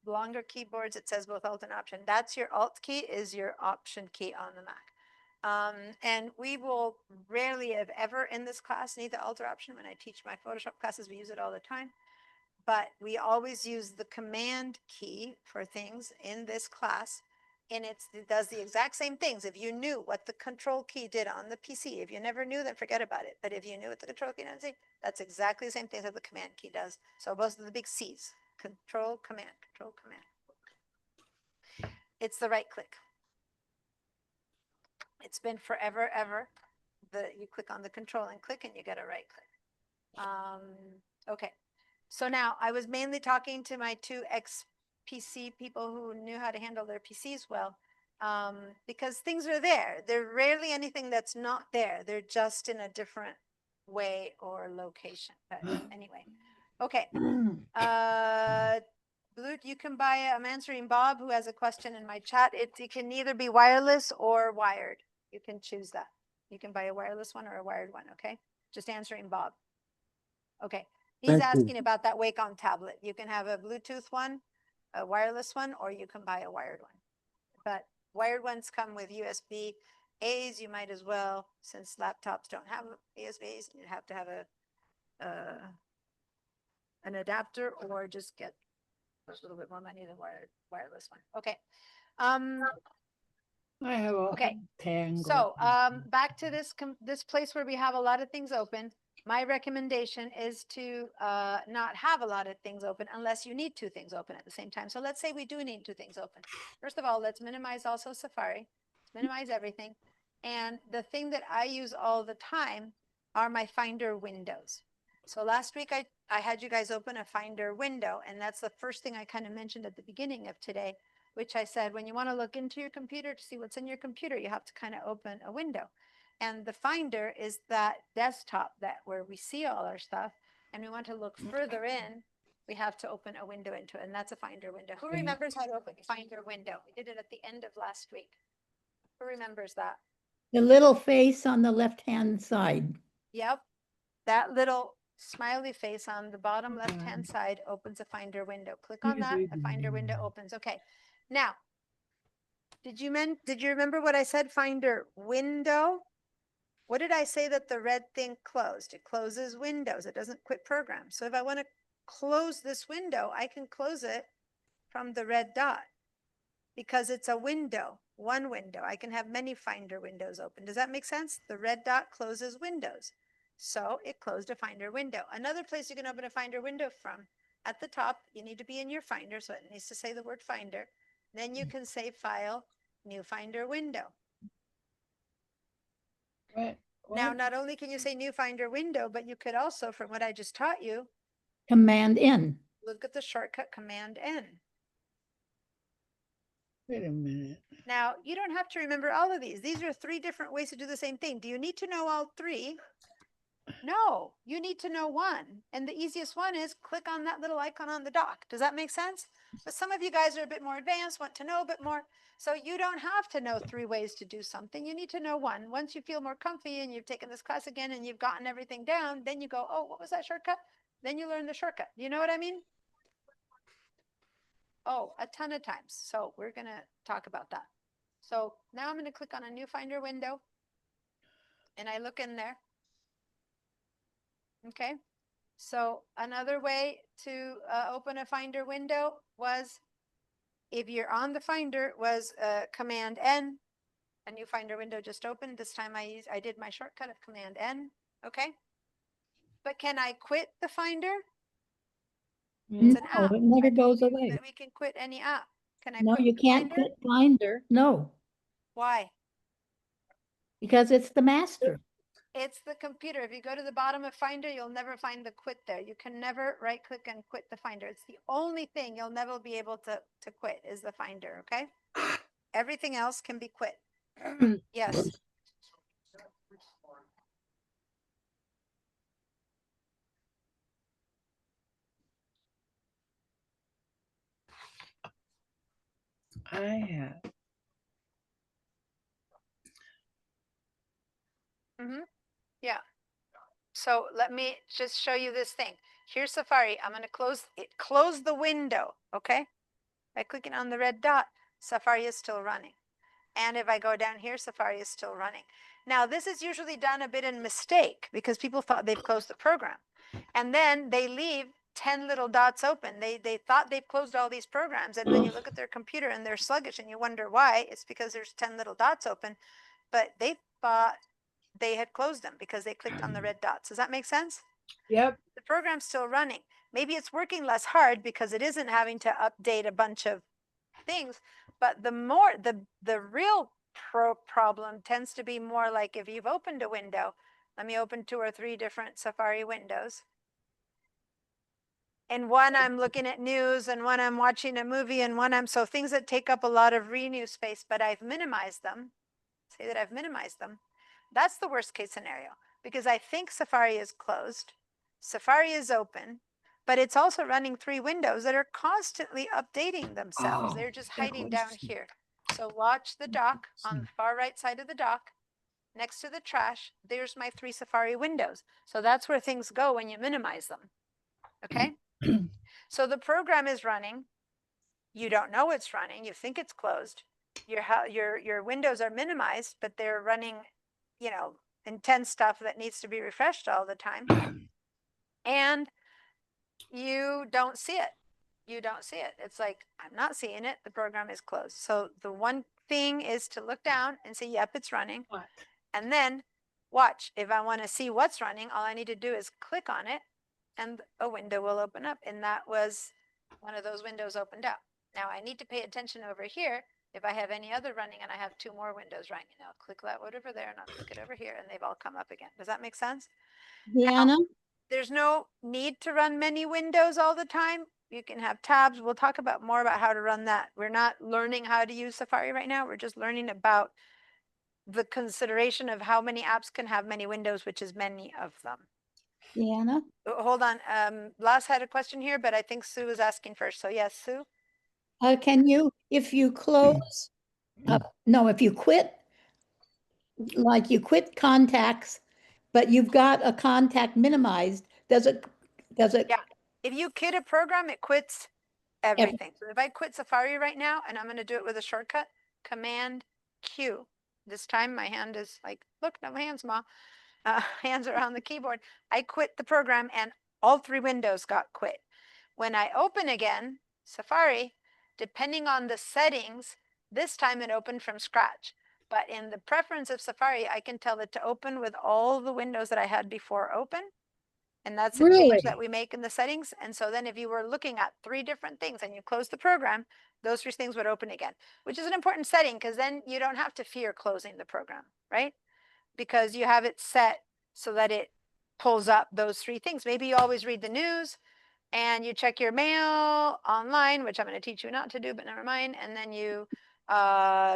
Speaker 2: longer keyboards, it says both Alt and Option. That's your Alt key, is your Option key on the Mac. And we will rarely, if ever in this class, need the Alt or Option. When I teach my Photoshop classes, we use it all the time. But we always use the command key for things in this class. And it does the exact same things. If you knew what the control key did on the PC, if you never knew, then forget about it. But if you knew what the control key did, that's exactly the same thing that the command key does. So both of the big C's, control, command, control, command. It's the right click. It's been forever, ever. You click on the control and click and you get a right click. Okay. So now I was mainly talking to my two ex-PC people who knew how to handle their PCs well, because things are there. There's rarely anything that's not there. They're just in a different way or location. But anyway, okay. Blue, you can buy, I'm answering Bob, who has a question in my chat. It can either be wireless or wired. You can choose that. You can buy a wireless one or a wired one, okay? Just answering Bob. Okay, he's
Speaker 5: Thank you.
Speaker 2: asking about that Wacom tablet. You can have a Bluetooth one, a wireless one, or you can buy a wired one. But wired ones come with USB A's. You might as well, since laptops don't have USBs, you have to have an adapter or just get a little bit more money than wireless one. Okay.
Speaker 4: I have a
Speaker 2: Okay.
Speaker 4: tangle.
Speaker 2: So, back to this place where we have a lot of things open. My recommendation is to not have a lot of things open unless you need two things open at the same time. So let's say we do need two things open. First of all, let's minimize also Safari, minimize everything. And the thing that I use all the time are my Finder windows. So last week I had you guys open a Finder window, and that's the first thing I kind of mentioned at the beginning of today, which I said, when you want to look into your computer to see what's in your computer, you have to kind of open a window. And the Finder is that desktop that where we see all our stuff, and we want to look further in, we have to open a window into it, and that's a Finder window. Who remembers how to open a Finder window? We did it at the end of last week. Who remembers that?
Speaker 7: The little face on the left-hand side.
Speaker 2: Yep. That little smiley face on the bottom left-hand side opens a Finder window. Click on that, a Finder window opens. Okay. Now, did you remember what I said? Finder window. What did I say that the red thing closed? It closes windows. It doesn't quit programs. So if I want to close this window, I can close it from the red dot because it's a window, one window. I can have many Finder windows open. Does that make sense? The red dot closes windows. So it closed a Finder window. Another place you can open a Finder window from, at the top, you need to be in your Finder, so it needs to say the word Finder. Then you can say File, New Finder Window. Now, not only can you say New Finder Window, but you could also, from what I just taught you,
Speaker 7: Command N.
Speaker 2: look at the shortcut Command N.
Speaker 4: Wait a minute.
Speaker 2: Now, you don't have to remember all of these. These are 3 different ways to do the same thing. Do you need to know all 3? No, you need to know one. And the easiest one is click on that little icon on the dock. Does that make sense? But some of you guys are a bit more advanced, want to know a bit more. So you don't have to know 3 ways to do something. You need to know one. Once you feel more comfy and you've taken this class again and you've gotten everything down, then you go, oh, what was that shortcut? Then you learn the shortcut. You know what I mean? Oh, a ton of times. So we're going to talk about that. So now I'm going to click on a new Finder window and I look in there. Okay. So another way to open a Finder window was, if you're on the Finder, was Command N. A new Finder window just opened. This time I did my shortcut of Command N. Okay. But can I quit the Finder? It's an
Speaker 7: No,
Speaker 2: app.
Speaker 7: it never
Speaker 2: I told
Speaker 7: goes
Speaker 2: you
Speaker 7: away.
Speaker 2: that we can quit any app. Can I
Speaker 7: No,
Speaker 2: quit
Speaker 7: you
Speaker 2: the
Speaker 7: can't
Speaker 2: Finder?
Speaker 7: quit Finder. No,
Speaker 2: Why?
Speaker 7: because it's the master.
Speaker 2: It's the computer. If you go to the bottom of Finder, you'll never find the quit there. You can never right click and quit the Finder. It's the only thing you'll never be able to quit is the Finder, okay? Everything else can be quit. Yes.
Speaker 4: I have.
Speaker 2: Yeah. So let me just show you this thing. Here's Safari. I'm going to close the window, okay? By clicking on the red dot, Safari is still running. And if I go down here, Safari is still running. Now, this is usually done a bit in mistake because people thought they've closed the program. And then they leave 10 little dots open. They thought they've closed all these programs. And when you look at their computer and they're sluggish and you wonder why, it's because there's 10 little dots open. But they thought they had closed them because they clicked on the red dots. Does that make sense?
Speaker 4: Yep.
Speaker 2: The program's still running. Maybe it's working less hard because it isn't having to update a bunch of things, but the real problem tends to be more like if you've opened a window. Let me open 2 or 3 different Safari windows. And one I'm looking at news, and one I'm watching a movie, and one so things that take up a lot of renew space, but I've minimized them. Say that I've minimized them. That's the worst case scenario because I think Safari is closed. Safari is open. but it's also running 3 windows that are constantly updating themselves. They're just hiding down here. So watch the dock on the far right side of the dock. Next to the trash, there's my 3 Safari windows. So that's where things go when you minimize them. Okay? So the program is running. You don't know it's running. You think it's closed. Your windows are minimized, but they're running, you know, intense stuff that needs to be refreshed all the time. And you don't see it. You don't see it. It's like, I'm not seeing it. The program is closed. So the one thing is to look down and say, yep, it's running. And then watch. If I want to see what's running, all I need to do is click on it and a window will open up. And that was one of those windows opened up. Now I need to pay attention over here. If I have any other running and I have 2 more windows running, I'll click that one over there and I'll click it over here and they've all come up again. Does that make sense?
Speaker 7: Deanna,
Speaker 2: There's no need to run many windows all the time. You can have tabs. We'll talk about more about how to run that. We're not learning how to use Safari right now. We're just learning about the consideration of how many apps can have many windows, which is many of them.
Speaker 7: Deanna,
Speaker 2: Hold on. Lars had a question here, but I think Sue was asking first. So yes, Sue.
Speaker 7: can you, if you close, no, if you quit, like you quit contacts, but you've got a contact minimized, does it,
Speaker 2: Yeah. If you quit a program, it quits everything. So if I quit Safari right now, and I'm going to do it with a shortcut, Command Q. This time my hand is like, look, no hands, Ma. Hands are on the keyboard. I quit the program and all 3 windows got quit. When I open again, Safari, depending on the settings, this time it opened from scratch. But in the preference of Safari, I can tell it to open with all the windows that I had before open. And that's a
Speaker 4: Really?
Speaker 2: change that we make in the settings. And so then if you were looking at 3 different things and you close the program, those 3 things would open again, which is an important setting because then you don't have to fear closing the program, right? Because you have it set so that it pulls up those 3 things. Maybe you always read the news and you check your mail online, which I'm going to teach you not to do, but never mind. And then you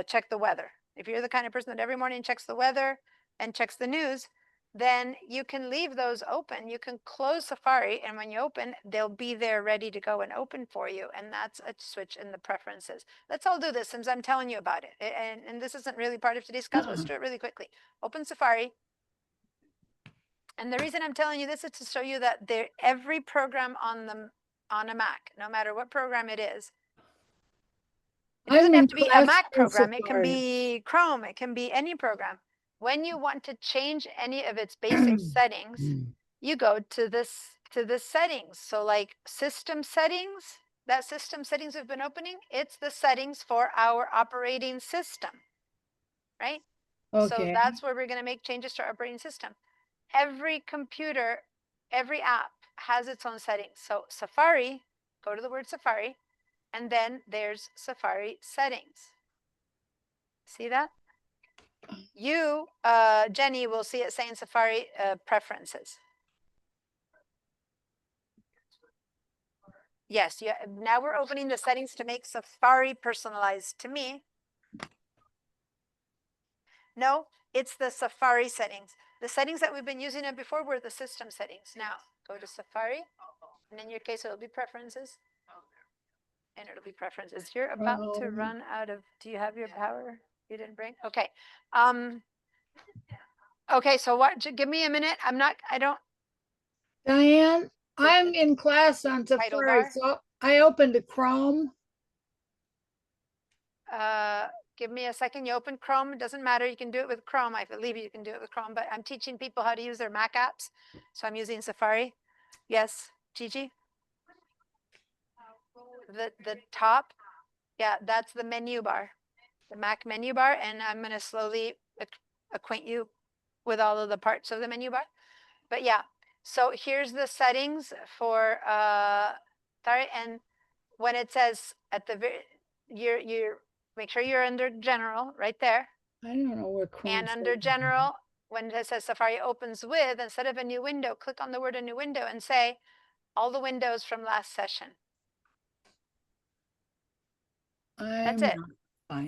Speaker 2: check the weather. If you're the kind of person that every morning checks the weather and checks the news, then you can leave those open. You can close Safari, and when you open, they'll be there ready to go and open for you. And that's a switch in the preferences. Let's all do this since I'm telling you about it. And this isn't really part of today's class. Let's do it really quickly. Open Safari. And the reason I'm telling you this is to show you that every program on a Mac, no matter what program it is, it doesn't have to be a Mac program. It can be Chrome. It can be any program. When you want to change any of its basic settings, you go to the settings. So like system settings, that system settings have been opening, it's the settings for our operating system, right? So
Speaker 4: Okay.
Speaker 2: that's where we're going to make changes to our operating system. Every computer, every app has its own settings. So Safari, go to the word Safari, and then there's Safari settings. See that? You, Jenny, will see it saying Safari preferences. Yes, now we're opening the settings to make Safari personalized to me. No, it's the Safari settings. The settings that we've been using it before were the system settings. Now go to Safari, and in your case, it'll be preferences. And it'll be preferences. You're about to run out of, do you have your power you didn't bring? Okay. Okay, so what, give me a minute.
Speaker 4: Diane, I'm in class on
Speaker 2: Title
Speaker 4: Safari,
Speaker 2: bar?
Speaker 4: so I opened a Chrome.
Speaker 2: Give me a second. You open Chrome. It doesn't matter. You can do it with Chrome. I believe you can do it with Chrome, but I'm teaching people how to use their Mac apps. So I'm using Safari. Yes, Gigi? The top, yeah, that's the menu bar, the Mac menu bar. And I'm going to slowly acquaint you with all of the parts of the menu bar. But yeah, so here's the settings for, sorry. And when it says at the very, you're make sure you're under general right there.
Speaker 4: I don't know where Chrome.
Speaker 2: And under general, when it says Safari opens with, instead of a new window, click on the word a new window and say all the windows from last session. That's it.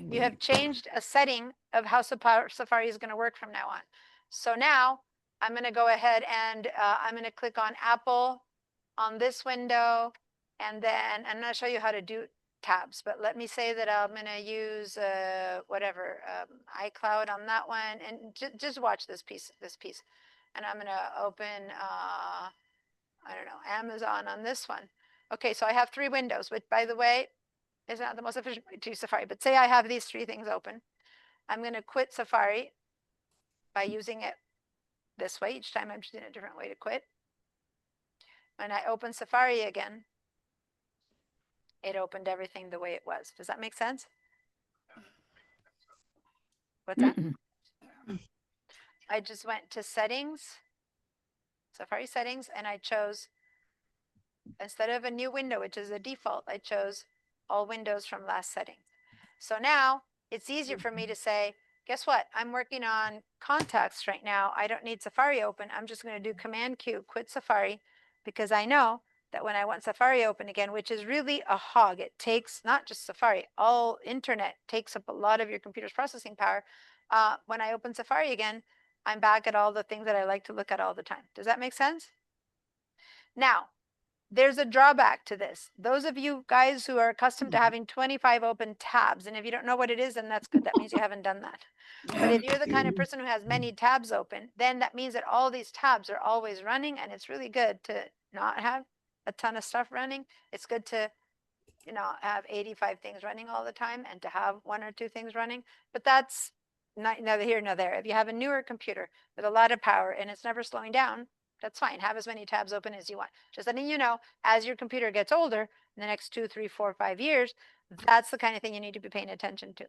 Speaker 2: You have changed a setting of how Safari is going to work from now on. So now I'm going to go ahead and I'm going to click on Apple on this window, and then I'm gonna show you how to do tabs, but let me say that I'm gonna use whatever iCloud on that one, and just watch this piece, and I'm gonna open I don't know, Amazon on this one. Okay, so I have 3 windows, which by the way is not the most efficient way to use Safari, but say I have these 3 things open. I'm gonna quit Safari by using it this way. Each time I'm choosing a different way to quit. When I open Safari again, it opened everything the way it was. Does that make sense? What's that? I just went to settings, Safari settings, and I chose, instead of a new window, which is a default, I chose all windows from last setting. So now it's easier for me to say, guess what? I'm working on contacts right now. I don't need Safari open. I'm just going to do Command Q, quit Safari, because I know that when I want Safari open again, which is really a hog, it takes not just Safari, all internet takes up a lot of your computer's processing power. When I open Safari again, I'm back at all the things that I like to look at all the time. Does that make sense? Now, there's a drawback to this. Those of you guys who are accustomed to having 25 open tabs, and if you don't know what it is, then that's good. That means you haven't done that. But if you're the kind of person who has many tabs open, then that means that all these tabs are always running, and it's really good to not have a ton of stuff running. It's good to, have 85 things running all the time and to have 1 or 2 things running. But that's neither here nor there. If you have a newer computer with a lot of power and it's never slowing down, that's fine. Have as many tabs open as you want. Just letting you know, as your computer gets older, in the next 2, 3, 4, 5 years, that's the kind of thing you need to be paying attention to,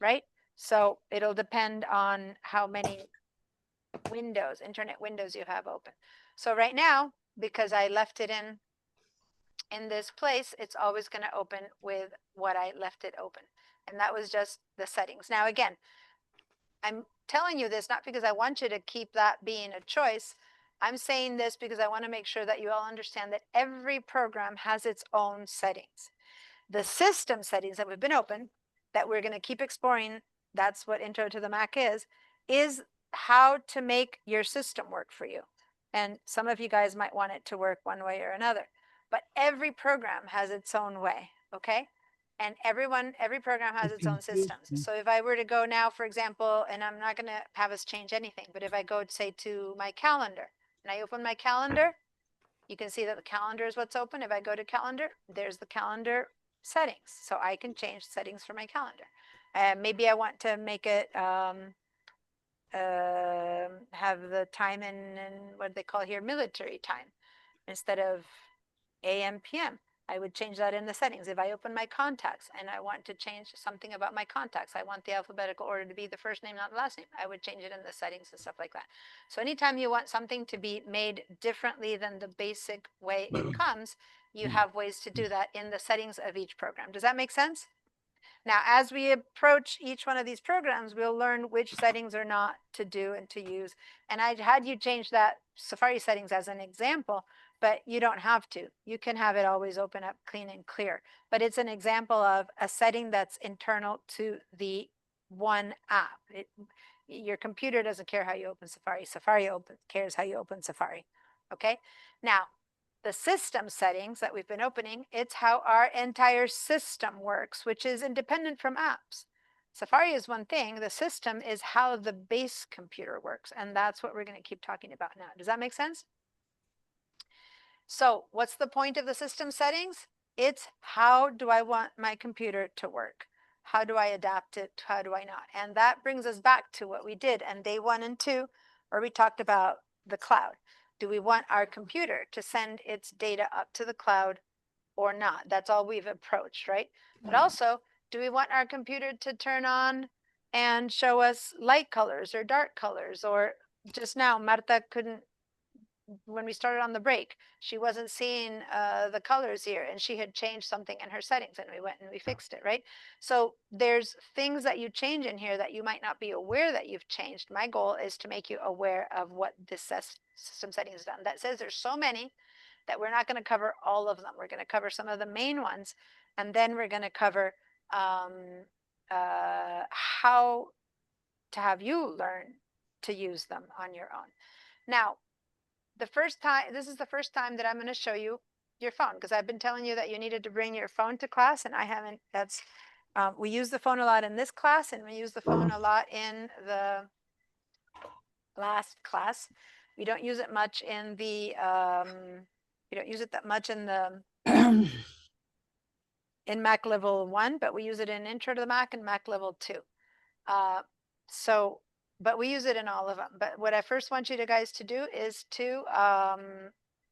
Speaker 2: right? So it'll depend on how many windows, internet windows you have open. So right now, because I left it in this place, it's always going to open with what I left it open. And that was just the settings. Now, again, I'm telling you this not because I want you to keep that being a choice. I'm saying this because I want to make sure that you all understand that every program has its own settings. The system settings that we've been open, that we're going to keep exploring, that's what Intro to the Mac is how to make your system work for you. And some of you guys might want it to work one way or another. But every program has its own way, okay? And every program has its own systems. So if I were to go now, for example, and I'm not going to have us change anything, but if I go, say, to my calendar, and I open my calendar, you can see that the calendar is what's open. If I go to calendar, there's the calendar settings. So I can change settings for my calendar. Maybe I want to make it have the time in what they call here military time instead of AM, PM. I would change that in the settings. If I open my contacts and I want to change something about my contacts, I want the alphabetical order to be the first name, not the last name, I would change it in the settings and stuff like that. So anytime you want something to be made differently than the basic way it comes, you have ways to do that in the settings of each program. Does that make sense? Now, as we approach each one of these programs, we'll learn which settings are not to do and to use. And I had you change that Safari settings as an example, but you don't have to. You can have it always open up clean and clear. But it's an example of a setting that's internal to the one app. Your computer doesn't care how you open Safari. Safari cares how you open Safari. Okay? Now, the system settings that we've been opening, it's how our entire system works, which is independent from apps. Safari is one thing. The system is how the base computer works. And that's what we're going to keep talking about now. Does that make sense? So what's the point of the system settings? It's how do I want my computer to work? How do I adapt it? How do I not? And that brings us back to what we did on day 1 and 2, where we talked about the cloud. Do we want our computer to send its data up to the cloud or not? That's all we've approached, right? But also, do we want our computer to turn on and show us light colors or dark colors? Or just now, Marta couldn't, when we started on the break, she wasn't seeing the colors here, and she had changed something in her settings, and we went and we fixed it, right? So there's things that you change in here that you might not be aware that you've changed. My goal is to make you aware of what this system settings has done. That says there's so many that we're not going to cover all of them. We're going to cover some of the main ones, and then we're going to cover how to have you learn to use them on your own. Now, the first time, this is the first time that I'm going to show you your phone, because I've been telling you that you needed to bring your phone to class, and I haven't. That's we use the phone a lot in this class, and we use the phone a lot in the last class. We don't use it much in the we don't use it that much in the in Mac level 1, but we use it in Intro to the Mac and Mac level 2. So, but we use it in all of them. But what I first want you to guys to do is to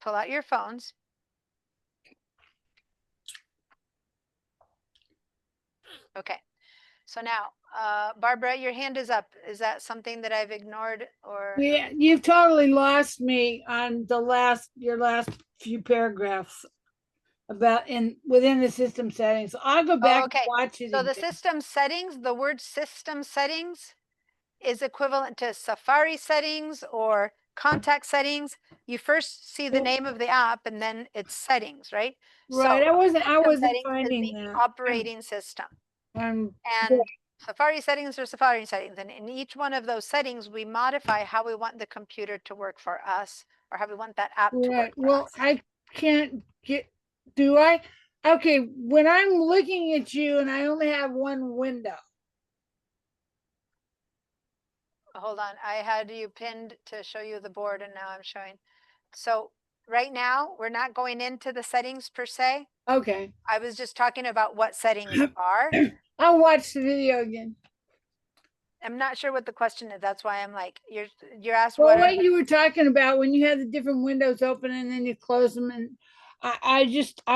Speaker 2: pull out your phones. Okay. So now, Barbara, your hand is up. Is that something that I've ignored or?
Speaker 4: Yeah, you've totally lost me on your last few paragraphs about within the system settings. So I'll go back and
Speaker 2: okay.
Speaker 4: watch it
Speaker 2: So the
Speaker 4: again.
Speaker 2: system settings, the word system settings is equivalent to Safari settings or contact settings. You first see the name of the app and then it's settings, right?
Speaker 4: Right,
Speaker 2: So
Speaker 4: I wasn't
Speaker 2: system settings is
Speaker 4: finding
Speaker 2: the
Speaker 4: that.
Speaker 2: operating system.
Speaker 4: I'm
Speaker 2: And Safari settings are Safari settings. And in each one of those settings, we modify how we want the computer to work for us or how we want that app to work
Speaker 4: right.
Speaker 2: for
Speaker 4: Well,
Speaker 2: us.
Speaker 4: I can't get. Do I? Okay, when I'm looking at you and I only have one window.
Speaker 2: Hold on, I had you pinned to show you the board and now I'm showing. So right now, we're not going into the settings per se.
Speaker 4: Okay,
Speaker 2: I was just talking about what settings are.
Speaker 4: I'll watch the video again.
Speaker 2: I'm not sure what the question is. That's why I'm like, you're asked
Speaker 4: Well,
Speaker 2: what
Speaker 4: what you were talking about when you had the different windows open and then you close them, and I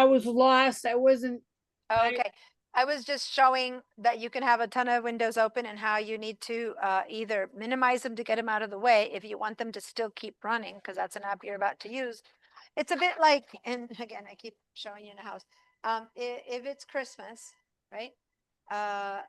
Speaker 4: was lost. I wasn't.
Speaker 2: Oh, okay. I was just showing that you can have a ton of windows open and how you need to either minimize them to get them out of the way if you want them to still keep running, because that's an app you're about to use. It's a bit like, and again, I keep showing you in the house. If it's Christmas, right?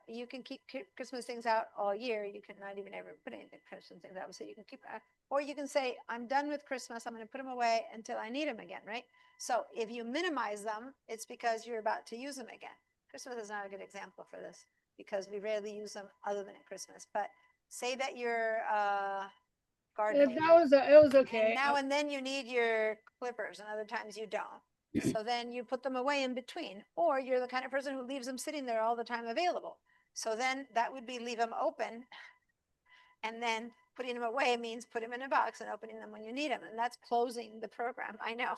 Speaker 2: You can keep Christmas things out all year. You can not even ever put anything Christmas things out, so you can keep, or you can say, I'm done with Christmas. I'm going to put them away until I need them again, right? So if you minimize them, it's because you're about to use them again. Christmas is not a good example for this because we rarely use them other than at Christmas. But say that you're gardening.
Speaker 4: It was okay.
Speaker 2: And now and then you need your clippers, and other times you don't. So then you put them away in between, or you're the kind of person who leaves them sitting there all the time available. So then that would be leave them open, and then putting them away means put them in a box and opening them when you need them, and that's closing the program. I know.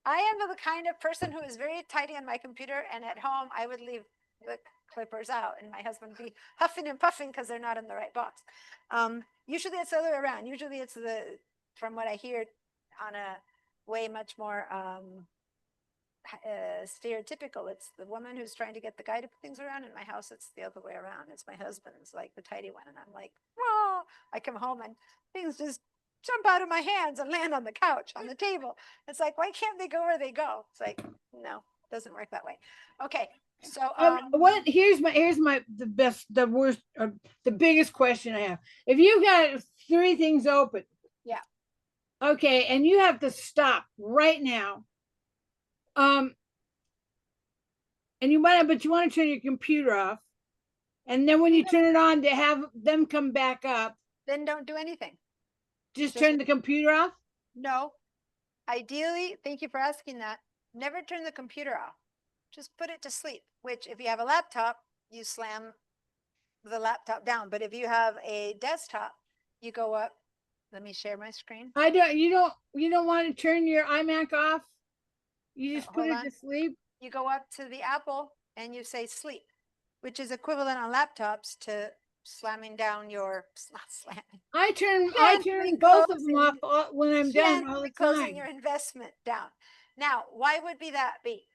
Speaker 2: I am the kind of person who is very tidy on my computer, and at home I would leave the clippers out, and my husband would be huffing and puffing because they're not in the right box. Usually it's the other way around. Usually it's from what I hear, on a way much more stereotypical. It's the woman who's trying to get the guy to put things around. In my house, it's the other way around. It's my husband's like the tidy one, and I'm like, oh, I come home and things just jump out of my hands and land on the couch, on the table. It's like, why can't they go where they go? It's like, no, it doesn't work that way. Okay. So
Speaker 4: here's the worst, or the biggest question I have. If you got 3 things open,
Speaker 2: yeah,
Speaker 4: okay, and you have to stop right now, and you want to turn your computer off, and then when you turn it on to have them come back up,
Speaker 2: then don't do anything.
Speaker 4: Just turn the computer off?
Speaker 2: No. Ideally, thank you for asking that. Never turn the computer off. Just put it to sleep, which if you have a laptop, you slam the laptop down. But if you have a desktop, you go up. Let me share my screen.
Speaker 4: You don't want to turn your iMac off? You just put it to sleep?
Speaker 2: You go up to the Apple and you say sleep, which is equivalent on laptops to slamming down not slamming.
Speaker 4: I turn both of them off when I'm done all the time.
Speaker 2: Closing your investment down. Now, why would that be?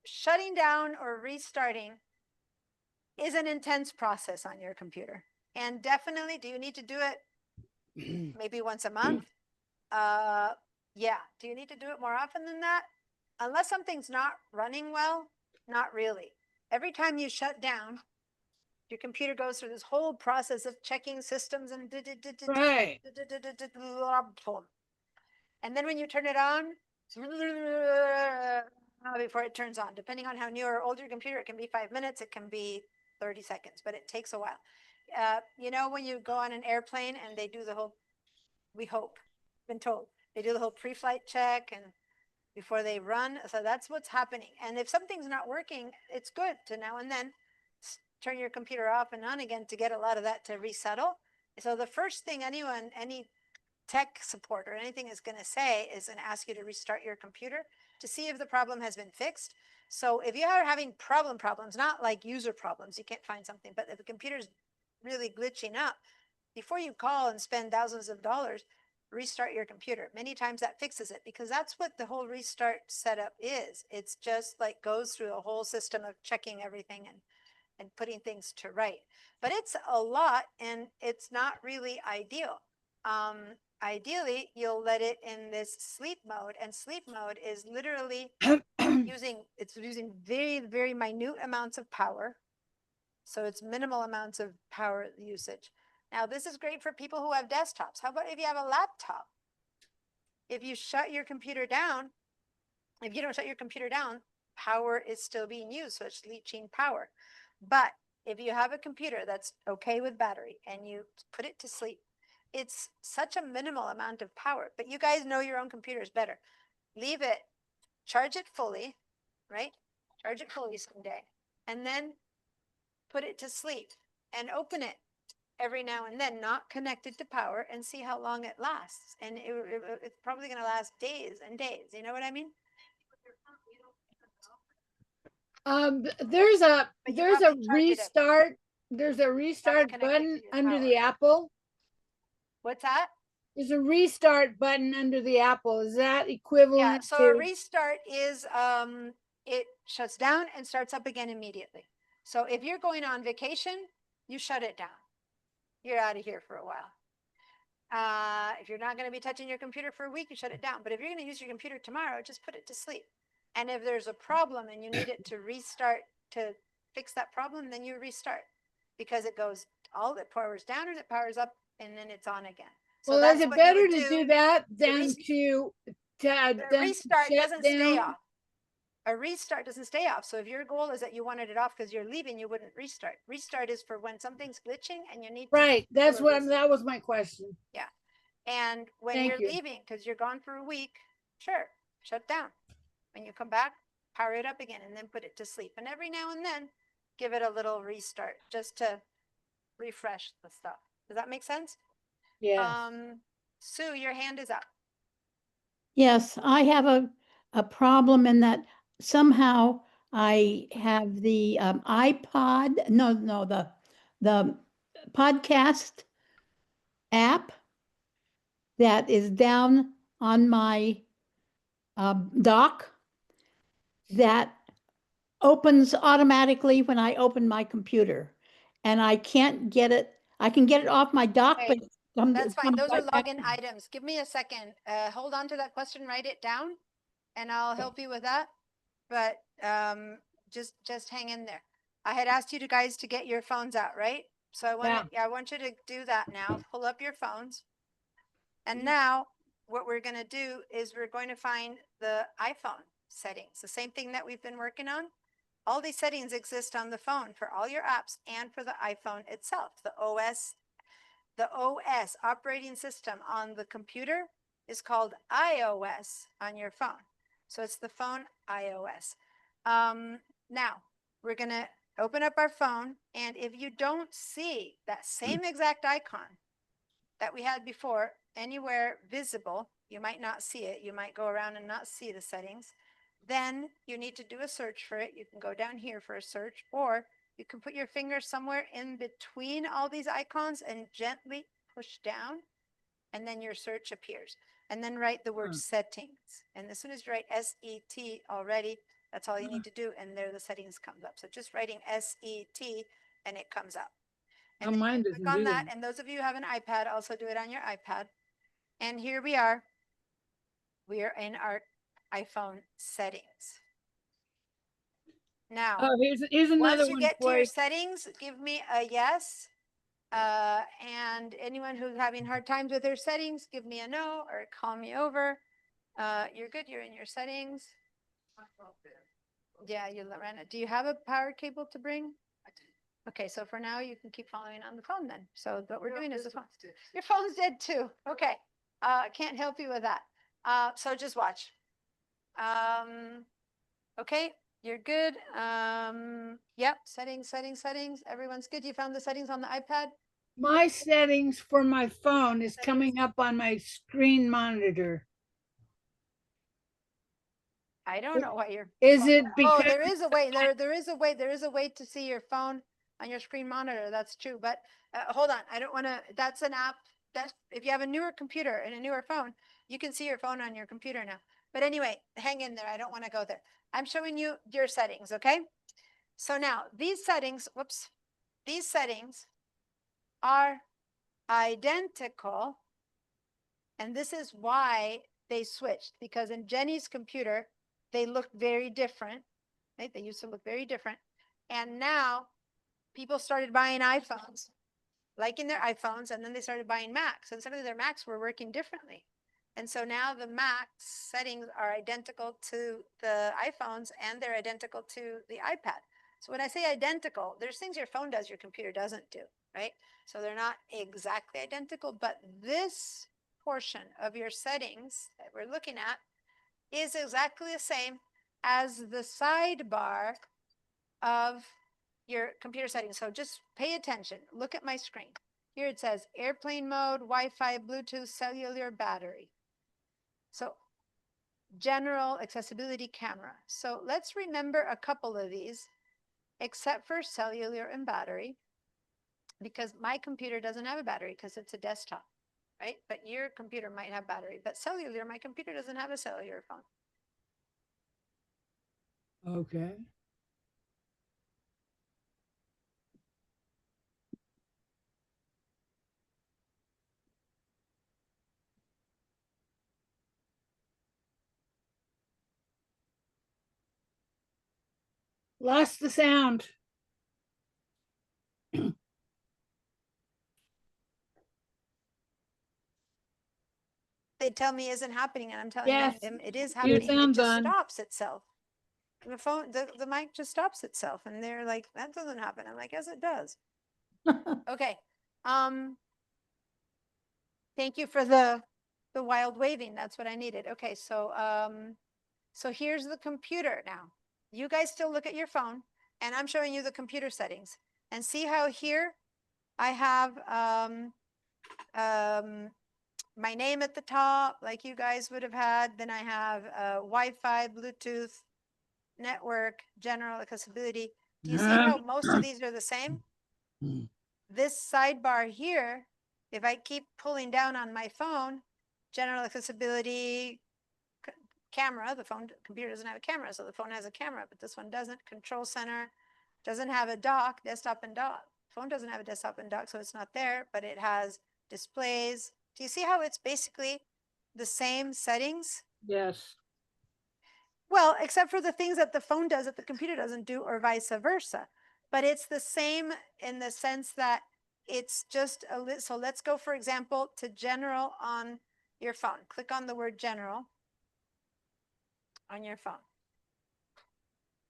Speaker 2: Shutting down or restarting is an intense process on your computer. And definitely, do you need to do it maybe once a month? Yeah. Do you need to do it more often than that? Unless something's not running well, not really. Every time you shut down, your computer goes through this whole process of checking systems and
Speaker 4: right.
Speaker 2: And then when you turn it on, before it turns on, depending on how new or old your computer, it can be 5 minutes, it can be 30 seconds, but it takes a while. you know, when you go on an airplane and they do the whole, we hope, been told, they do the whole pre-flight check and before they run. So that's what's happening. And if something's not working, it's good to now and then turn your computer off and on again to get a lot of that to resettle. So the first thing anyone, any tech support or anything is going to say is going to ask you to restart your computer to see if the problem has been fixed. So if you are having problems, not like user problems, you can't find something, but if the computer's really glitching up, before you call and spend thousands of dollars, restart your computer. Many times that fixes it because that's what the whole restart setup is. It's just like goes through a whole system of checking everything and putting things to right. But it's a lot and it's not really ideal. Ideally, you'll let it in this sleep mode, and sleep mode is literally using very, very minute amounts of power. So it's minimal amounts of power usage. Now, this is great for people who have desktops. How about if you have a laptop? If you shut your computer down, if you don't shut your computer down, power is still being used, so it's leaching power. But if you have a computer that's okay with battery and you put it to sleep, it's such a minimal amount of power. But you guys know your own computers better. Leave it, charge it fully, right? Charge it fully someday, and then put it to sleep and open it every now and then, not connected to power, and see how long it lasts. And it's probably going to last days and days. You know what I mean?
Speaker 4: There's a
Speaker 2: But you probably charge it
Speaker 4: restart. There's a restart
Speaker 2: connected
Speaker 4: button
Speaker 2: to your
Speaker 4: under
Speaker 2: power.
Speaker 4: the Apple.
Speaker 2: What's that?
Speaker 4: There's a restart button under the Apple. Is that
Speaker 2: Yeah,
Speaker 4: equivalent
Speaker 2: so a
Speaker 4: to?
Speaker 2: restart is it shuts down and starts up again immediately. So if you're going on vacation, you shut it down. You're out of here for a while. If you're not going to be touching your computer for a week, you shut it down. But if you're going to use your computer tomorrow, just put it to sleep. And if there's a problem and you need it to restart to fix that problem, then you restart because it goes all it powers down or it powers up and then it's on again. So
Speaker 4: Well,
Speaker 2: that's
Speaker 4: is it
Speaker 2: what you
Speaker 4: better
Speaker 2: would
Speaker 4: to do that than to
Speaker 2: The
Speaker 4: than
Speaker 2: restart
Speaker 4: shut
Speaker 2: doesn't stay
Speaker 4: down?
Speaker 2: off. A restart doesn't stay off. So if your goal is that you wanted it off because you're leaving, you wouldn't restart. Restart is for when something's glitching and you need to
Speaker 4: Right.
Speaker 2: do
Speaker 4: That's
Speaker 2: a
Speaker 4: what
Speaker 2: restart.
Speaker 4: that was my question.
Speaker 2: And when
Speaker 4: Thank
Speaker 2: you're
Speaker 4: you.
Speaker 2: leaving because you're gone for a week, sure, shut down. When you come back, power it up again and then put it to sleep. And every now and then, give it a little restart just to refresh the stuff. Does that make sense?
Speaker 4: Yeah.
Speaker 2: Sue, your hand is up.
Speaker 7: Yes, I have a problem in that somehow I have the iPod, no, the podcast app that is down on my dock that opens automatically when I open my computer. And I can't get it, I can get it off my dock,
Speaker 2: Okay,
Speaker 7: but it
Speaker 2: That's fine.
Speaker 7: comes
Speaker 2: Those are
Speaker 7: right back
Speaker 2: login
Speaker 7: to-
Speaker 2: items. Give me a second. Hold on to that question, write it down, and I'll help you with that. But just hang in there. I had asked you to guys to get your phones out, right? So I want you to do that now. Pull up your phones. And now what we're going to do is we're going to find the iPhone settings, the same thing that we've been working on. All these settings exist on the phone for all your apps and for the iPhone itself. The OS operating system on the computer is called iOS on your phone. So it's the phone iOS. Now we're going to open up our phone. And if you don't see that same exact icon that we had before anywhere visible, you might not see it. You might go around and not see the settings. Then you need to do a search for it. You can go down here for a search, or you can put your finger somewhere in between all these icons and gently push down, and then your search appears. And then write the word settings. And as soon as you write S-E-T already, that's all you need to do. And there the settings comes up. So just writing S-E-T and it comes up. And
Speaker 4: Oh,
Speaker 2: then
Speaker 4: mine
Speaker 2: you
Speaker 4: doesn't
Speaker 2: click on
Speaker 4: do
Speaker 2: that.
Speaker 4: that.
Speaker 2: And those of you who have an iPad, also do it on your iPad. And here we are. We are in our iPhone settings. Now,
Speaker 4: Oh, here's another
Speaker 2: once you
Speaker 4: one
Speaker 2: get to
Speaker 4: for
Speaker 2: your
Speaker 4: you.
Speaker 2: settings, give me a yes. And anyone who's having hard times with their settings, give me a no or call me over. You're good. You're in your settings. Yeah, you ran it. Do you have a power cable to bring? Okay, so for now, you can keep following on the phone then. So what we're
Speaker 1: No,
Speaker 2: doing is the
Speaker 1: this
Speaker 2: phone.
Speaker 1: one's dead.
Speaker 2: Your phone's dead too. Okay. Can't help you with that. So just watch. Okay, you're good. Yep, settings. Everyone's good. You found the settings on the iPad?
Speaker 4: My settings for my phone is coming up on my screen monitor.
Speaker 2: I don't know what you're.
Speaker 4: Is it
Speaker 2: Oh,
Speaker 4: because
Speaker 2: there is a way, there is a way to see your phone on your screen monitor. That's true. But hold on, I don't want to, that's an app. That's, if you have a newer computer and a newer phone, you can see your phone on your computer now. But anyway, hang in there. I don't want to go there. I'm showing you your settings, okay? So now these settings, whoops, these settings are identical. And this is why they switched, because in Jenny's computer, they looked very different. Right? They used to look very different. And now people started buying iPhones, liking their iPhones, and then they started buying Macs. And suddenly their Macs were working differently. And so now the Mac settings are identical to the iPhones and they're identical to the iPad. So when I say identical, there's things your phone does your computer doesn't do, right? So they're not exactly identical, but this portion of your settings that we're looking at is exactly the same as the sidebar of your computer settings. So just pay attention. Look at my screen. Here it says airplane mode, Wi-Fi, Bluetooth, cellular, battery. So general, accessibility, camera. So let's remember a couple of these, except for cellular and battery, because my computer doesn't have a battery because it's a desktop, right? But your computer might have battery. But cellular, my computer doesn't have a cellular phone.
Speaker 4: okay? Lost the sound.
Speaker 2: They tell me isn't happening, and I'm telling
Speaker 4: Yes,
Speaker 2: them it is
Speaker 4: your
Speaker 2: happening. It
Speaker 4: sound's
Speaker 2: just
Speaker 4: on.
Speaker 2: stops itself. The phone, the mic just stops itself, and they're like, "That doesn't happen." I'm like, "Yes, it does." Okay. Thank you for the wild waving. That's what I needed. Okay, so so here's the computer now. You guys still look at your phone, and I'm showing you the computer settings. And see how here I have my name at the top, like you guys would have had. Then I have Wi-Fi, Bluetooth, network, general accessibility. Do you see how most of these are the same? This sidebar here, if I keep pulling down on my phone, general accessibility, camera, the phone computer doesn't have a camera, so the phone has a camera, but this one doesn't. Control center doesn't have a dock, desktop and dock. Phone doesn't have a desktop and dock, so it's not there, but it has displays. Do you see how it's basically the same settings?
Speaker 4: Yes.
Speaker 2: Well, except for the things that the phone does that the computer doesn't do, or vice versa. But it's the same in the sense that it's just a list. So let's go, for example, to general on your phone. Click on the word general on your phone.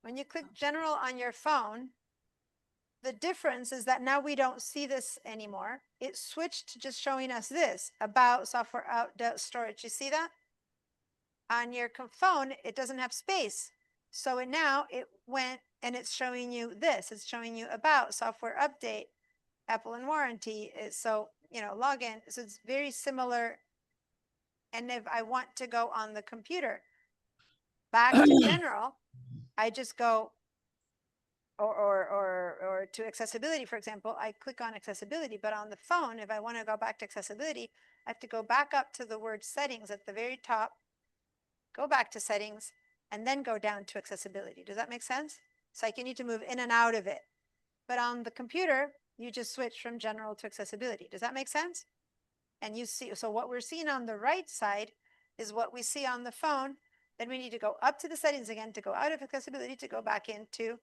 Speaker 2: When you click general on your phone, the difference is that now we don't see this anymore. It switched to just showing us this, about, software, out, storage. You see that? On your phone, it doesn't have space. So now it went and it's showing you this. It's showing you about, software update, Apple and warranty. So, you know, login. So it's very similar. And if I want to go on the computer back to general, I just go or to accessibility, for example, I click on accessibility. But on the phone, if I want to go back to accessibility, I have to go back up to the word settings at the very top, go back to settings, and then go down to accessibility. Does that make sense? So I can need to move in and out of it. But on the computer, you just switch from general to accessibility. Does that make sense? And you see, so what we're seeing on the right side is what we see on the phone. Then we need to go up to the settings again to go out of accessibility to go back into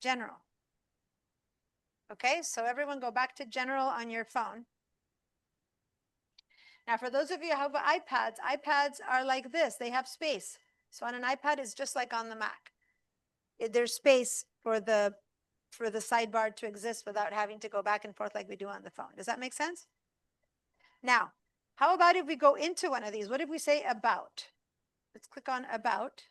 Speaker 2: general. Okay, so everyone go back to general on your phone. Now, for those of you who have iPads, iPads are like this. They have space. So on an iPad, it's just like on the Mac. There's space for the for the sidebar to exist without having to go back and forth like we do on the phone. Does that make sense? Now, how about if we go into one of these? What if we say about? Let's click on about.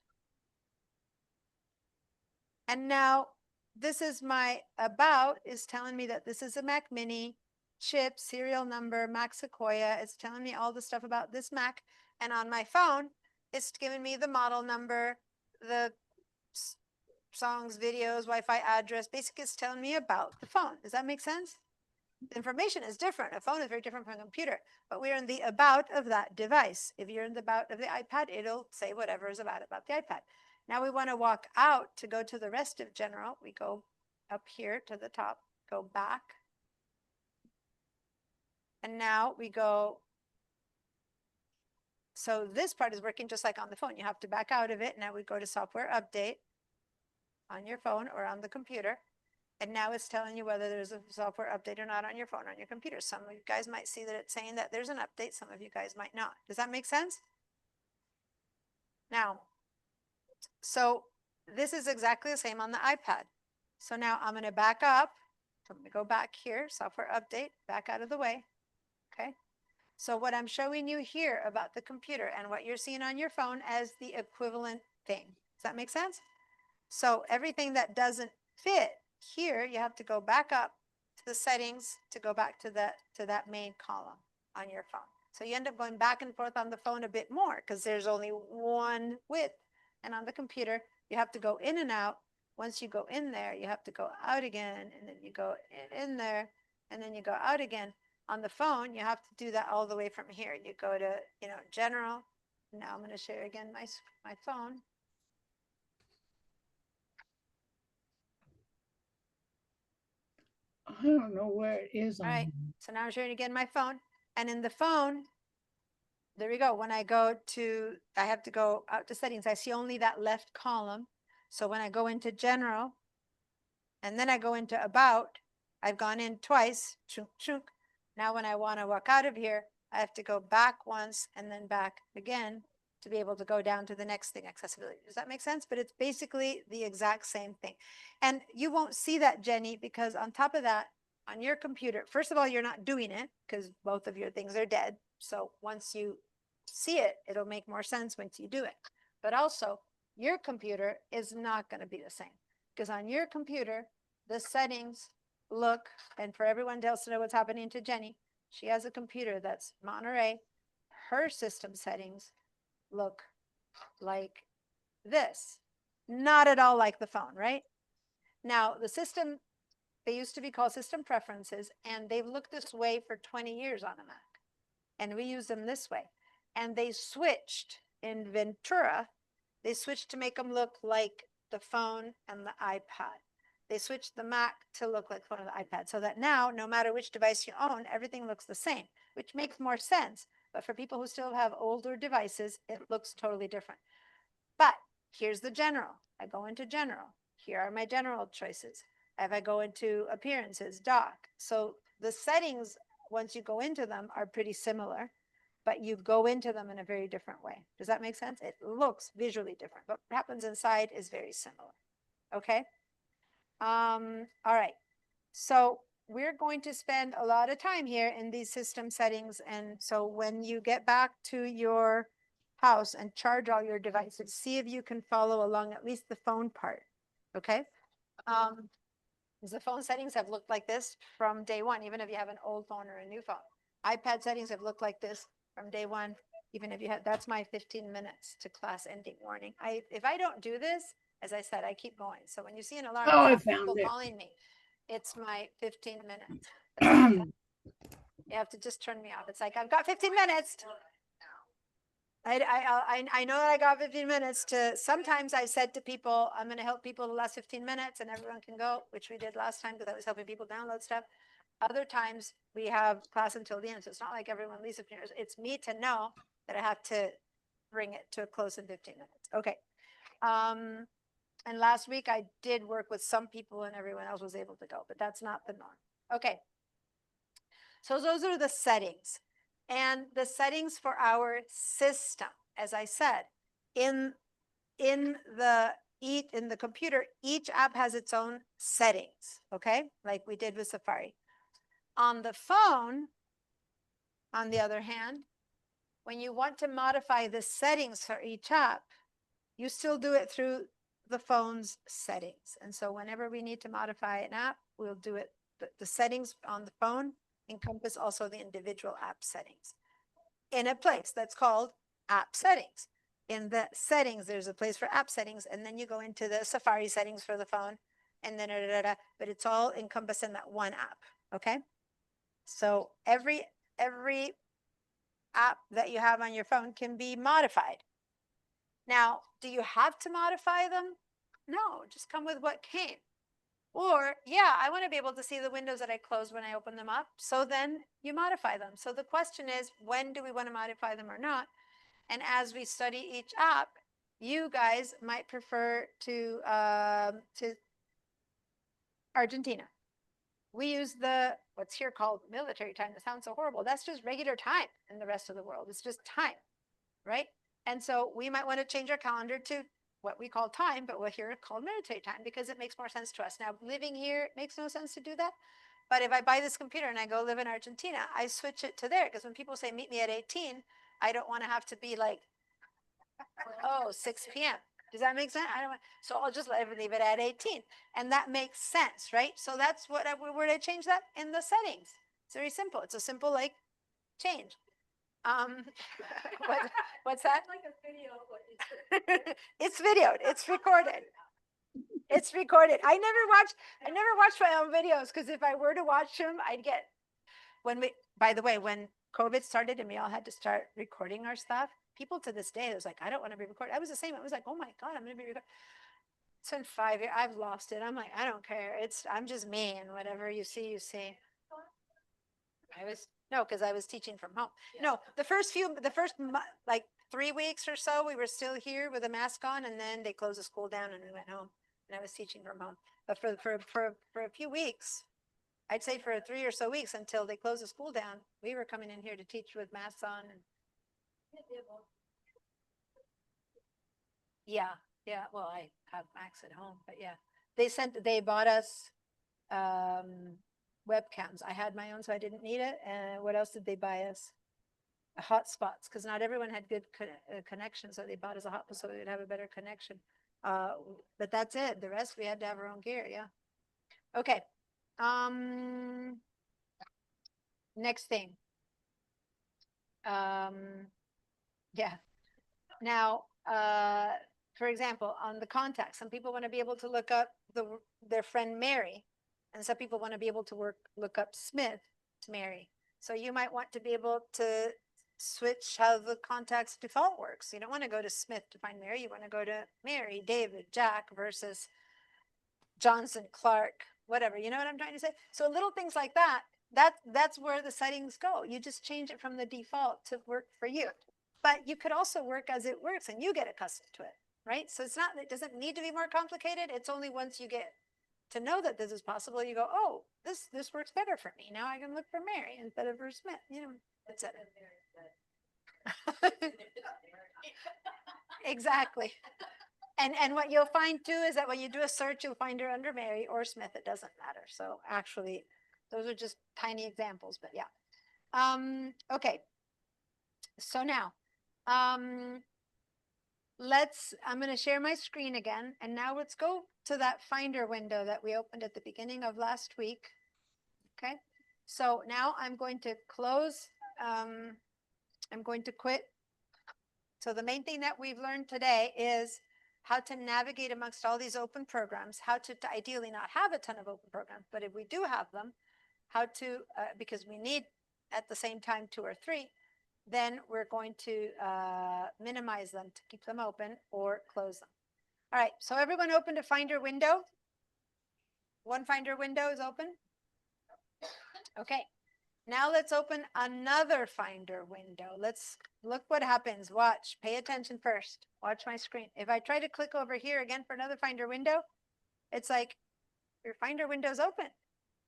Speaker 2: And now this is my about is telling me that this is a Mac Mini, chip, serial number, Mac Sequoia. It's telling me all the stuff about this Mac. And on my phone, it's giving me the model number, the songs, videos, Wi-Fi address. Basically, it's telling me about the phone. Does that make sense? The information is different. A phone is very different from a computer, but we're in the about of that device. If you're in the about of the iPad, it'll say whatever is about the iPad. Now we want to walk out to go to the rest of general. We go up here to the top, go back. And now we go. So this part is working just like on the phone. You have to back out of it. Now we go to software update on your phone or on the computer. And now it's telling you whether there's a software update or not on your phone or on your computer. Some of you guys might see that it's saying that there's an update. Some of you guys might not. Does that make sense? Now, so this is exactly the same on the iPad. So now I'm going to back up. So I'm going to go back here, software update, back out of the way. Okay. So what I'm showing you here about the computer and what you're seeing on your phone as the equivalent thing. Does that make sense? So everything that doesn't fit here, you have to go back up to the settings to go back to that main column on your phone. So you end up going back and forth on the phone a bit more because there's only one width. And on the computer, you have to go in and out. Once you go in there, you have to go out again, and then you go in there, and then you go out again. On the phone, you have to do that all the way from here. You go to, general. Now I'm going to share again my phone.
Speaker 4: I don't know where it is.
Speaker 2: All right. So now I'm sharing again my phone. And in the phone, there we go. When I go to, I have to go out to settings. I see only that left column. So when I go into general, and then I go into about, I've gone in twice. Chunk, chunk. Now when I want to walk out of here, I have to go back once and then back again to be able to go down to the next thing, accessibility. Does that make sense? But it's basically the exact same thing. And you won't see that, Jenny, because on top of that, on your computer, first of all, you're not doing it because both of your things are dead. So once you see it, it'll make more sense once you do it. But also, your computer is not going to be the same because on your computer, the settings look, and for everyone else to know what's happening to Jenny, she has a computer that's Monterey. Her system settings look like this. Not at all like the phone, right? Now, the system, they used to be called system preferences, and they've looked this way for 20 years on a Mac. And we use them this way. And they switched in Ventura, they switched to make them look like the phone and the iPad. They switched the Mac to look like the phone and the iPad so that now, no matter which device you own, everything looks the same, which makes more sense. But for people who still have older devices, it looks totally different. But here's the general. I go into general. Here are my general choices. If I go into appearances, dock. So the settings, once you go into them, are pretty similar, but you go into them in a very different way. Does that make sense? It looks visually different, but what happens inside is very similar. Okay. All right. So we're going to spend a lot of time here in these system settings. And so when you get back to your house and charge all your devices, see if you can follow along at least the phone part. Okay. The phone settings have looked like this from day one, even if you have an old phone or a new phone. iPad settings have looked like this from day one, even if you have, that's my 15 minutes to class ending warning. If I don't do this, as I said, I keep going. So when you see an alarm,
Speaker 4: Oh, I
Speaker 2: people
Speaker 4: found it.
Speaker 2: calling me, it's my 15 minutes. You have to just turn me off. It's like, I've got 15 minutes. I know that I got 15 minutes to, sometimes I said to people, I'm going to help people the last 15 minutes and everyone can go, which we did last time because I was helping people download stuff. Other times we have class until the end. So it's not like everyone leaves 15 minutes. It's me to know that I have to bring it to a close in 15 minutes. Okay. And last week I did work with some people and everyone else was able to go, but that's not the norm. Okay. So those are the settings. And the settings for our system, as I said, in the in the computer, each app has its own settings, okay? Like we did with Safari. On the phone, on the other hand, when you want to modify the settings for each app, you still do it through the phone's settings. And so whenever we need to modify an app, we'll do it. The settings on the phone encompass also the individual app settings in a place that's called app settings. In the settings, there's a place for app settings, and then you go into the Safari settings for the phone, and then but it's all encompassed in that one app. Okay. So every app that you have on your phone can be modified. Now, do you have to modify them? No, just come with what came. Or, yeah, I want to be able to see the windows that I closed when I open them up. So then you modify them. So the question is, when do we want to modify them or not? And as we study each app, you guys might prefer to Argentina. We use what's here called military time. That sounds so horrible. That's just regular time in the rest of the world. It's just time, right? And so we might want to change our calendar to what we call time, but we're here called military time because it makes more sense to us. Now, living here, it makes no sense to do that. But if I buy this computer and I go live in Argentina, I switch it to there because when people say meet me at 18, I don't want to have to be like, oh, 6 p.m. Does that make sense? I don't want, so I'll just leave it at 18. And that makes sense, right? So that's what where did I change that? In the settings. It's very simple. It's a simple like change. What's that?
Speaker 1: Like a video.
Speaker 2: It's videoed. It's recorded. It's recorded. I never watched my own videos because if I were to watch them, I'd get by the way, when COVID started and we all had to start recording our stuff, people to this day, it was like, I don't want to be recorded. I was the same. I was like, oh my God, I'm going to be recorded. It's been 5 years. I've lost it. I'm like, I don't care. I'm just me, and whatever you see, you see. No, because I was teaching from home. No, the first like 3 weeks or so, we were still here with a mask on, and then they closed the school down and we went home, and I was teaching from home. But for a few weeks, I'd say for 3 or so weeks until they closed the school down, we were coming in here to teach with masks on. And yeah. Well, I have Macs at home, but yeah, they bought us webcams. I had my own, so I didn't need it. And what else did they buy us? Hotspots, because not everyone had good connection, so they bought us a hotspot so we'd have a better connection. But that's it. The rest we had to have our own gear. Yeah. Okay. Next thing. Yeah. Now, for example, on the contacts, some people want to be able to look up their friend Mary, and some people want to be able to look up Smith to Mary. So you might want to be able to switch how the contacts default works. You don't want to go to Smith to find Mary. You want to go to Mary, David, Jack versus Johnson, Clark, whatever. You know what I'm trying to say? So little things like that, that's where the settings go. You just change it from the default to work for you. But you could also work as it works and you get accustomed to it, right? So it doesn't need to be more complicated. It's only once you get to know that this is possible, you go, oh, this works better for me. Now I can look for Mary instead of for Smith, that's it. Exactly. And what you'll find too is that when you do a search, you'll find her under Mary or Smith. It doesn't matter. So actually, those are just tiny examples, but yeah. Okay. So now, I'm going to share my screen again. And now let's go to that Finder window that we opened at the beginning of last week. Okay. So now I'm going to close. I'm going to quit. So the main thing that we've learned today is how to navigate amongst all these open programs, how to ideally not have a ton of open programs, but if we do have them, how to, because we need at the same time 2 or 3, then we're going to minimize them to keep them open or close them. All right, so everyone opened a Finder window? One Finder window is open? Okay, now let's open another Finder window. Let's look what happens. Watch, pay attention first. Watch my screen. If I try to click over here again for another Finder window, it's like your Finder window's open.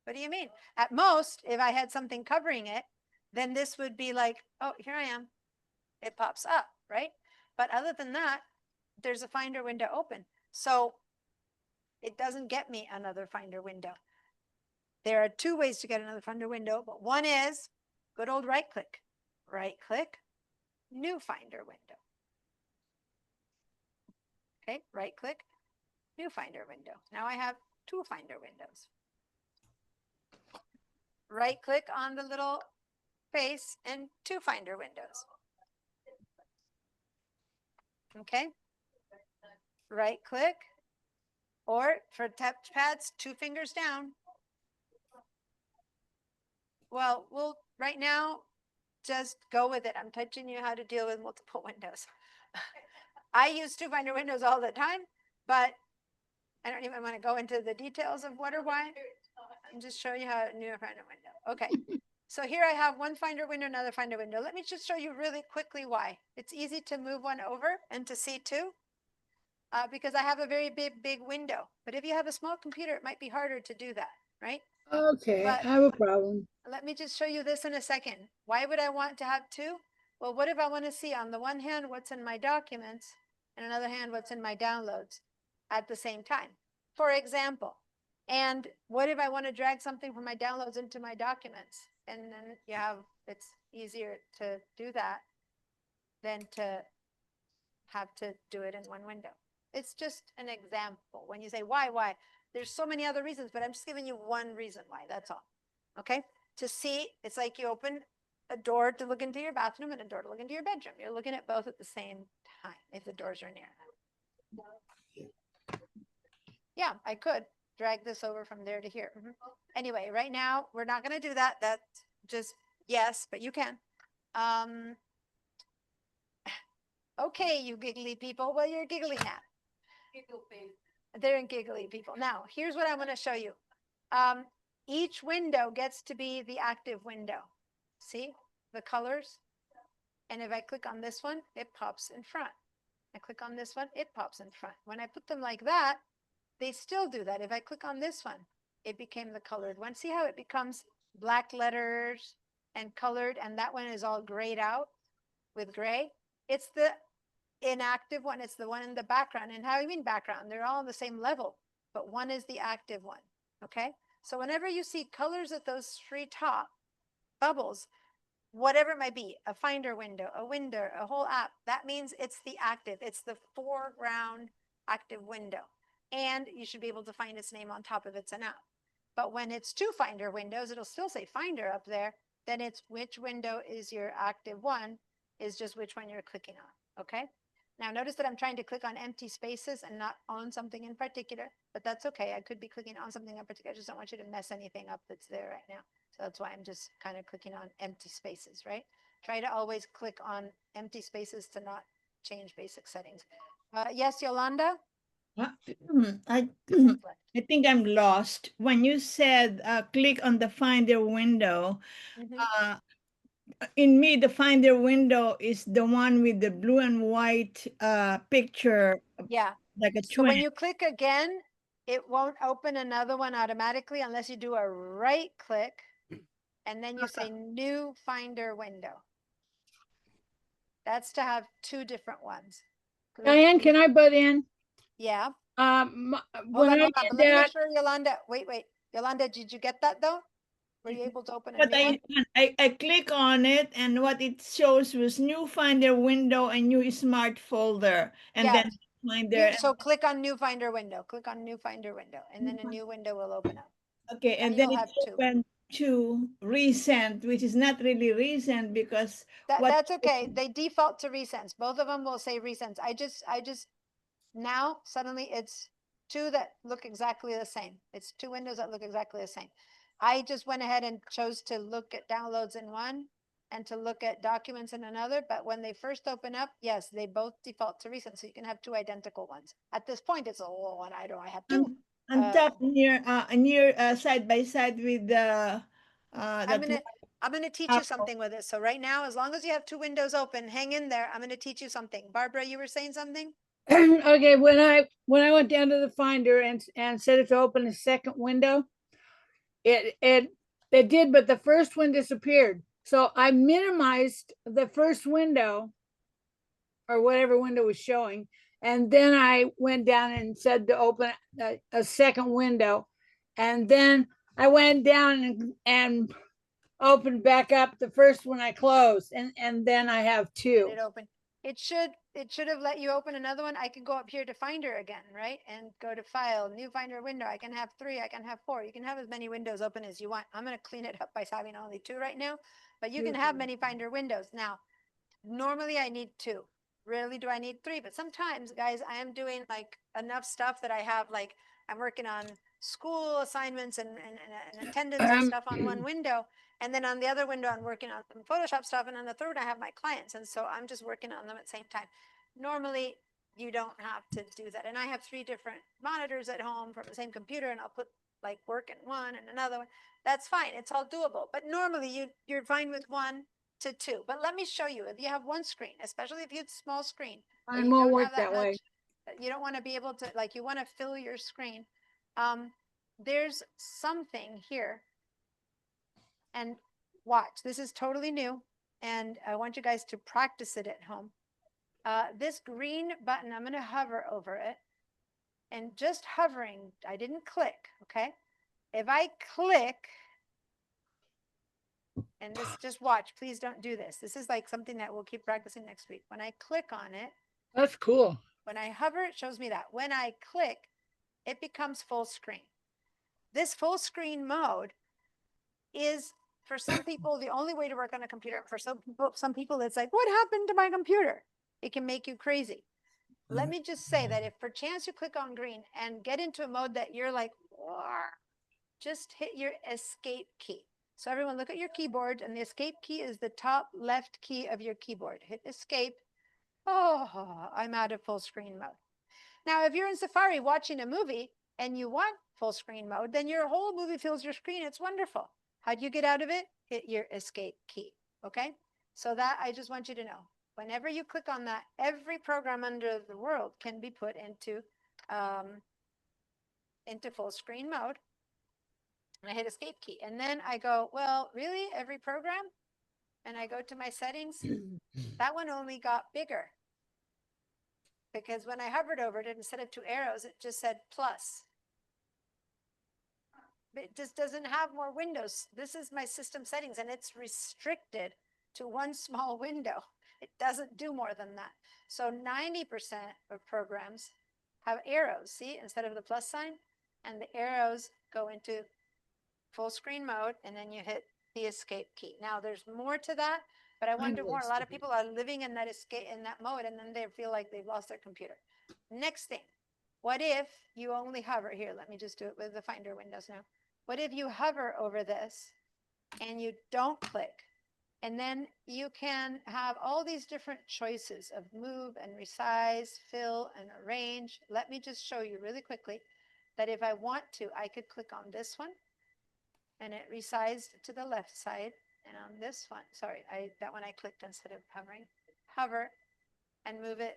Speaker 2: What do you mean? At most, if I had something covering it, then this would be like, oh, here I am. It pops up, right? But other than that, there's a Finder window open. So it doesn't get me another Finder window. There are two ways to get another Finder window, but one is good old right click, new Finder window. Okay, right click, new Finder window. Now I have two Finder windows. Right click on the little face and two Finder windows. Okay, right click, or for touchpads, two fingers down. Well, we'll right now just go with it. I'm teaching you how to deal with multiple windows. I use two Finder windows all the time, but I don't even want to go into the details of what or why. I'm just showing you how to new Finder window. Okay. So here I have one Finder window, another Finder window. Let me just show you really quickly why. It's easy to move one over and to see two because I have a very big window. But if you have a small computer, it might be harder to do that, right?
Speaker 4: Okay,
Speaker 2: But-
Speaker 4: I have a problem.
Speaker 2: Let me just show you this in a second. Why would I want to have two? Well, what if I want to see on the one hand what's in my documents and another hand what's in my downloads at the same time? For example, and what if I want to drag something from my downloads into my documents? And then you have, it's easier to do that than to have to do it in one window. It's just an example. When you say why? There's so many other reasons, but I'm just giving you one reason why, that's all. Okay? To see, it's like you open a door to look into your bathroom and a door to look into your bedroom. You're looking at both at the same time if the doors are near. Yeah, I could drag this over from there to here. Anyway, right now, we're not going to do that. That's just, yes, but you can. Okay, you giggly people. Well, you're giggly now. They're giggly people. Now, here's what I want to show you. Each window gets to be the active window. See the colors? And if I click on this one, it pops in front. I click on this one, it pops in front. When I put them like that, they still do that. If I click on this one, it became the colored one. See how it becomes black letters and colored, and that one is all grayed out with gray? It's the inactive one. It's the one in the background. And how do you mean background? They're all on the same level, but one is the active one. Okay? So whenever you see colors at those three top bubbles, whatever it might be, a Finder window, a whole app, that means it's the active. It's the foreground active window. And you should be able to find its name on top of it's an app. But when it's two Finder windows, it'll still say Finder up there. Then it's which window is your active one is just which one you're clicking on. Okay? Now notice that I'm trying to click on empty spaces and not on something in particular, but that's okay. I could be clicking on something in particular. I just don't want you to mess anything up that's there right now. So that's why I'm just kind of clicking on empty spaces, right? Try to always click on empty spaces to not change basic settings. Yes, Yolanda?
Speaker 3: I think I'm lost. When you said click on the Finder window,
Speaker 2: Mhm.
Speaker 3: in me, the Finder window is the one with the blue and white picture,
Speaker 2: Yeah.
Speaker 3: like a
Speaker 2: So when
Speaker 3: twin.
Speaker 2: you click again, it won't open another one automatically unless you do a right click and then you say new Finder window. That's to have two different ones. Click
Speaker 4: Diane, can I butt in?
Speaker 2: Yeah.
Speaker 4: When
Speaker 2: Hold on,
Speaker 4: I
Speaker 2: hold on.
Speaker 4: did
Speaker 2: But let me make
Speaker 4: that,
Speaker 2: sure Yolanda, wait. Yolanda, did you get that though? Were you able to open a
Speaker 3: But
Speaker 2: new one?
Speaker 3: I click on it, and what it shows was new Finder window and new smart folder, and
Speaker 2: Yeah.
Speaker 3: then Finder.
Speaker 2: So click on new Finder window, click on new Finder window, and then a new window will open up.
Speaker 3: Okay,
Speaker 2: and
Speaker 3: and then
Speaker 2: you'll
Speaker 3: it's
Speaker 2: have two.
Speaker 3: open to recent, which is not really recent because
Speaker 2: That's okay. They default to recents. Both of them will say recents. I just now suddenly it's two that look exactly the same. It's two windows that look exactly the same. I just went ahead and chose to look at downloads in one and to look at documents in another. But when they first open up, yes, they both default to recent. So you can have two identical ones. At this point, it's a little one. I have two.
Speaker 3: on top near side by side with the
Speaker 2: I'm gonna teach you something with this. So right now, as long as you have two windows open, hang in there. I'm gonna teach you something. Barbara, you were saying something?
Speaker 4: okay, when I went down to the Finder and set it to open a second window, it did, but the first one disappeared. So I minimized the first window or whatever window was showing, And then I went down and said to open a second window. And then I went down and opened back up the first one I closed. And then I have two.
Speaker 2: It open. It should have let you open another one. I can go up here to Finder again, right? And go to File, New Finder window. I can have 3, I can have 4. You can have as many windows open as you want. I'm going to clean it up by having only 2 right now, but you can have many Finder windows. Now, normally I need 2. Rarely do I need 3, but sometimes, guys, I am doing like enough stuff that I have, like I'm working on school assignments and attendance and stuff on one window. And then on the other window, I'm working on some Photoshop stuff. And on the third, I have my clients. And so I'm just working on them at the same time. Normally, you don't have to do that. And I have 3 different monitors at home from the same computer, and I'll put like work in one and another one. That's fine. It's all doable. But normally, you're fine with 1 to 2. But let me show you. If you have one screen, especially if you have small screen, where
Speaker 4: Mine
Speaker 2: you
Speaker 4: won't
Speaker 2: don't
Speaker 4: work
Speaker 2: have
Speaker 4: that way.
Speaker 2: you don't want to be able to, like, you want to fill your screen. There's something here. And watch, this is totally new, and I want you guys to practice it at home. This green button, I'm going to hover over it, and just hovering, I didn't click, okay? If I click, and this, just watch, please don't do this. This is like something that we'll keep practicing next week. When I click on it,
Speaker 4: That's cool.
Speaker 2: when I hover, it shows me that. When I click, it becomes full screen. This full screen mode is, for some people, the only way to work on a computer. For some people, it's like, what happened to my computer? It can make you crazy. Let me just say that if perchance you click on green and get into a mode that you're like, "Wah," just hit your escape key. So everyone look at your keyboard, and the escape key is the top left key of your keyboard. Hit escape. Oh, I'm out of full screen mode. Now, if you're in Safari watching a movie and you want full screen mode, then your whole movie fills your screen. It's wonderful. How do you get out of it? Hit your escape key. Okay. So that, I just want you to know, whenever you click on that, every program under the world can be put into full screen mode. And I hit escape key. And then I go, well, really? Every program? And I go to my settings. That one only got bigger, because when I hovered over it, instead of 2 arrows, it just said plus. It just doesn't have more windows. This is my system settings, and it's restricted to one small window. It doesn't do more than that. So 90% of programs have arrows, see, instead of the plus sign, and the arrows go into full screen mode, and then you hit the escape key. Now there's more to that, but I want to warn, a lot of people are living in that mode, and then they feel like they've lost their computer. Next thing, what if you only hover here? Let me just do it with the Finder windows now. What if you hover over this and you don't click? And then you can have all these different choices of move and resize, fill and arrange. Let me just show you really quickly that if I want to, I could click on this one and it resized to the left side. And on this one, sorry, that one I clicked instead of hovering. Hover and move it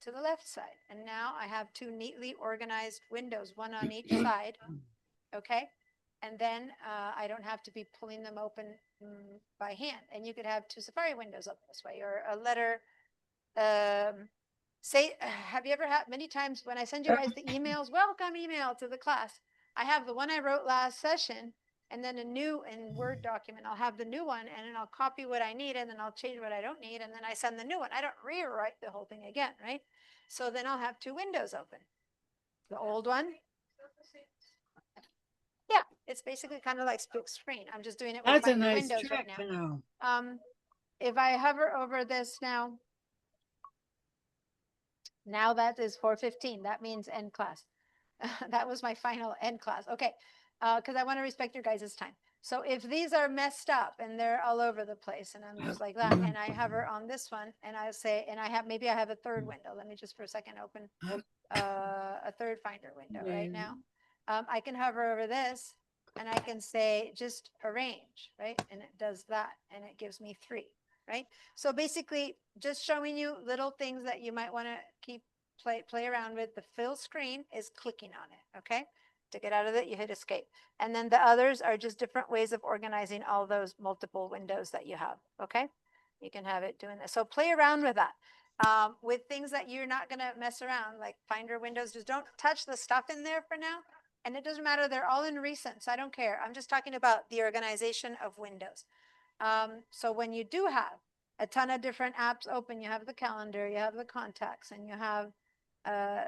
Speaker 2: to the left side. And now I have 2 neatly organized windows, one on each side. Okay. And then I don't have to be pulling them open by hand. And you could have 2 Safari windows open this way, or a letter. Say, have you ever had, many times when I send you guys the emails, welcome email to the class, I have the one I wrote last session, and then a new in Word document. I'll have the new one, and then I'll copy what I need, and then I'll change what I don't need, and then I send the new one. I don't rewrite the whole thing again, right? So then I'll have 2 windows open. The old one. Yeah, it's basically kind of like split screen. I'm just doing it with
Speaker 4: That's a
Speaker 2: Finder
Speaker 4: nice
Speaker 2: windows
Speaker 4: trick
Speaker 2: right
Speaker 4: to
Speaker 2: now.
Speaker 4: know.
Speaker 2: If I hover over this now that is 4:15. That means end class. That was my final end class. Okay, because I want to respect your guys' time. So if these are messed up and they're all over the place, and I'm just like that, and I hover on this one, and I say, and I have, maybe I have a third window. Let me just for a second open a third Finder window right now. I can hover over this, and I can say just arrange, right? And it does that, and it gives me 3, right? So basically, just showing you little things that you might want to keep play around with. The fill screen is clicking on it, okay? To get out of it, you hit escape. And then the others are just different ways of organizing all those multiple windows that you have, okay? You can have it doing this. So play around with that. with things that you're not gonna mess around, like Finder windows, just don't touch the stuff in there for now. And it doesn't matter, they're all in recent, so I don't care. I'm just talking about the organization of windows. So when you do have a ton of different apps open, you have the calendar, you have the contacts, and you have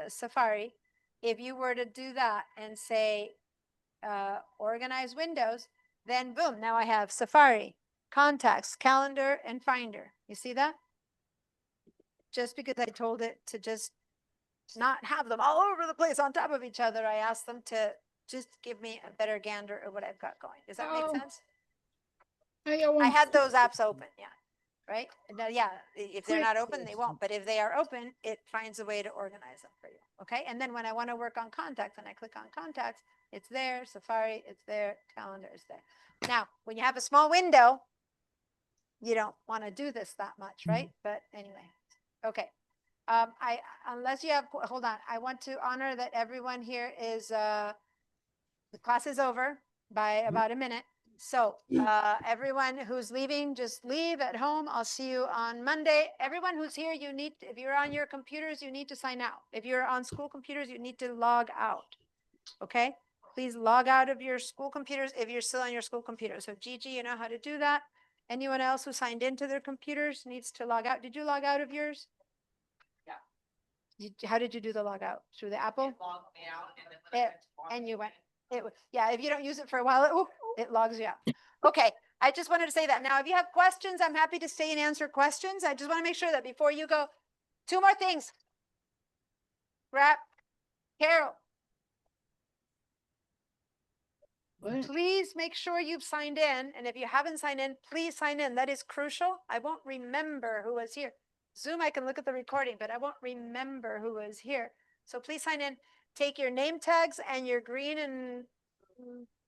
Speaker 2: Safari. If you were to do that and say, organize windows, then boom, now I have Safari, contacts, calendar, and Finder. You see that? Just because I told it to just not have them all over the place on top of each other, I asked them to just give me a better gander of what I've got going. Does that make
Speaker 4: Oh,
Speaker 2: sense?
Speaker 4: I got
Speaker 2: I
Speaker 4: one.
Speaker 2: had those apps open, yeah. Right? Now, yeah, if they're
Speaker 4: Quick
Speaker 2: not open, they
Speaker 4: question.
Speaker 2: won't. But if they are open, it finds a way to organize them for you. Okay? And then when I want to work on contacts and I click on contacts, it's there, Safari, it's there, calendar is there. Now, when you have a small window, you don't want to do this that much, right? But anyway, okay. Unless you have, hold on, I want to honor that everyone here is, the class is over by about a minute. So, everyone who's leaving, just leave at home. I'll see you on Monday. Everyone who's here, you need, if you're on your computers, you need to sign out. If you're on school computers, you need to log out. Okay? Please log out of your school computers if you're still on your school computer. So Gigi, you know how to do that. Anyone else who signed into their computers needs to log out. Did you log out of yours? How did you do the log out? Through the Apple?
Speaker 1: Logged me out and then when I
Speaker 2: It-
Speaker 1: went to log
Speaker 2: And you went, yeah, if you don't use it for a while, it logs you out. Okay, I just wanted to say that. Now, if you have questions, I'm happy to stay and answer questions. I just want to make sure that before you go, 2 more things. Carol,
Speaker 4: What?
Speaker 2: please make sure you've signed in. And if you haven't signed in, please sign in. That is crucial. I won't remember who was here. Zoom, I can look at the recording, but I won't remember who was here. So please sign in. Take your name tags and your green and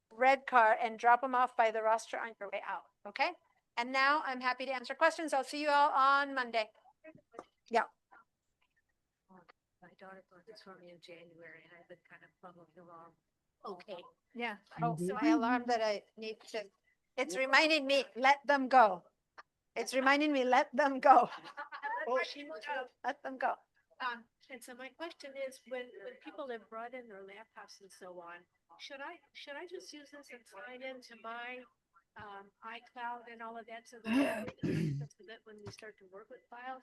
Speaker 2: red card and drop them off by the roster on your way out. Okay? And now I'm happy to answer questions. I'll see you all on Monday. Yeah.
Speaker 1: My daughter bought this for me in January and I've been kind of bumming along. Okay.
Speaker 2: Yeah. Oh, so my alarm that I need to, it's reminding me, let them go. It's reminding me, let them go. Let them go.
Speaker 1: And so my question is, when people have brought in their laptops and so on, should I just use this and sign into my iCloud and all of that so that when we start to work with files,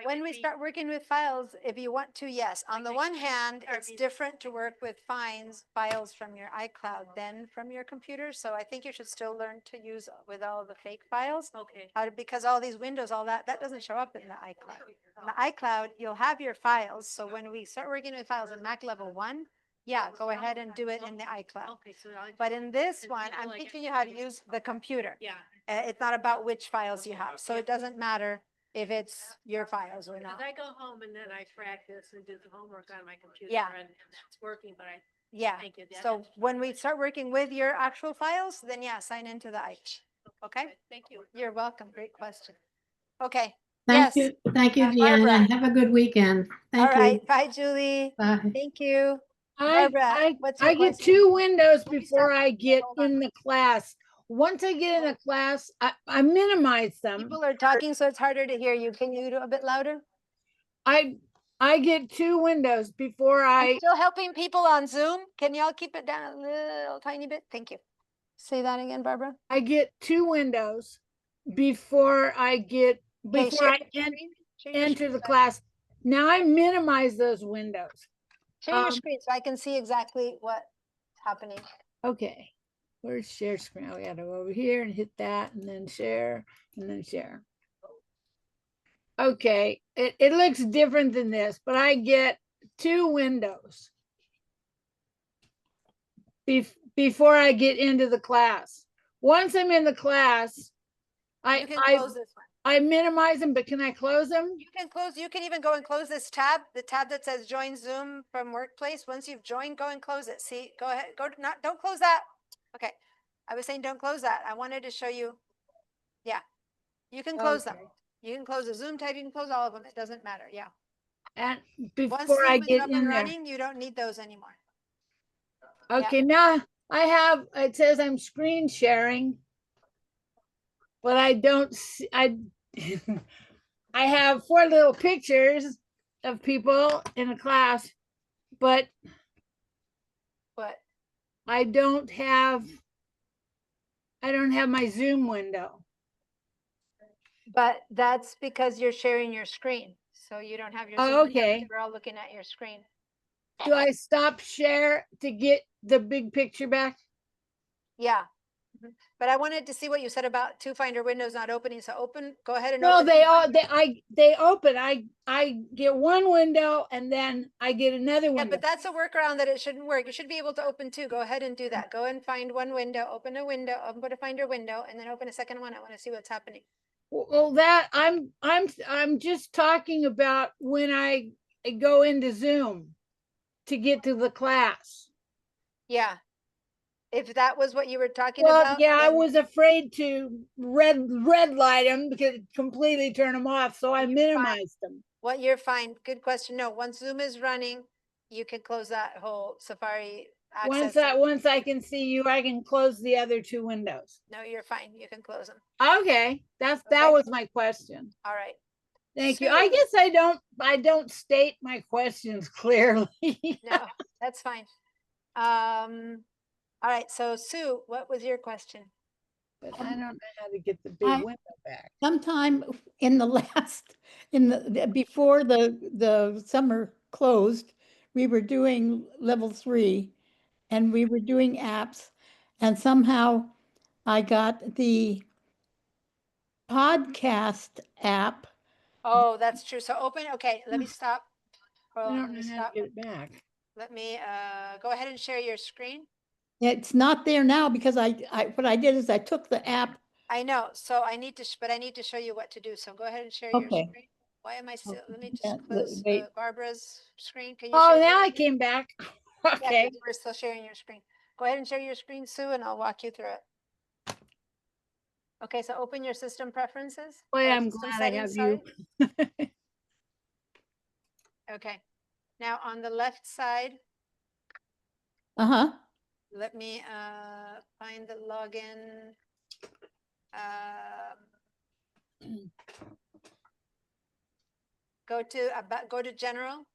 Speaker 2: When we start working with files, if you want to, yes. On the one hand, it's different to work with files from your iCloud than from your computer. So I think you should still learn to use with all the fake files.
Speaker 1: Okay.
Speaker 2: Because all these windows, all that doesn't show up in the iCloud. In the iCloud, you'll have your files. So when we start working with files in Mac level 1, yeah, go ahead and do it in the iCloud.
Speaker 1: Okay, so I.
Speaker 2: But in this
Speaker 1: And
Speaker 2: one,
Speaker 1: people
Speaker 2: I'm
Speaker 1: like
Speaker 2: teaching you how to use the computer.
Speaker 1: Yeah.
Speaker 2: It's not about which files you have. So it doesn't matter if it's your files or not.
Speaker 1: Cause I go home and then I practice and do the homework on my computer.
Speaker 2: Yeah.
Speaker 1: And that's working, but I
Speaker 2: Yeah.
Speaker 1: think that.
Speaker 2: So when we start working with your actual files, then yeah, sign into the ICE. Okay?
Speaker 1: Thank you.
Speaker 2: You're welcome. Great question. Okay.
Speaker 8: Thank
Speaker 2: Yes.
Speaker 8: you. Thank you,
Speaker 2: Barbara.
Speaker 8: Deanna. Have a good weekend.
Speaker 2: All
Speaker 8: Thank you.
Speaker 2: right. Bye, Julie.
Speaker 8: Bye.
Speaker 2: Thank you.
Speaker 4: I,
Speaker 2: Barbara, what's your
Speaker 4: I get
Speaker 2: question?
Speaker 4: 2 windows
Speaker 2: Let me
Speaker 4: before
Speaker 2: stop.
Speaker 4: I get
Speaker 2: Hold on.
Speaker 4: in the class. Once I get in the class, I minimize them.
Speaker 2: People are talking, so it's harder to hear you. Can you do a bit louder?
Speaker 4: I get 2 windows before
Speaker 2: I'm
Speaker 4: I,
Speaker 2: still helping people on Zoom. Can y'all keep it down a little tiny bit? Thank you. Say that again, Barbara.
Speaker 4: I get 2 windows before I get,
Speaker 2: Okay,
Speaker 4: before I
Speaker 2: your
Speaker 4: en-
Speaker 2: screen. Share your
Speaker 4: enter
Speaker 2: screen
Speaker 4: the
Speaker 2: so I-
Speaker 4: class. Now I minimize those windows.
Speaker 2: Share your
Speaker 4: Um,
Speaker 2: screen so I can see exactly what's happening.
Speaker 4: Okay, where's share screen? I gotta go over here and hit that and then share and then share. Okay, it looks different than this, but I get 2 windows before I get into the class. Once I'm in the class,
Speaker 2: You can close this one.
Speaker 4: I minimize them, but can I close them?
Speaker 2: You can close, you can even go and close this tab, the tab that says join Zoom from workplace. Once you've joined, go and close it. See, go ahead, don't close that. Okay. I was saying, don't close that. I wanted to show you. Yeah, you can close them.
Speaker 4: Okay.
Speaker 2: You can close the Zoom tab, you can close all of them. It doesn't matter. Yeah.
Speaker 4: And
Speaker 2: Once
Speaker 4: before I
Speaker 2: Zoom is
Speaker 4: get
Speaker 2: up
Speaker 4: in
Speaker 2: and
Speaker 4: there.
Speaker 2: running, you don't need those anymore.
Speaker 4: Okay, now I have, it says I'm screen sharing. But I don't see, I have 4 little pictures of people in a class, but
Speaker 2: What?
Speaker 4: I don't have my Zoom window.
Speaker 2: But that's because you're sharing your screen. So you don't have your
Speaker 4: Oh,
Speaker 2: Zoom window,
Speaker 4: okay.
Speaker 2: we're all looking at your screen.
Speaker 4: Do I stop share to get the big picture back?
Speaker 2: Yeah. Mhm. But I wanted to see what you said about two finder windows not opening. So go ahead and
Speaker 4: No,
Speaker 2: open.
Speaker 4: they all they open. I get one window and then I get another
Speaker 2: Yeah,
Speaker 4: window.
Speaker 2: but that's a workaround that it shouldn't work. You should be able to open two. Go ahead and do that. Go and find one window, open a window, open a finder window, and then open a second one. I want to see what's happening.
Speaker 4: Well, that I'm just talking about when I go into Zoom to get to the class.
Speaker 2: Yeah. If that was what you were talking
Speaker 4: Well,
Speaker 2: about.
Speaker 4: yeah, I
Speaker 2: then
Speaker 4: was afraid to red light them because it completely turn them off, so I
Speaker 2: You're fine.
Speaker 4: minimized them.
Speaker 2: What you're fine. Good question. No, once Zoom is running, you can close that whole Safari access.
Speaker 4: Once I can see you, I can close the other 2 windows.
Speaker 2: No, you're fine. You can close them.
Speaker 4: Okay, that
Speaker 2: Okay.
Speaker 4: was my question.
Speaker 2: All right.
Speaker 4: Thank you. I
Speaker 2: Sue.
Speaker 4: guess I don't state my questions clearly.
Speaker 2: No, that's fine. All right. So Sue, what was your question?
Speaker 4: But I don't know how to get the big
Speaker 7: I-
Speaker 4: window back.
Speaker 7: Sometime in the last, before the summer closed, we were doing level 3 and we were doing apps. And somehow I got the podcast app.
Speaker 2: Oh, that's true. So open. Okay, let me stop.
Speaker 4: I
Speaker 2: Hold on,
Speaker 4: don't
Speaker 2: let me
Speaker 4: know how
Speaker 2: stop.
Speaker 4: to get it back.
Speaker 2: Let me go ahead and share your screen.
Speaker 7: It's not there now because what I did is I took the app.
Speaker 2: I know. So I need to, but I need to show you what to do. So go ahead and share your
Speaker 7: Okay.
Speaker 2: screen. Why am I still? Let me
Speaker 7: Yeah,
Speaker 2: just close
Speaker 7: wait.
Speaker 2: Barbara's screen. Can you?
Speaker 4: Oh,
Speaker 2: share
Speaker 4: now
Speaker 2: your
Speaker 4: I
Speaker 2: screen?
Speaker 4: came back.
Speaker 2: Yeah, 'cause
Speaker 4: Okay.
Speaker 2: we're still sharing your screen. Go ahead and share your screen, Sue, and I'll walk you through it. Okay, so open your system preferences.
Speaker 4: Boy,
Speaker 2: or
Speaker 4: I'm
Speaker 2: system
Speaker 4: glad I have
Speaker 2: settings,
Speaker 4: you.
Speaker 2: sorry. Okay. Now on the left side,
Speaker 7: Uh-huh.
Speaker 2: let me find the login. Go to general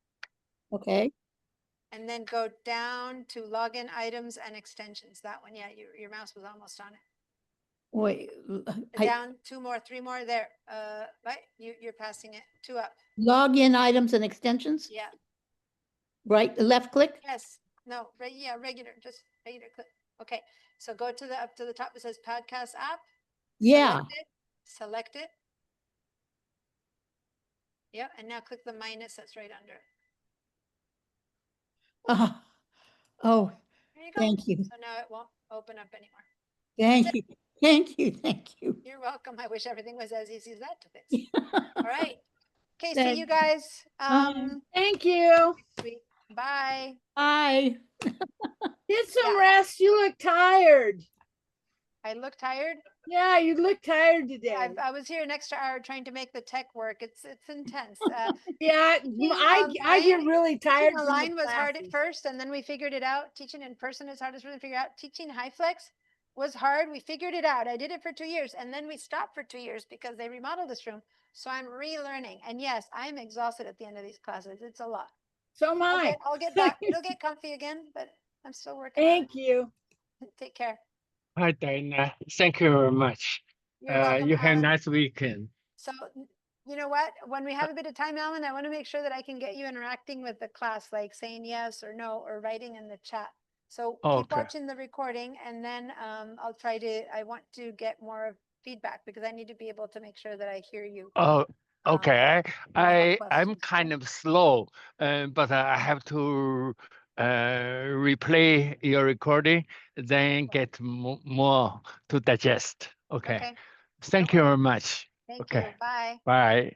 Speaker 7: Okay.
Speaker 2: and then go down to login items and extensions. That one, yeah, your mouse was almost on it.
Speaker 7: Wait,
Speaker 2: Down 2 more, 3 more there. Right, you're passing it 2 up.
Speaker 7: login items and extensions,
Speaker 2: Yeah.
Speaker 7: right? Left click?
Speaker 2: Yes. No. Yeah. Regular. Just regular click. Okay. So go to up to the top. It says podcast app.
Speaker 7: Yeah.
Speaker 2: Select it. Yeah. And now click the minus that's right under it.
Speaker 7: Oh,
Speaker 2: There you go.
Speaker 7: thank you.
Speaker 2: So now it won't open up anymore.
Speaker 7: Thank you. Thank you. Thank you.
Speaker 2: You're welcome. I wish everything was as easy as that to fix. All right. Okay. See
Speaker 4: Thank-
Speaker 2: you guys.
Speaker 4: Thank you.
Speaker 2: Sweet. Bye.
Speaker 7: Bye.
Speaker 4: Get some
Speaker 2: Yeah.
Speaker 4: rest. You look tired.
Speaker 2: I look tired.
Speaker 4: Yeah, you look tired today.
Speaker 2: I was here an extra hour trying to make the tech work. It's intense.
Speaker 4: Yeah, I get really tired.
Speaker 2: Teaching
Speaker 4: from the
Speaker 2: online was hard at
Speaker 4: classes.
Speaker 2: first, and then we figured it out. Teaching in person is hard to really figure out. Teaching HighFlex was hard. We figured it out. I did it for 2 years, and then we stopped for 2 years because they remodeled this room. So I'm relearning. And yes, I'm exhausted at the end of these classes. It's a lot.
Speaker 4: So am I.
Speaker 2: I'll get back. It'll get comfy again, but I'm still working on
Speaker 4: Thank you.
Speaker 2: it. Take care.
Speaker 5: Hi, Diana. Thank you very much.
Speaker 2: You're welcome,
Speaker 5: You have a
Speaker 2: Alan.
Speaker 5: nice weekend.
Speaker 2: So, you know what? When we have a bit of time, Alan, I want to make sure that I can get you interacting with the class, like saying yes or no, or writing in the chat. So keep
Speaker 5: Okay.
Speaker 2: watching the recording, and then I want to get more feedback because I need to be able to make sure that I hear you.
Speaker 5: Oh, okay.
Speaker 2: have
Speaker 5: I'm
Speaker 2: questions,
Speaker 5: kind
Speaker 2: right?
Speaker 5: of slow, but I have to replay your recording, then get more to digest. Okay.
Speaker 2: Okay.
Speaker 5: Thank you very much.
Speaker 2: Thank
Speaker 5: Okay.
Speaker 2: you. Bye.
Speaker 5: Bye.